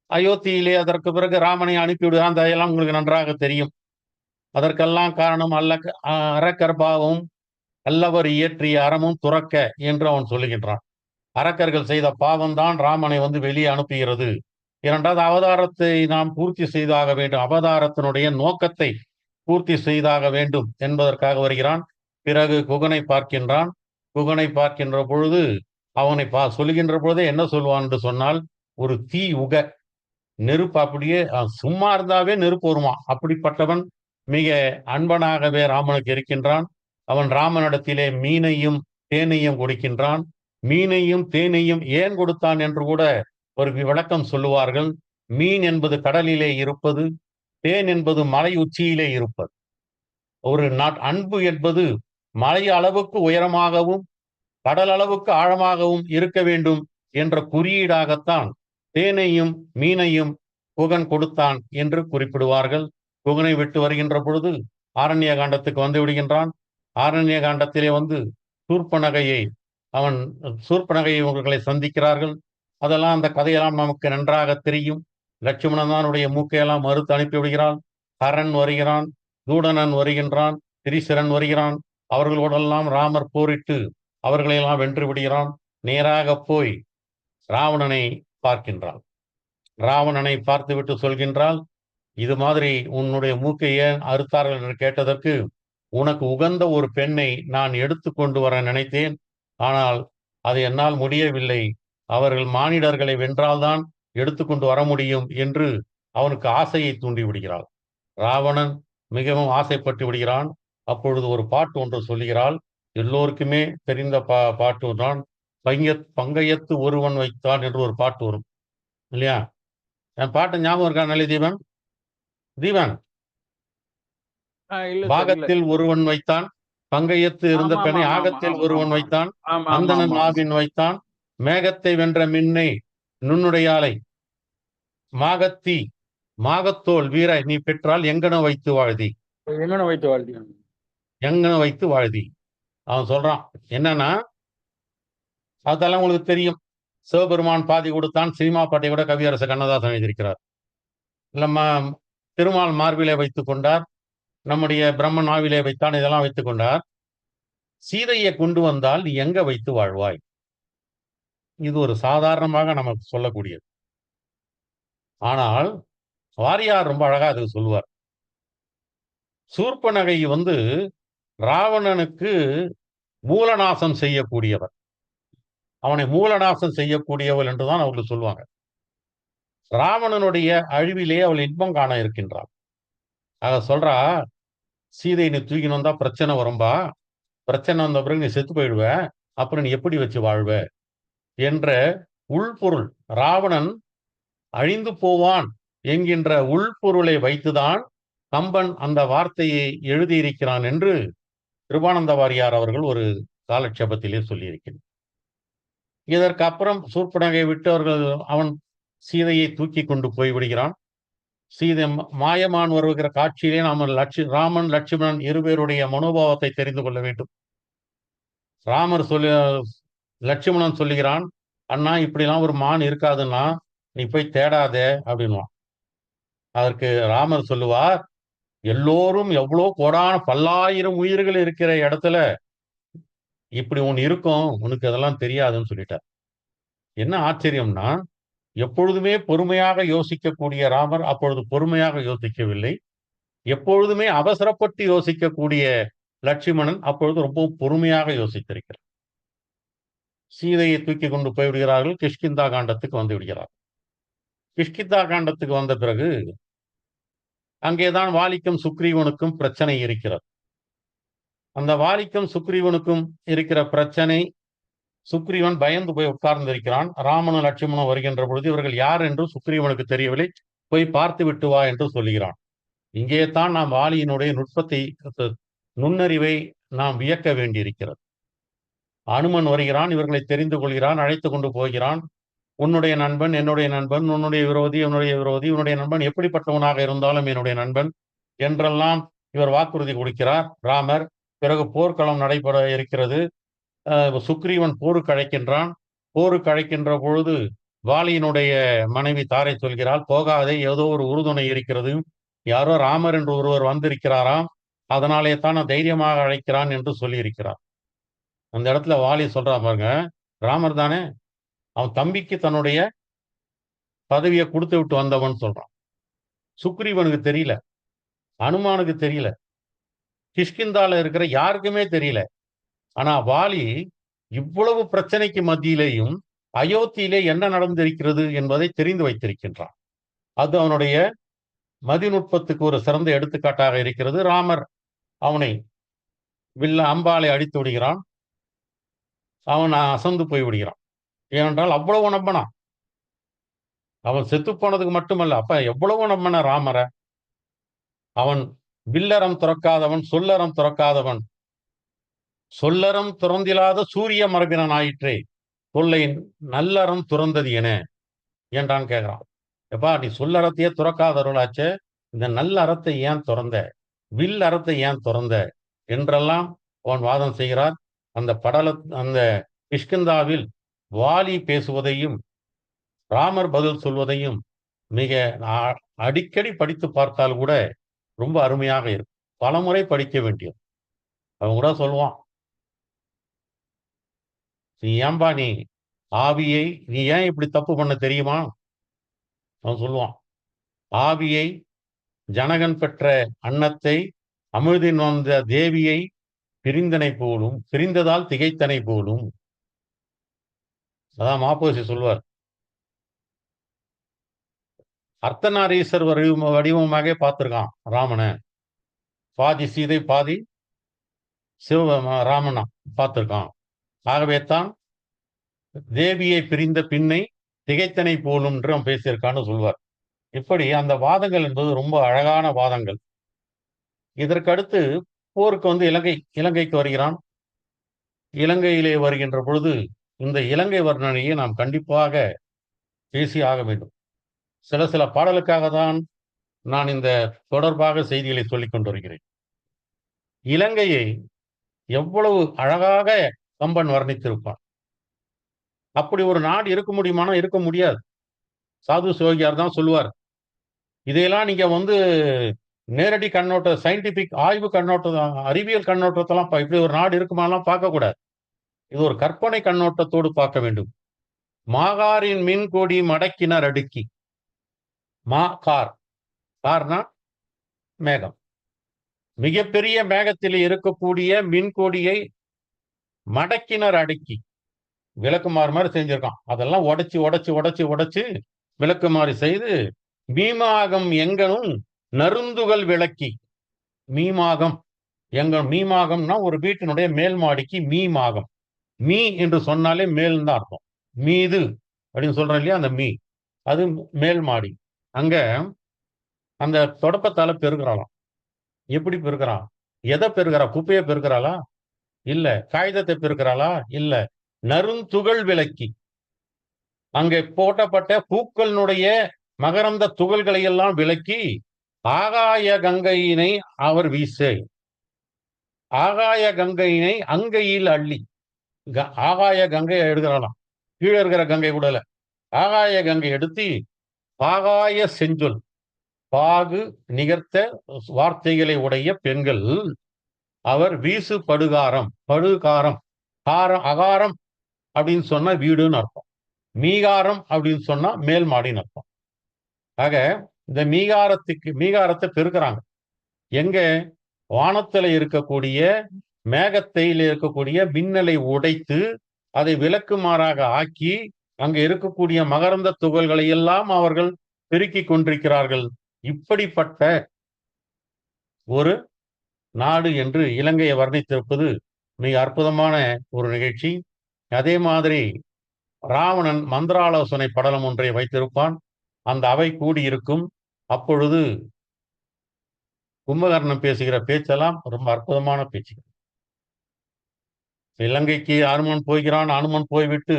அயோத்தியிலே அதற்கு பிறகு ராமனை அனுப்பிவிடுகிறான். அதையெல்லாம் உங்களுக்கு நன்றாக தெரியும். அதற்கெல்லாம் காரணம் அரக்கர்பாவும் அல்லவர் இயற்றிய அறமும் துறக்க என்று அவன் சொல்லுகின்றான். அரக்கர்கள் செய்த பாவம்தான் ராமனை வெளியே அனுப்புகிறது. இரண்டாவது, அவதாரத்தை நாம் பூர்த்தி செய்தாக வேண்டும், அவதாரத்தினுடைய நோக்கத்தை பூர்த்தி செய்தாக வேண்டும் என்பதற்காக வருகிறான். பிறகு குகனை பார்க்கின்றான். குகனை பார்க்கின்ற பொழுது அவனை சொல்லுகின்ற பொழுதே என்ன சொல்வான் என்று சொன்னால், ஒரு தீ உக நெருப்பு, அப்படியே சும்மா இருந்தாவே நெருப்பு வருமா, அப்படிப்பட்டவன் மிக அன்பனாகவே ராமனுக்கு இருக்கின்றான். அவன் ராமனிடத்திலே மீனையும் தேனையும் கொடுக்கின்றான். மீனையும் தேனையும் ஏன் கொடுத்தான் என்று கூட ஒரு விளக்கம் சொல்லுவார்கள். மீன் என்பது கடலிலே இருப்பது, தேன் என்பது மலை உச்சியிலே இருப்பது. ஒரு அன்பு என்பது மலை அளவுக்கு உயரமாகவும் கடல் அளவுக்கு ஆழமாகவும் இருக்க வேண்டும் என்ற குறியீடாகத்தான் தேனையும் மீனையும் குகன் கொடுத்தான் என்று குறிப்பிடுவார்கள். குகனை விட்டு வருகின்ற பொழுது ஆரண்ய காண்டத்துக்கு வந்து விடுகின்றான். ஆரண்ய காண்டத்திலே சூர்ப்பனகையை இவர்களை சந்திக்கிறார்கள். அதெல்லாம் அந்த கதையெல்லாம் நமக்கு நன்றாக தெரியும். லட்சுமணன் தானுடைய மூக்கையெல்லாம் மறுத்து அனுப்பி விடுகிறான். ஹரன் வருகிறான், தூடனன் வருகின்றான், திரிசரன் வருகிறான். அவர்களோடெல்லாம் ராமர் போரிட்டு அவர்களையெல்லாம் வென்று விடுகிறான். நேராக போய் ராவணனை பார்க்கின்றான். ராவணனை பார்த்துவிட்டு சொல்கின்றால், இது மாதிரி உன்னுடைய மூக்கை ஏன் அறுத்தார்கள் என்று கேட்டதற்கு, உனக்கு உகந்த ஒரு பெண்ணை நான் எடுத்து கொண்டு வர நினைத்தேன், ஆனால் அது என்னால் முடியவில்லை. அவர்கள் மானிடர்களை வென்றால்தான் எடுத்துக்கொண்டு வர முடியும் என்று அவனுக்கு ஆசையை தூண்டி விடுகிறாள். ராவணன் மிகவும் ஆசைப்பட்டு விடுகிறான். அப்பொழுது ஒரு பாட்டு ஒன்று சொல்லுகிறாள். எல்லோருக்குமே தெரிந்த பாட்டு தான். பங்கையத்து ஒருவன் வைத்தான் என்று ஒரு பாட்டு வரும் இல்லையா? என் பாட்டு ஞாபகம் இருக்கா நல்ல தீபன்? தீபன், பாகத்தில் ஒருவன் வைத்தான், பங்கையத்து இருந்த பெண்ணை ஆகத்தில் ஒருவன் வைத்தான், அந்தணன் நாவின் வைத்தான், மேகத்தை வென்ற மின்னை நுண்ணுடையாலை மாகத்தி மாகத்தோல் வீர நீ பெற்றால் எங்கன வைத்து வாழ்தி, எங்கன வைத்து வாழ்தி. அவன் சொல்றான் என்னன்னா, அதெல்லாம் உங்களுக்கு தெரியும். சிவபெருமான் பாதி கொடுத்தான், சினிமா பாட்டை கூட கவியரசு கண்ணதாசன் எழுதியிருக்கிறார். நம்ம திருமால் மார்பிலே வைத்துக் கொண்டார், நம்முடைய பிரம்மன் நாவிலே வைத்தான், இதெல்லாம் வைத்துக் கொண்டார். சீதையை கொண்டு வந்தால் நீ எங்க வைத்து வாழ்வாய்? இது ஒரு சாதாரணமாக நமக்கு சொல்லக்கூடியது. ஆனால் வாரியார் ரொம்ப அழகா அதுக்கு சொல்லுவார். சூர்ப்பனகை ராவணனுக்கு மூலநாசம் செய்யக்கூடியவர், அவனை மூலநாசம் செய்யக்கூடியவள் என்றுதான் அவர்கள் சொல்லுவாங்க. ராவணனுடைய அழிவிலே அவள் இன்பம் காண இருக்கின்றாள். அத சொல்றா, சீதை நீ தூக்கின்னு வந்தா பிரச்சனை வரும்பா, பிரச்சனை வந்த பிறகு நீ செத்து போயிடுவ, அப்புறம் நீ எப்படி வச்சு வாழ்வ என்ற உள்பொருள், ராவணன் அழிந்து போவான் என்கின்ற உள்பொருளை வைத்துதான் கம்பன் அந்த வார்த்தையை எழுதியிருக்கிறான் என்று கிருபானந்த வாரியார் அவர்கள் ஒரு காலட்சேபத்திலே சொல்லியிருக்கிறார். இதற்கு அப்புறம் சூர்பனகை விட்டு அவன் சீதையை தூக்கி கொண்டு போய் விடுகிறான். சீதை மாயமான் வருகிற காட்சியிலே ராமன் லட்சுமணன் இருவருடைய மனோபாவத்தை தெரிந்து கொள்ள வேண்டும். லட்சுமணன் சொல்லுகிறான், அண்ணா இப்படிலாம் ஒரு மான் இருக்காதுன்னா நீ போய் தேடாத அப்படின்வான். அதற்கு ராமர் சொல்லுவார், எல்லோரும் எவ்வளோ கோடான பல்லாயிரம் உயிர்கள் இருக்கிற இடத்துல இப்படி ஒன்று இருக்கும், உனக்கு அதெல்லாம் தெரியாதுன்னு சொல்லிட்டார். என்ன ஆச்சரியம்னா, எப்பொழுதுமே பொறுமையாக யோசிக்கக்கூடிய ராமர் அப்பொழுது பொறுமையாக யோசிக்கவில்லை. எப்பொழுதுமே அவசரப்பட்டு யோசிக்கக்கூடிய லட்சுமணன் அப்பொழுது ரொம்ப பொறுமையாக யோசித்திருக்கிறார். சீதையை தூக்கி கொண்டு போய்விடுகிறார்கள். கிஷ்கிந்தா காண்டத்துக்கு வந்து விடுகிறார். கிஷ்கிந்தா காண்டத்துக்கு வந்த பிறகு அங்கேதான் வாலிக்கும் சுக்ரீவனுக்கும் பிரச்சனை இருக்கிறது. அந்த வாலிக்கும் சுக்ரீவனுக்கும் இருக்கிற பிரச்சனை, சுக்ரீவன் பயந்து போய் உட்கார்ந்திருக்கிறான். ராமனும் லட்சுமணனும் வருகின்ற பொழுது இவர்கள் யார் என்று சுக்ரீவனுக்கு தெரியவில்லை. போய் பார்த்து விட்டு வா என்று சொல்லுகிறான். இங்கே தான் நாம் வாலியினுடைய நுண்ணறிவை நாம் வியக்க வேண்டியிருக்கிறது. அனுமன் வருகிறான், இவர்களை தெரிந்து கொள்கிறான், அழைத்து கொண்டு போகிறான். உன்னுடைய நண்பன் என்னுடைய நண்பன், உன்னுடைய விரோதி என்னுடைய விரோதி, உன்னுடைய நண்பன் எப்படிப்பட்டவனாக இருந்தாலும் என்னுடைய நண்பன் என்றெல்லாம் இவர் வாக்குறுதி கொடுக்கிறார் ராமர். பிறகு போர்க்களம் நடைபெற இருக்கிறது. சுக்ரீவன் போருக்கு அழைக்கின்றான். போருக்கு அழைக்கின்ற பொழுது வாலியினுடைய மனைவி தாரை சொல்கிறாள், போகாதே, ஏதோ ஒரு உறுதுணை இருக்கிறது, யாரோ ராமர் என்று ஒருவர் வந்திருக்கிறாராம், அதனாலே தான் தைரியமாக அழைக்கிறான் என்று சொல்லி இருக்கிறார். அந்த இடத்துல வாலி சொல்றான் பாருங்க, ராமர் தானே, அவன் தம்பிக்கு தன்னுடைய பதவியை கொடுத்து விட்டு வந்தவன் சொல்றான். சுக்ரீவனுக்கு தெரியல, அனுமானுக்கு தெரியல, கிஷ்கிந்தால இருக்கிற யாருக்குமே தெரியல. ஆனா வாலி இவ்வளவு பிரச்சனைக்கு மத்தியிலேயும் அயோத்தியிலே என்ன நடந்திருக்கிறது என்பதை தெரிந்து வைத்திருக்கின்றான். அது அவனுடைய மதிநுட்பத்துக்கு ஒரு சிறந்த எடுத்துக்காட்டாக இருக்கிறது. ராமர் அவனை அம்பாலை அடித்து விடுகிறான். அவன் அசந்து போய் விடுகிறான். ஏனென்றால் அவ்வளவு நம்பனான். அவன் செத்து போனதுக்கு மட்டுமல்ல, அப்ப எவ்வளவு நம்பன ராமரை. அவன் வில்லறம் துறக்காதவன், சொல்லறம் துறக்காதவன், சொல்லறம் துறந்திலாத சூரிய மரபினன் ஆயிற்றே, தொல்லை நல்லறம் துறந்தது என என்றான் கேட்கிறான். எப்பா, நீ சொல்லறத்தையே துறக்காதவர்களாச்சே, இந்த நல்ல அறத்தை ஏன் துறந்த, வில் அறத்தை ஏன் துறந்த என்றெல்லாம் அவன் வாதம் செய்கிறார். அந்த கிஷ்கிந்தாவில் வாலி பேசுவதையும் ராமர் பதில் சொல்வதையும் மிக அடிக்கடி படித்து பார்த்தால் கூட ரொம்ப அருமையாக இருக்கும். பலமுறை படிக்க வேண்டியது. அவன் கூட சொல்லுவான், நீ ஏன்பா நீ ஆவியை நீ ஏன் இப்படி தப்பு பண்ண தெரியுமா? அவன் சொல்லுவான், ஆவியை, ஜனகன் பெற்ற அன்னத்தை, அமிழ்தின் வந்த தேவியை பிரிந்தனை போலும், பிரிந்ததால் திகைத்தனை போலும். அதான் மாப்போசி சொல்வார். அர்த்தநாரீஸ்வர் வடிவமாக பார்த்திருக்கான் ராமனை. பாதி சீதை பாதி ராமனா பார்த்திருக்கான். ஆகவே தான் தேவியை பிரிந்த பின்னை திகைத்தனை போலும் என்று அவன் பேசியிருக்கான்னு சொல்வார். இப்படி அந்த வாதங்கள் என்பது ரொம்ப அழகான வாதங்கள். இதற்கடுத்து போருக்கு இலங்கைக்கு வருகிறான். இலங்கையிலே வருகின்ற பொழுது இந்த இலங்கை வர்ணனையை நாம் கண்டிப்பாக பேசி ஆக வேண்டும். சில பாடலுக்காக தான் நான் இந்த தொடர்பாக செய்திகளை சொல்லிக் கொண்டு வருகிறேன். இலங்கையை எவ்வளவு அழகாக கம்பன் வர்ணித்திருப்பான். அப்படி ஒரு நாடு இருக்க முடியுமானா இருக்க முடியாது. சாது சிவகியார் தான் சொல்லுவார், இதையெல்லாம் நீங்க நேரடி சயின்டிபிக் ஆய்வு அறிவியல் கண்ணோட்டத்தெல்லாம் இப்படி ஒரு நாடு இருக்குமாலாம் பார்க்கக்கூடாது. இது ஒரு கற்பனை கண்ணோட்டத்தோடு பார்க்க வேண்டும். மாகாரின் மின் கொடி மடக்கினர் அடுக்கி, கார்னா மேகம், மிகப்பெரிய மேகத்தில் இருக்கக்கூடிய மின்கொடியை மடக்கினர் அடுக்கி, விளக்குமாறு மாதிரி செஞ்சிருக்கான். அதெல்லாம் உடைச்சு உடைச்சு உடைச்சு உடைச்சு விளக்குமாறு செய்து, மீமாகம் எங்கனும் நருந்துகள் விளக்கி, மீமாகம்னா ஒரு வீட்டினுடைய மேல் மாடிக்கு மீமாகம். மீ என்று சொன்னாலே மேல் தான் அர்த்தம். மீது அப்படின்னு சொல்றோம் இல்லையா, அந்த மீ அது மேல் மாடி. அங்க அந்த தொடப்பத்தால பெருகிறாளாம். எப்படி பெருக்கிறான்? எதை பெருகிறா? குப்பையை பெருக்கிறாளா? இல்ல. காகிதத்தை பெருக்கிறாளா? இல்ல. நறுந்துகள் விலக்கி அங்கே போட்டப்பட்ட பூக்களினுடைய மகரந்த துகள்களை எல்லாம் விலக்கி ஆகாய கங்கையினை அவர் வீசு. ஆகாய கங்கையினை அங்கையில் அள்ளி. ஆகாய கங்கை எடுக்கிறாளாம், கீழே இருக்கிற கங்கை கூடல. ஆகாய கங்கை எடுத்து பாகாய செஞ்சொல், பாகு நிகர்த்த வார்த்தைகளை உடைய பெண்கள் அவர் வீசு படுகாரம். படுகாரம் அகாரம் அப்படின்னு சொன்னா வீடுன்னு அர்த்தம். மீகாரம் அப்படின்னு சொன்னா மேல் மாடின்னு அர்த்தம். ஆக இந்த மீகாரத்தை பெருக்கிறாங்க. எங்க? வானத்துல இருக்கக்கூடிய மேகத்தையில் இருக்கக்கூடிய மின்னலை உடைத்து அதை விளக்குமாறாக ஆக்கி அங்க இருக்கக்கூடிய மகரந்த துகள்களை எல்லாம் அவர்கள் பெருக்கிக் கொண்டிருக்கிறார்கள். இப்படிப்பட்ட ஒரு நாடு என்று இலங்கையை வர்ணித்திருப்பது மிக அற்புதமான ஒரு நிகழ்ச்சி. அதே மாதிரி ராவணன் மந்திராலோசனை படலம் ஒன்றை வைத்திருப்பான். அந்த அவை கூடியிருக்கும். அப்பொழுது கும்பகர்ணன் பேசுகிற பேச்செல்லாம் ரொம்ப அற்புதமான பேச்சுகள். இலங்கைக்கு அனுமன் போகிறான். அனுமன் போய்விட்டு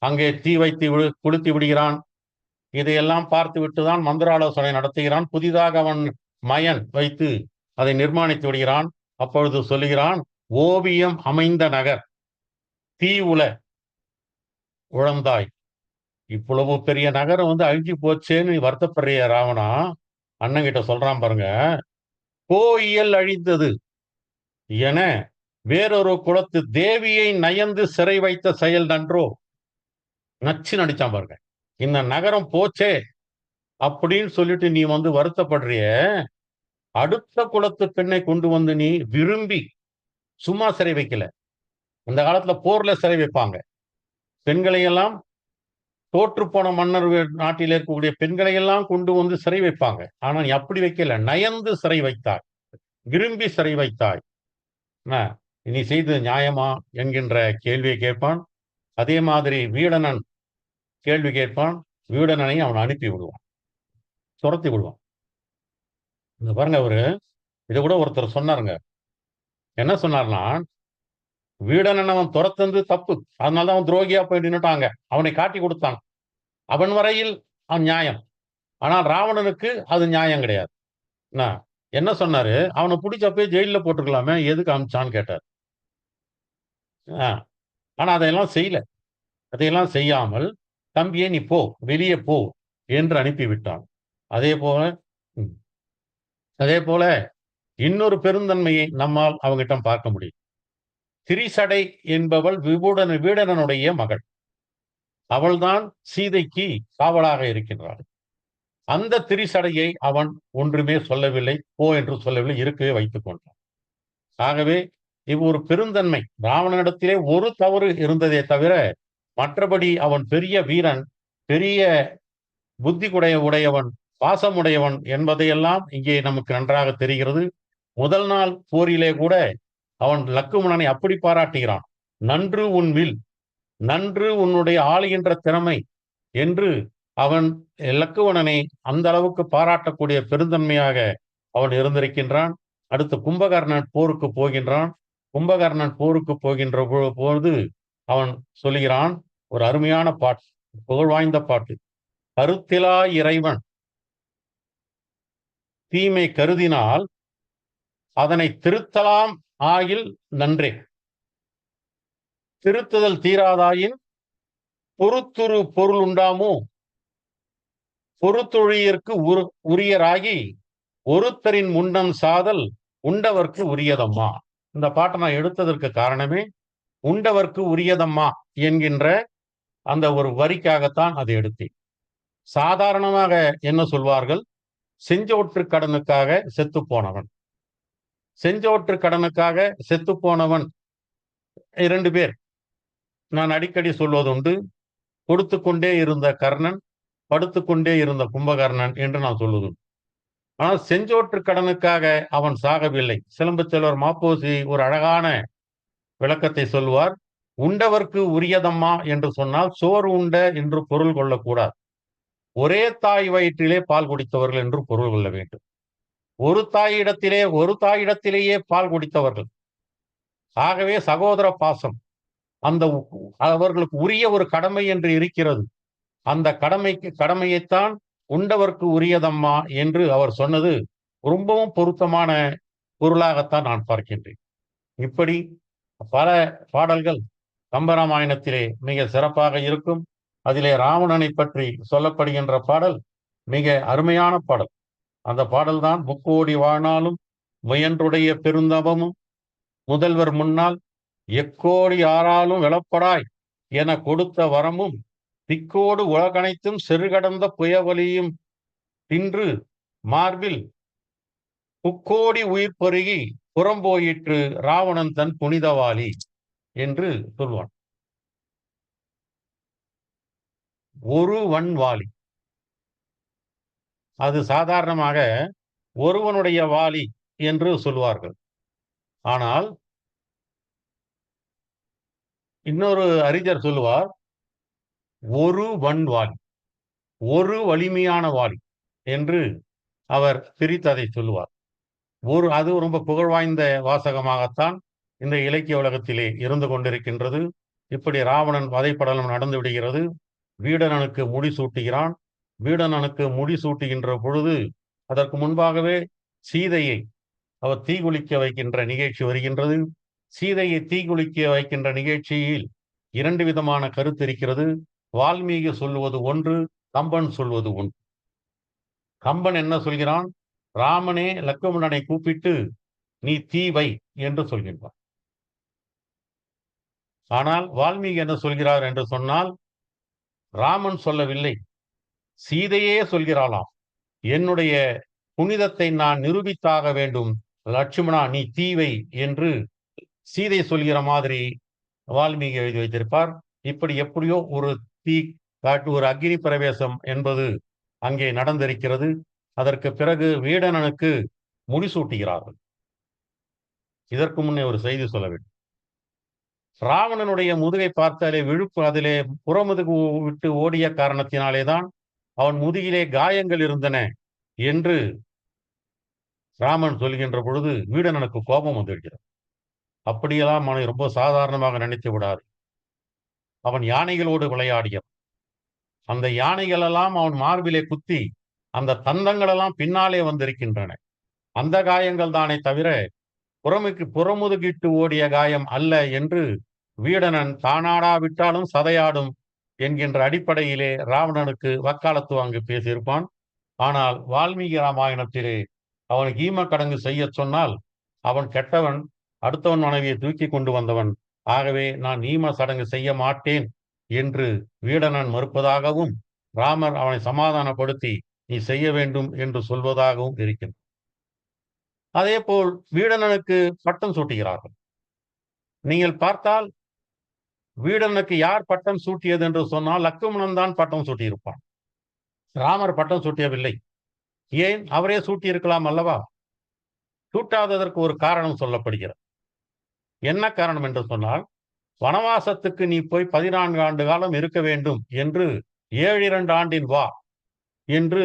அங்கே தீ வைத்து கொளுத்தி விடுகிறான். இதையெல்லாம் பார்த்து விட்டுதான் மந்திராலோசனை நடத்துகிறான். புதிதாக அவன் மயன் வைத்து அதை நிர்மாணித்து விடுகிறான். அப்பொழுது சொல்லுகிறான், ஓவியம் அமைந்த நகர் தீ உல உழந்தாய். இவ்வளவு பெரிய நகரம் அழிஞ்சு போச்சேன்னு நீ வருத்தப்படுறிய ராவணா? அண்ணங்கிட்ட சொல்றான் பாருங்க, கோயியல் அழிந்தது என வேறொரு குலத்து தேவியை நயந்து சிறை வைத்த செயல் நன்றோ. நச்சு நடிச்சான் பாருங்க. இந்த நகரம் போச்சே அப்படின்னு சொல்லிட்டு நீ வருத்தப்படுறிய, அடுத்த குலத்து பெண்ணை கொண்டு வந்து நீ விரும்பி சும்மா சிறை வைக்கல. இந்த காலத்துல போர்ல சிறை வைப்பாங்க. பெண்களை எல்லாம் தோற்று போன மன்னர் நாட்டில் இருக்கக்கூடிய பெண்களை எல்லாம் கொண்டு வந்து சிறை வைப்பாங்க. ஆனா நீ அப்படி வைக்கல, நயந்து சிறை வைத்தாய், விரும்பி சிறை வைத்தாய். நீ செய்தது நியாயமா என்கின்ற கேள்வியை கேட்பான். அதே மாதிரி வீடனன் கேள்வி கேட்பான். வீடனனை அவன் அனுப்பி விடுவான், துரத்தி விடுவான். இந்த பாருங்க, அவரு இதை கூட ஒருத்தர் சொன்னாருங்க. என்ன சொன்னார்னா, வீடனன் அவன் துரத்தந்து தப்பு, அதனாலதான் அவன் துரோகியா போய் நின்னுட்டாங்க. அவனை காட்டி கொடுத்தான். அவன் வரையில் அவன் நியாயம். ஆனால் ராவணனுக்கு அது நியாயம் கிடையாது. என்ன சொன்னாரு, அவனை பிடிச்சப்பே ஜெயில போட்டுக்கலாமே, எதுக்கு அமிச்சான்னு கேட்டார். ஆனா அதையெல்லாம் செய்யல. அதையெல்லாம் செய்யாமல் தம்பியே நீ போ, வெளியே போ என்று அனுப்பிவிட்டான். அதே போல இன்னொரு பெருந்தன்மையை நம்மால் அவங்கிட்ட பார்க்க முடியும். திரிசடை என்பவள் வீடனனுடைய மகள். அவள்தான் சீதைக்கு காவலாக இருக்கின்றாள். அந்த திரிசடையை அவன் ஒன்றுமே சொல்லவில்லை, போ என்று சொல்லவில்லை, இருக்கவே வைத்துக் கொண்டான். ஆகவே ஒரு பெருந்தன்மை. ராவணனிடத்திலே ஒரு தவறு இருந்ததே தவிர மற்றபடி அவன் பெரிய வீரன், பெரிய புத்தி உடையவன், பாசமுடையவன் என்பதையெல்லாம் இங்கே நமக்கு நன்றாக தெரிகிறது. முதல் நாள் போரிலே கூட அவன் லக்குமணனை அப்படி பாராட்டுகிறான். நன்று உன் வில், நன்று உன்னுடைய ஆளுகின்ற திறமை என்று அவன் லக்குவணனை அந்த அளவுக்கு பாராட்டக்கூடிய பெருந்தன்மையாக அவன் இருந்திருக்கின்றான். அடுத்து கும்பகர்ணன் போருக்கு போகின்றான். கும்பகர்ணன் போருக்கு போகின்ற போது அவன் சொல்லுகிறான் ஒரு அருமையான பாட்டு, புகழ் வாய்ந்த பாட்டு. கருத்திலா இறைவன் தீமை கருதினால் அதனை திருத்தலாம் ஆகில் நன்றே, திருத்துதல் தீராதாயின் பொறுத்துரு பொருள் உண்டாமோ, பொறுத்தொழியிற்கு உரியராகி ஒருத்தரின் முன்னம் சாதல் உண்டவர்க்கு உரியதம்மா. இந்த பாட்டை நான் எடுத்ததற்கு காரணமே உண்டவர்க்கு உரியதம்மா என்கின்ற அந்த ஒரு வரிக்காகத்தான் அதை எடுத்தேன். சாதாரணமாக என்ன சொல்வார்கள், செஞ்சோற்று கடனுக்காக செத்து போனவன். செஞ்சோற்று கடனுக்காக செத்து போனவன் 2 பேர் நான் அடிக்கடி சொல்வதுண்டு. கொடுத்து கொண்டே இருந்த கர்ணன், படுத்துக்கொண்டே இருந்த கும்பகர்ணன் என்று நான் சொல்லுவேன். ஆனால் செஞ்சோற்று கடனுக்காக அவன் சாகவில்லை. சிலம்புச்செல்வர் மாப்போசி ஒரு அழகான விளக்கத்தை சொல்வார். உண்டவர்க்கு உரியதம்மா என்று சொன்னால் சோறு உண்ட என்று பொருள் கொள்ளக்கூடாது. ஒரே தாய் வயிற்றிலே பால் குடித்தவர்கள் என்று பொருள் கொள்ள வேண்டும். ஒரு தாயிடத்திலேயே பால் குடித்தவர்கள். ஆகவே சகோதர பாசம், அந்த அவர்களுக்கு உரிய ஒரு கடமை என்று இருக்கிறது. அந்த கடமையைத்தான் உண்டவர்க்கு உரியதம்மா என்று அவர் சொன்னது ரொம்பவும் பொருத்தமான பொருளாகத்தான் நான் பார்க்கின்றேன். இப்படி பல பாடல்கள் கம்பராமாயணத்திலே மிக சிறப்பாக இருக்கும். அதிலே ராவணனை பற்றி சொல்லப்படுகின்ற பாடல் மிக அருமையான பாடல். அந்த பாடல்தான் முக்கோடி வாழ்நாளும் முயன்றுடைய பெருந்தவமும் முதல்வர் முன்னால் எக்கோடி ஆறாலும் வெளப்படாய் என கொடுத்த வரமும் திக்கோடு உலகனைத்தும் செருகடந்த புயவலியும் தின்று மார்பில் புக்கோடி உயிர் பருகி புறம்போயிற்று ராவணன் தன் புனிதவாளி என்று சொல்வான். ஒருவன் வாலி, அது சாதாரணமாக ஒருவனுடைய வாலி என்று சொல்வார்கள். ஆனால் இன்னொரு அறிஞர் சொல்லுவார் ஒரு வன்வாலி, ஒரு வலிமையான வாலி என்று அவர் பிரித்ததை சொல்லுவார். அது ரொம்ப புகழ் வாய்ந்த வாசகமாகத்தான் இந்த இலக்கிய உலகத்திலே இருந்து கொண்டிருக்கின்றது. இப்படி ராவணன் வதைப்படலம் நடந்து விடுகிறது. வீடணனுக்கு முடிசூட்டுகிறான். வீடணனுக்கு முடிசூட்டுகின்ற பொழுது அதற்கு முன்பாகவே சீதையை அவர் தீக்குளிக்க வைக்கின்ற நிகழ்ச்சி வருகின்றது. சீதையை தீக்குளிக்க வைக்கின்ற நிகழ்ச்சியில் இரண்டு விதமான கருத்து இருக்கிறது. வால்மீகி சொல்லுவது ஒன்று, கம்பன் சொல்வது ஒன்று. கம்பன் என்ன சொல்கிறான்? ராமனே லக்குமணனை கூப்பிட்டு நீ தீ வை என்று சொல்கின்றான். ஆனால் வால்மீகி என்ன சொல்கிறார் என்று சொன்னால், ராமன் சொல்லவில்லை, சீதையே சொல்கிறாளாம், என்னுடைய புனிதத்தை நான் நிரூபித்தாக வேண்டும், லட்சுமணா நீ தீவை என்று சீதை சொல்கிற மாதிரி வால்மீகி எழுதி வைத்திருப்பார். இப்படி எப்படியோ ஒரு ஒரு அக்னி பிரவேசம் என்பது அங்கே நடந்திருக்கிறது. அதற்கு பிறகு வீடணனுக்கு முடிசூட்டுகிறார்கள். இதற்கு முன்னே ஒரு செய்தி சொல்ல வேண்டும். ராவணனுடைய முதுகை பார்த்தாலே விழுப்பு அதிலே புறமுதுகு விட்டு ஓடிய காரணத்தினாலேதான் அவன் முதுகிலே காயங்கள் இருந்தன என்று ராமன் சொல்கின்ற பொழுது வீடணனுக்கு கோபம் வந்துவிடுகிறது. அப்படியெல்லாம் அவனை ரொம்ப சாதாரணமாக நினைத்து விடாது. அவன் யானைகளோடு விளையாடியவன். அந்த யானைகள் எல்லாம் அவன் மார்பிலே குத்தி அந்த தந்தங்கள் எல்லாம் பின்னாலே வந்திருக்கின்றன. அந்த காயங்கள் தானே தவிர புறமுதுகிட்டு ஓடிய காயம் அல்ல என்று வீடணன் தானாடாவிட்டாலும் சதையாடும் என்கின்ற அடிப்படையிலே ராவணனுக்கு வக்காலத்து வாங்கி பேசியிருப்பான். ஆனால் வால்மீகி ராமாயணத்திலே அவனுக்கு ஈமக்கடங்கு செய்ய சொன்னால் அவன் கெட்டவன், அடுத்தவன் மனைவியை தூக்கி கொண்டு வந்தவன், ஆகவே நான் ஈம சடங்கு செய்ய மாட்டேன் என்று வீடணன் மறுப்பதாகவும் ராமர் அவனை சமாதானப்படுத்தி நீ செய்ய வேண்டும் என்று சொல்வதாகவும் இருக்கிறது. அதே போல் வீடணனுக்கு பட்டம் சூட்டுகிறார்கள். நீங்கள் பார்த்தால் வீடனுக்கு யார் பட்டம் சூட்டியது என்று சொன்னால் லக்குமணன் தான் பட்டம் சூட்டியிருப்பான். ராமர் பட்டம் சூட்டியவில்லை. ஏன்? அவரே சூட்டியிருக்கலாம் அல்லவா? சூட்டாததற்கு ஒரு காரணம் சொல்லப்படுகிறது. என்ன காரணம் என்று சொன்னால், வனவாசத்துக்கு நீ போய் 14 ஆண்டு காலம் இருக்க வேண்டும் என்று 7 ஆண்டின் வா என்று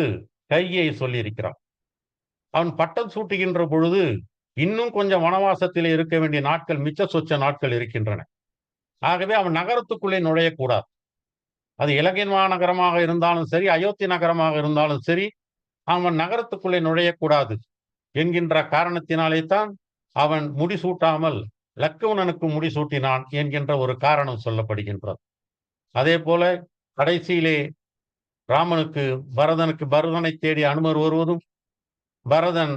கையை சொல்லியிருக்கிறான். அவன் பட்டம் சூட்டுகின்ற பொழுது இன்னும் கொஞ்சம் வனவாசத்திலே இருக்க வேண்டிய நாட்கள், மிச்ச சொச்ச நாட்கள் இருக்கின்றன. ஆகவே அவன் நகரத்துக்குள்ளே நுழையக்கூடாது. அது இலங்கை மாநகரமாக இருந்தாலும் சரி, அயோத்தி நகரமாக இருந்தாலும் சரி, அவன் நகரத்துக்குள்ளே நுழையக்கூடாது என்கின்ற காரணத்தினாலே தான் அவன் முடிசூட்டாமல் லக்குமணனுக்கு முடிசூட்டினான் என்கின்ற ஒரு காரணம் சொல்லப்படுகின்றது. அதே போல கடைசியிலே ராமனுக்கு பரதனை தேடி அனுமர் வருவதும், பரதன்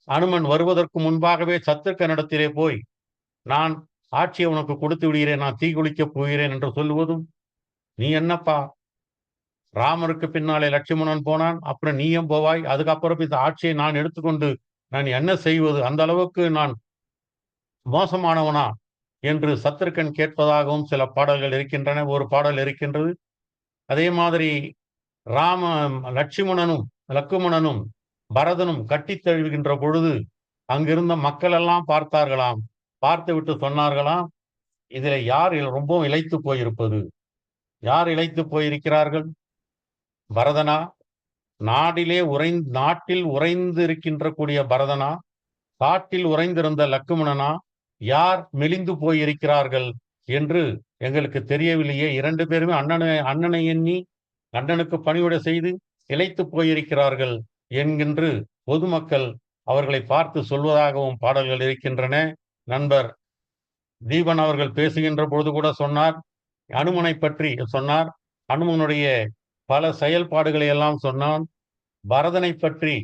அனுமன் வருவதற்கு முன்பாகவே சத்துருக்கனிடத்திலே போய் நான் ஆட்சியை உனக்கு கொடுத்து விடுகிறேன், நான் தீக்குளிக்கப் போகிறேன் என்று சொல்லுவதும், நீ என்னப்பா ராமருக்கு பின்னாலே லட்சுமணன் போனான், அப்புறம் நீயும் போவாய், அதுக்கப்புறம் இந்த ஆட்சியை நான் எடுத்துக்கொண்டு நான் என்ன செய்வது, அந்த அளவுக்கு நான் மோசமானவனா என்று சத்துருக்கன் கேட்பதாகவும் சில பாடல்கள் இருக்கின்றன. ஒரு பாடல் இருக்கின்றது. அதே மாதிரி லக்குமணனும் பரதனும் கட்டித் தழுவுகின்ற பொழுது அங்கிருந்த மக்கள் எல்லாம் பார்த்தார்களாம். பார்த்து விட்டு சொன்னார்களாம், இதுல யார் ரொம்பவும் இளைத்து போயிருப்பது? யார் இளைத்து போயிருக்கிறார்கள்? பரதனா? நாட்டில் உறைந்து இருக்கின்ற கூடிய பரதனா? காட்டில் உறைந்திருந்த லக்குமணனா? யார் மெலிந்து போயிருக்கிறார்கள் என்று எங்களுக்கு தெரியவில்லையே. 2 பேருமே அண்ணனை எண்ணி அண்ணனுக்கு பணிவிடை செய்து இளைத்து போயிருக்கிறார்கள் என்கின்ற பொதுமக்கள் அவர்களை பார்த்து சொல்வதாகவும் பாடல்கள் இருக்கின்றன. நண்பர் தீபன் அவர்கள் பேசுகின்ற பொழுது கூட சொன்னார், அனுமனை பற்றி சொன்னார். அனுமனுடைய பல செயல்பாடுகளை எல்லாம் சொன்னான். பரதனை பற்றி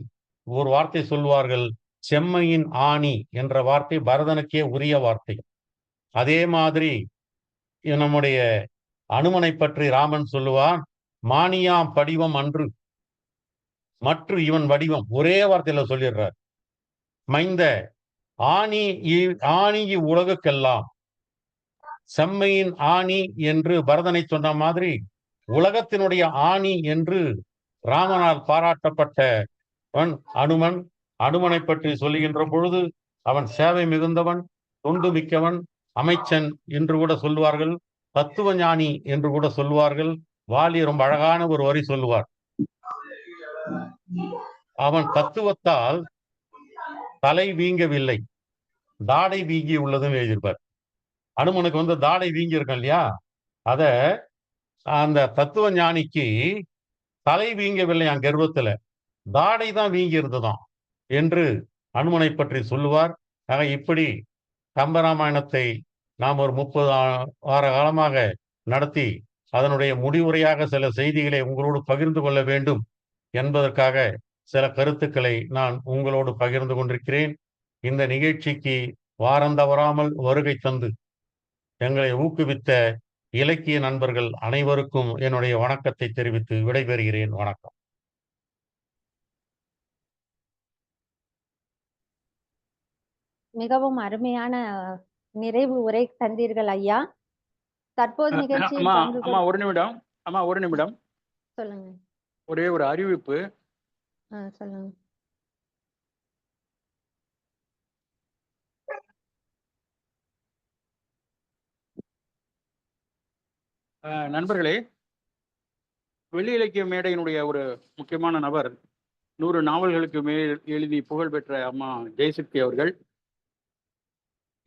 ஒரு வார்த்தை சொல்வார்கள், செம்மையின் ஆணி என்ற வார்த்தை பரதனுக்கே உரிய வார்த்தை. அதே மாதிரி நம்முடைய அனுமனை பற்றி ராமன் சொல்லுவான், மானியாம் படிவம் அன்று மற்றும் இவன் வடிவம். ஒரே வார்த்தையில சொல்லிடுறார். மைந்த ஆணி உலகுக்கெல்லாம் செம்மையின் ஆணி என்று பரதனை சொன்ன மாதிரி உலகத்தினுடைய ஆணி என்று ராமனால் பாராட்டப்பட்டவன் அனுமன். அனுமனை பற்றி சொல்லுகின்ற பொழுது அவன் சேவை மிகுந்தவன், தொண்டு மிக்கவன், அமைச்சன் என்று கூட சொல்லுவார்கள், தத்துவ ஞானி என்று கூட சொல்லுவார்கள். வாலி ரொம்ப அழகான ஒரு வரி சொல்லுவார், அவன் தத்துவத்தால் தலை வீங்கவில்லை, தாடை வீங்கி உள்ளதுன்னு எழுதியிருப்பார். அனுமனுக்கு தாடை வீங்கி இருக்கும் இல்லையா, அத அந்த தத்துவ ஞானிக்கு தலை வீங்கவில்லை, கர்வத்துல தாடை தான் வீங்கி இருந்ததாம் என்று அனுமனை பற்றி சொல்லுவார். ஆக இப்படி கம்பராமாயணத்தை நாம் ஒரு 30 வார காலமாக நடத்தி அதனுடைய முடிவுரையாக சில செய்திகளை உங்களோடு பகிர்ந்து கொள்ள வேண்டும் என்பதற்காக சில கருத்துக்களை நான் உங்களோடு பகிர்ந்து கொண்டிருக்கிறேன். இந்த நிகழ்ச்சிக்கு வாரந்தவறாமல் வருகை தந்து எங்களை ஊக்குவித்த இலக்கிய நண்பர்கள் அனைவருக்கும் என்னுடைய வணக்கத்தை தெரிவித்து விடைபெறுகிறேன். வணக்கம். மிகவும் அருமையான நிறைவு உரை தந்தீர்கள் ஐயா. தற்போது நிகழ்ச்சியில் ஒரு நிமிடம் சொல்லுங்க. ஒரே ஒரு அறிவிப்பு. சொல்லுங்க. நண்பர்களே, வெள்ளி இலக்கிய மேடையினுடைய ஒரு முக்கியமான நபர், 100 நாவல்களுக்கு மேல் எழுதி புகழ்பெற்ற அம்மா ஜெயசக்தி அவர்கள்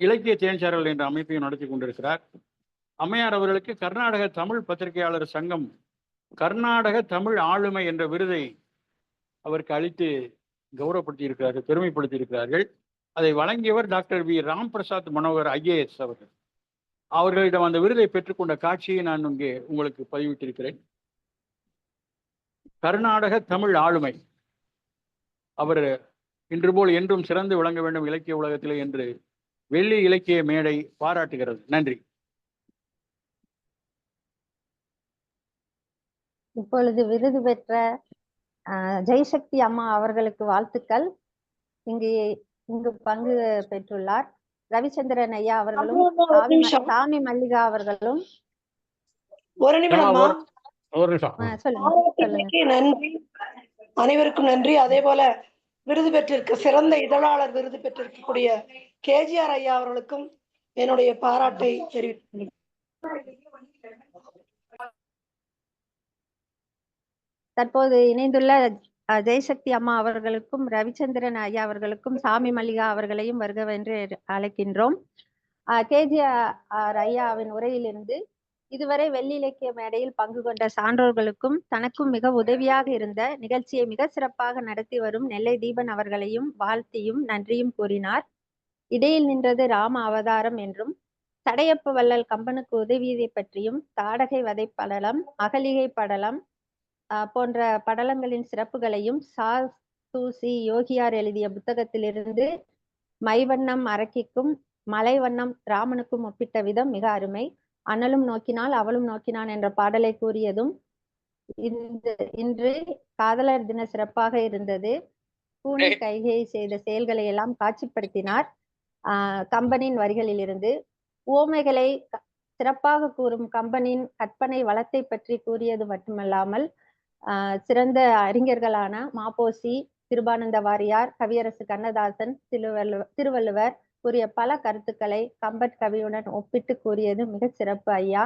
இலக்கிய தேன்சாரல் என்ற அமைப்பையும் நடத்தி கொண்டிருக்கிறார். அம்மையார் அவர்களுக்கு கர்நாடக தமிழ் பத்திரிகையாளர் சங்கம் கர்நாடக தமிழ் ஆளுமை என்ற விருதை அவருக்கு அளித்து கௌரவப்படுத்தி இருக்கிறார்கள், பெருமைப்படுத்தி இருக்கிறார்கள். அதை வழங்கியவர் doctor V Ram Prasad Manohar IAS அவர்கள். அவர்களிடம் அந்த விருதை பெற்றுக்கொண்ட காட்சியை நான் இங்கே உங்களுக்கு பதிவிட்டிருக்கிறேன். கர்நாடக தமிழ் ஆளுமை. அவர் இன்று போல் என்றும் சிறந்து விளங்க வேண்டும் இலக்கிய உலகத்திலே என்று வெள்ளி இலக்கிய மேடை பாராட்டுகிறது. நன்றி. இப்பொழுது விருது பெற்ற ஜெயசக்தி அம்மா அவர்களுக்கு வாழ்த்துக்கள். இங்கு பங்கு பெற்றுள்ளார் ரவிச்சந்திரன் ஐயா அவர்களும் சாமி மல்லிகா அவர்களும். ஒரு நிமிடம். சொல்லுங்க. நன்றி, அனைவருக்கும் நன்றி. அதே போல விருது பெற்றிருக்க சிறந்த இதழாளர் விருது பெற்றிருக்கக்கூடிய KGR ஐயா அவர்களுக்கும் என்னுடைய பாராட்டை தெரிவித்துள்ளேன். தற்போது இணைந்துள்ள ஜெயசக்தி அம்மா அவர்களுக்கும் ரவிச்சந்திரன் ஐயா அவர்களுக்கும் சாமி மல்லிகா அவர்களையும் வருகவென்று அழைக்கின்றோம். KGR ஐயாவின் உரையிலிருந்து இதுவரை வெள்ளி இலக்கிய மேடையில் பங்கு கொண்ட சான்றோர்களுக்கும் தனக்கும் மிக உதவியாக இருந்த நிகழ்ச்சியை மிக சிறப்பாக நடத்தி வரும் நெல்லை தீபன் அவர்களையும் வாழ்த்தியும் நன்றியும் கூறினார். இடையில் நின்றது ராம அவதாரம் என்றும் தடையப்ப வள்ளல் கம்பனுக்கு உதவியதை பற்றியும் தாடகை வதை படலம், அகலிகை படலம் போன்ற படலங்களின் சிறப்புகளையும் தூசி யோகியார் எழுதிய புத்தகத்திலிருந்து மைவண்ணம் அரக்கிக்கும் மலைவண்ணம் ராமனுக்கும் ஒப்பிட்ட விதம் மிக அருமை. அண்ணலும் நோக்கினால் அவளும் நோக்கினான் என்ற பாடலை கூறியதும் இன்று காதலர் தின சிறப்பாக இருந்தது. பூனை கைகை செய்த செயல்களை எல்லாம் காட்சிப்படுத்தினார். கம்பனின் வரிகளில் இருந்து உவமைகளை சிறப்பாக கூறும் கம்பனின் கற்பனை வளத்தை பற்றி கூறியது மட்டுமல்லாமல் சிறந்த அறிஞர்களான மாப்போசி, கிருபானந்த வாரியார், கவியரசு கண்ணதாசன், திருவள்ளுவர் கூறிய பல கருத்துக்களை கம்பட் கவியுடன் ஒப்பிட்டு கூறியது மிக சிறப்பு ஐயா.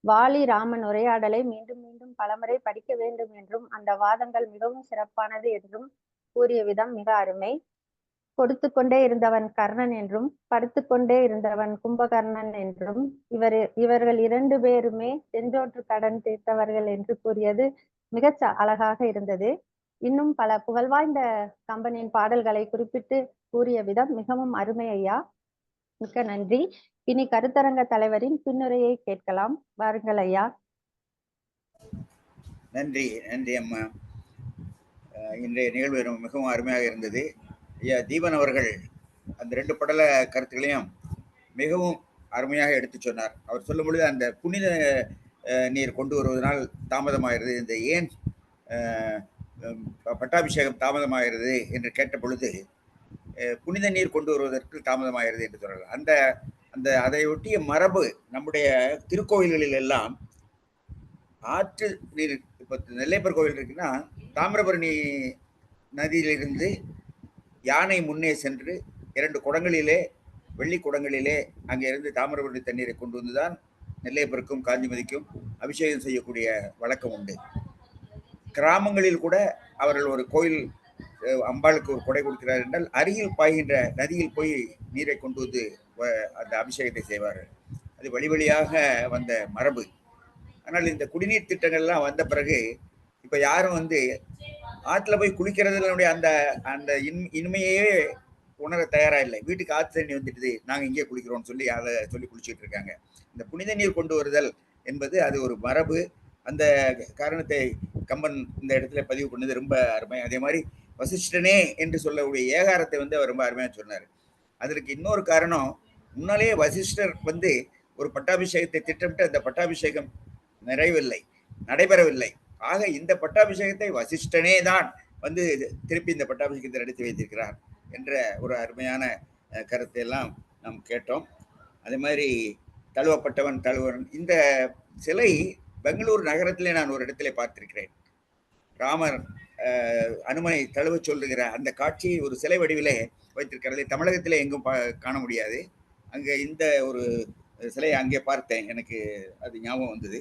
வாலி ராமன் உரையாடலை மீண்டும் மீண்டும் பலமுறை படிக்க வேண்டும் என்றும் அந்த வாதங்கள் மிகவும் சிறப்பானது என்றும் கூறிய விதம் மிக அருமை. கொடுத்து கொண்டே இருந்தவன் கர்ணன் என்றும் படுத்து கொண்டே இருந்தவன் கும்பகர்ணன் என்றும் இவர்கள் 2 பேருமே சென்றோற்று கடன் தீர்த்தவர்கள் என்று கூறியது மிகச் அழகாக இருந்தது. இன்னும் பல புகழ்வாய்ந்த கம்பனின் பாடல்களை குறிப்பிட்டு கூறிய விதம் மிகவும் அருமை ஐயா. மிக்க நன்றி. இனி கருத்தரங்க தலைவரின் பின்னுரையை கேட்கலாம். வாருங்கள் ஐயா. நன்றி நன்றி அம்மா. இன்றைய நிகழ்வு மிகவும் அருமையாக இருந்தது. ஐயா தீபன் அவர்கள் அந்த 2 படல கருத்துக்களையும் மிகவும் அருமையாக எடுத்து சொன்னார். அவர் சொல்லும் பொழுது அந்த புனித நீர் கொண்டு வருவதனால் தாமதமாகிறது, இந்த ஏன் பட்டாபிஷேகம் தாமதமாகிறது என்று கேட்ட பொழுது புனித நீர் கொண்டு வருவதற்கு தாமதமாகிறது என்று சொல்லலாம். அந்த அந்த அதை ஒட்டிய மரபு நம்முடைய திருக்கோயில்களில் எல்லாம் ஆற்று நீர், இப்போ நெல்லையப்பர் கோவில் இருக்குன்னா தாமிரபரணி நதியிலிருந்து யானை முன்னே சென்று 2 குடங்களிலே, வெள்ளி குடங்களிலே அங்கே இருந்து தாமிரபரணி தண்ணீரை கொண்டு வந்துதான் நெல்லையப்பருக்கும் காஞ்சிமதிக்கும் அபிஷேகம் செய்யக்கூடிய வழக்கம் உண்டு. கிராமங்களில் கூட அவர்கள் ஒரு கோயில் அம்பாளுக்கு ஒரு கொடை கொடுக்கிறார் என்றால் அருகில் பாய்கின்ற நதியில் போய் நீரை கொண்டு வந்து அந்த அபிஷேகத்தை செய்வார்கள். அது வழி வழியாக வந்த மரபு. ஆனால் இந்த குடிநீர் திட்டங்கள்லாம் வந்த பிறகு இப்போ யாரும் ஆற்றுல போய் குளிக்கிறதுனுடைய அந்த அந்த இனிமையே உணர தயாரா இல்லை. வீட்டுக்கு ஆற்று தண்ணி வந்துட்டுது, நாங்கள் இங்கே குளிக்கிறோம்னு சொல்லி அதை சொல்லி குளிச்சுட்டு இருக்காங்க. இந்த புனித நீர் கொண்டு வருதல் என்பது அது ஒரு மரபு. அந்த காரணத்தை கம்பன் இந்த இடத்துல பதிவு பண்ணது ரொம்ப அருமை. அதே மாதிரி வசிஷ்டனே என்று சொல்லக்கூடிய ஏகாரத்தை அவர் ரொம்ப அருமையாக சொன்னார். அதற்கு இன்னொரு காரணம், முன்னாலேயே வசிஷ்டர் ஒரு பட்டாபிஷேகத்தை திட்டமிட்டு அந்த பட்டாபிஷேகம் நடைபெறவில்லை. ஆக இந்த பட்டாபிஷேகத்தை வசிஷ்டனே தான் திருப்பி இந்த பட்டாபிஷேகத்தை நடத்தி வைத்திருக்கிறார் என்ற ஒரு அருமையான கருத்தை எல்லாம் நாம் கேட்டோம். அதே மாதிரி தழுவப்பட்டவன் தழுவன், இந்த சிலை பெங்களூர் நகரத்திலே நான் ஒரு இடத்திலே பார்த்திருக்கிறேன். ராமர் அனுமனை தழுவ சொல்லுகிற அந்த காட்சியை ஒரு சிலை வடிவிலே வைத்திருக்கிறது. தமிழகத்திலே எங்கும் காண முடியாது. அங்கே இந்த ஒரு சிலையை அங்கே பார்த்தேன், எனக்கு அது ஞாபகம் வந்தது.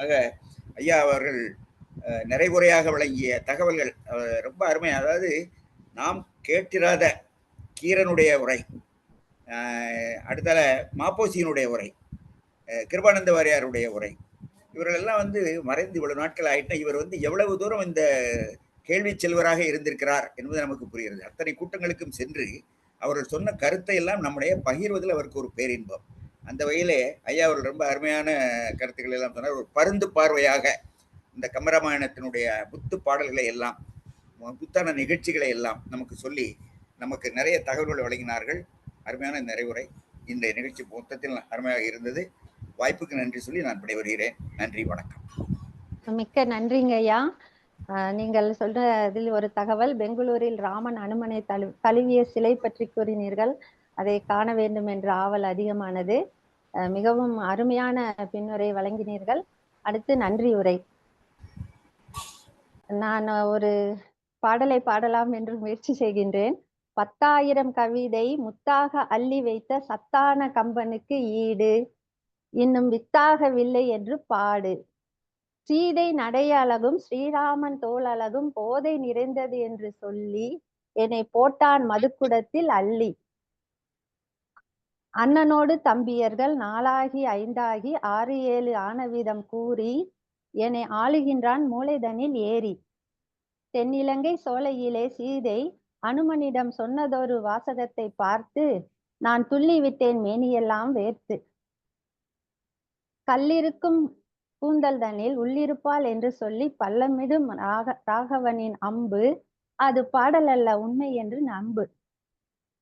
ஆக ஐயா அவர்கள் நிறைகுறையாக வழங்கிய தகவல்கள் ரொம்ப அருமை. அதாவது நாம் கேட்டிராத கீரனுடைய உரை, அடுத்தால மாப்போசியினுடைய உரை, கிருபானந்த வாரியாருடைய உரை, இவர்களெல்லாம் மறைந்து இவ்வளவு நாட்கள் ஆயிட்டா இவர் எவ்வளவு தூரம் இந்த கேள்வி செல்வராக இருந்திருக்கிறார் என்பது நமக்கு புரிகிறது. அத்தனை கூட்டங்களுக்கும் சென்று அவர்கள் சொன்ன கருத்தை எல்லாம் நம்முடைய பகிர்வதில் அவருக்கு ஒரு பேரின்பம். அந்த வகையிலே ஐயா அவர்கள் ரொம்ப அருமையான கருத்துக்களை எல்லாம் சொன்னார். ஒரு பருந்து பார்வையாக இந்த கம்பராமாயணத்தினுடைய புத்து பாடல்களை எல்லாம், புத்தான நிகழ்ச்சிகளை எல்லாம் நமக்கு சொல்லி நமக்கு நிறைய தகவல்களை வழங்கினார்கள். அருமையான நிறைவுரை. இந்த நிகழ்ச்சி மொத்தத்தில் அருமையாக இருந்தது. வாய்ப்புக்கு நன்றி சொல்லி நான் விடைபெறுகிறேன். நன்றி, வணக்கம். மிக்க நன்றிங்க ஐயா. நீங்கள் சொல்றதில் ஒரு தகவல், பெங்களூரில் ராமன் அனுமனை தழுவிய சிலை பற்றி கூறினீர்கள். அதை காண வேண்டும் என்ற ஆவல் அதிகமானது. மிகவும் அருமையான பின்னுரை வழங்கினீர்கள். அடுத்து நன்றி உரை. நான் ஒரு பாடலை பாடலாம் என்று முயற்சி செய்கின்றேன். 10,000 கவிதை முத்தாக அள்ளி வைத்த சத்தான கம்பனுக்கு ஈடு இன்னும் வித்தாகவில்லை என்று பாடு. சீதை நடை அழகும் ஸ்ரீராமன் தோல் அழகும் போதை நிறைந்தது என்று சொல்லி என்னை போட்டான் மதுக்குடத்தில் அள்ளி. அண்ணனோடு தம்பியர்கள் 4ஆகி 5ஆகி 6 7 ஆனவிதம் கூறி என்னை ஆளுகின்றான் மூளைதனில் ஏறி. தென்னிலங்கை சோலையிலே சீதை அனுமனிடம் சொன்னதொரு வாசகத்தை பார்த்து நான் துள்ளி விட்டேன் மேனியெல்லாம் வேர்த்து. கல்லிருக்கும் கூந்தல்தனில் உள்ளிருப்பாள் என்று சொல்லி பள்ளமிடும் ராகவனின் அம்பு அது பாடலல்ல உண்மை என்று நம்பு.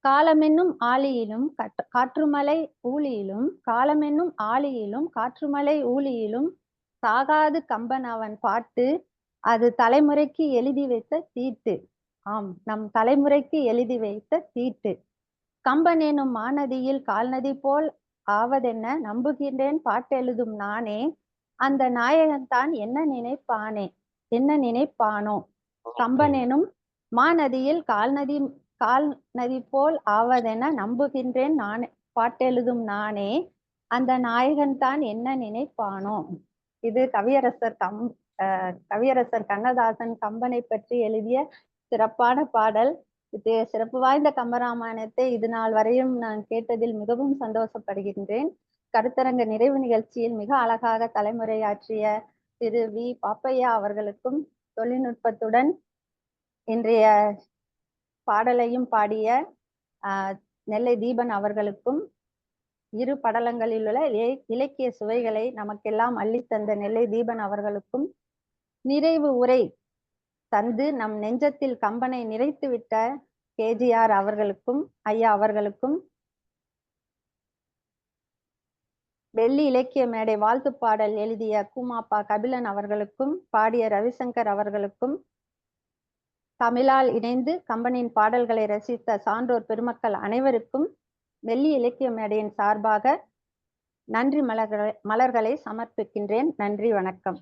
காலமென்னும் ஆழியிலும் காற்றுமலை ஊழியிலும், காலமென்னும் ஆழியிலும் காற்றுமலை ஊழியிலும் சாகாது கம்பன் அவன் பாட்டு அது தலைமுறைக்கு எழுதி வைத்த தீட்டு. ஆம், நம் தலைமுறைக்கு எழுதி வைத்த தீட்டு. கம்பன் எனும் மாநதியில் கால்நதி போல் ஆவதென்ன நம்புகின்றேன் பாட்டெழுதும் நானே. அந்த நாயகன்தான் என்ன நினைப்பானோ. கம்பன் எனும் மாநதியில் கால்நதி போல் ஆவதென நம்புகின்றேன் நானே பாட்டெழுதும் நானே. அந்த நாயகன் தான் என்ன நினைப்பானோ. இது கவியரசர் கண்ணதாசன் கம்பனை பற்றி எழுதிய சிறப்பான பாடல். சிறப்பு வாய்ந்த கம்பராமாயணத்தை இது நாள் வரையும் நான் கேட்டதில் மிகவும் சந்தோஷப்படுகின்றேன். கருத்தரங்க நிறைவு நிகழ்ச்சியில் மிக அழகாக தலைமுறையாற்றிய திரு வி பாப்பையா அவர்களுக்கும், தொழில்நுட்பத்துடன் இன்றைய பாடலையும் பாடிய நெல்லை தீபன் அவர்களுக்கும், இரு படலங்களில் உள்ள இலக்கிய சுவைகளை நமக்கெல்லாம் அள்ளித்தந்த நெல்லை தீபன் அவர்களுக்கும், நிறைவு உரை தந்து நம் நெஞ்சத்தில் கம்பனை நிறைத்துவிட்ட கேஜிஆர் அவர்களுக்கும், ஐயா அவர்களுக்கும், வெள்ளி இலக்கிய மேடை வாழ்த்து பாடல் எழுதிய கூமாப்பா கபிலன் அவர்களுக்கும், பாடிய ரவிசங்கர் அவர்களுக்கும், தமிழால் இணைந்து கம்பனின் பாடல்களை ரசித்த சான்றோர் பெருமக்கள் அனைவருக்கும் வெள்ளி இலக்கிய மேடையின் சார்பாக நன்றி மலர்களை சமர்ப்பிக்கின்றேன். நன்றி, வணக்கம்.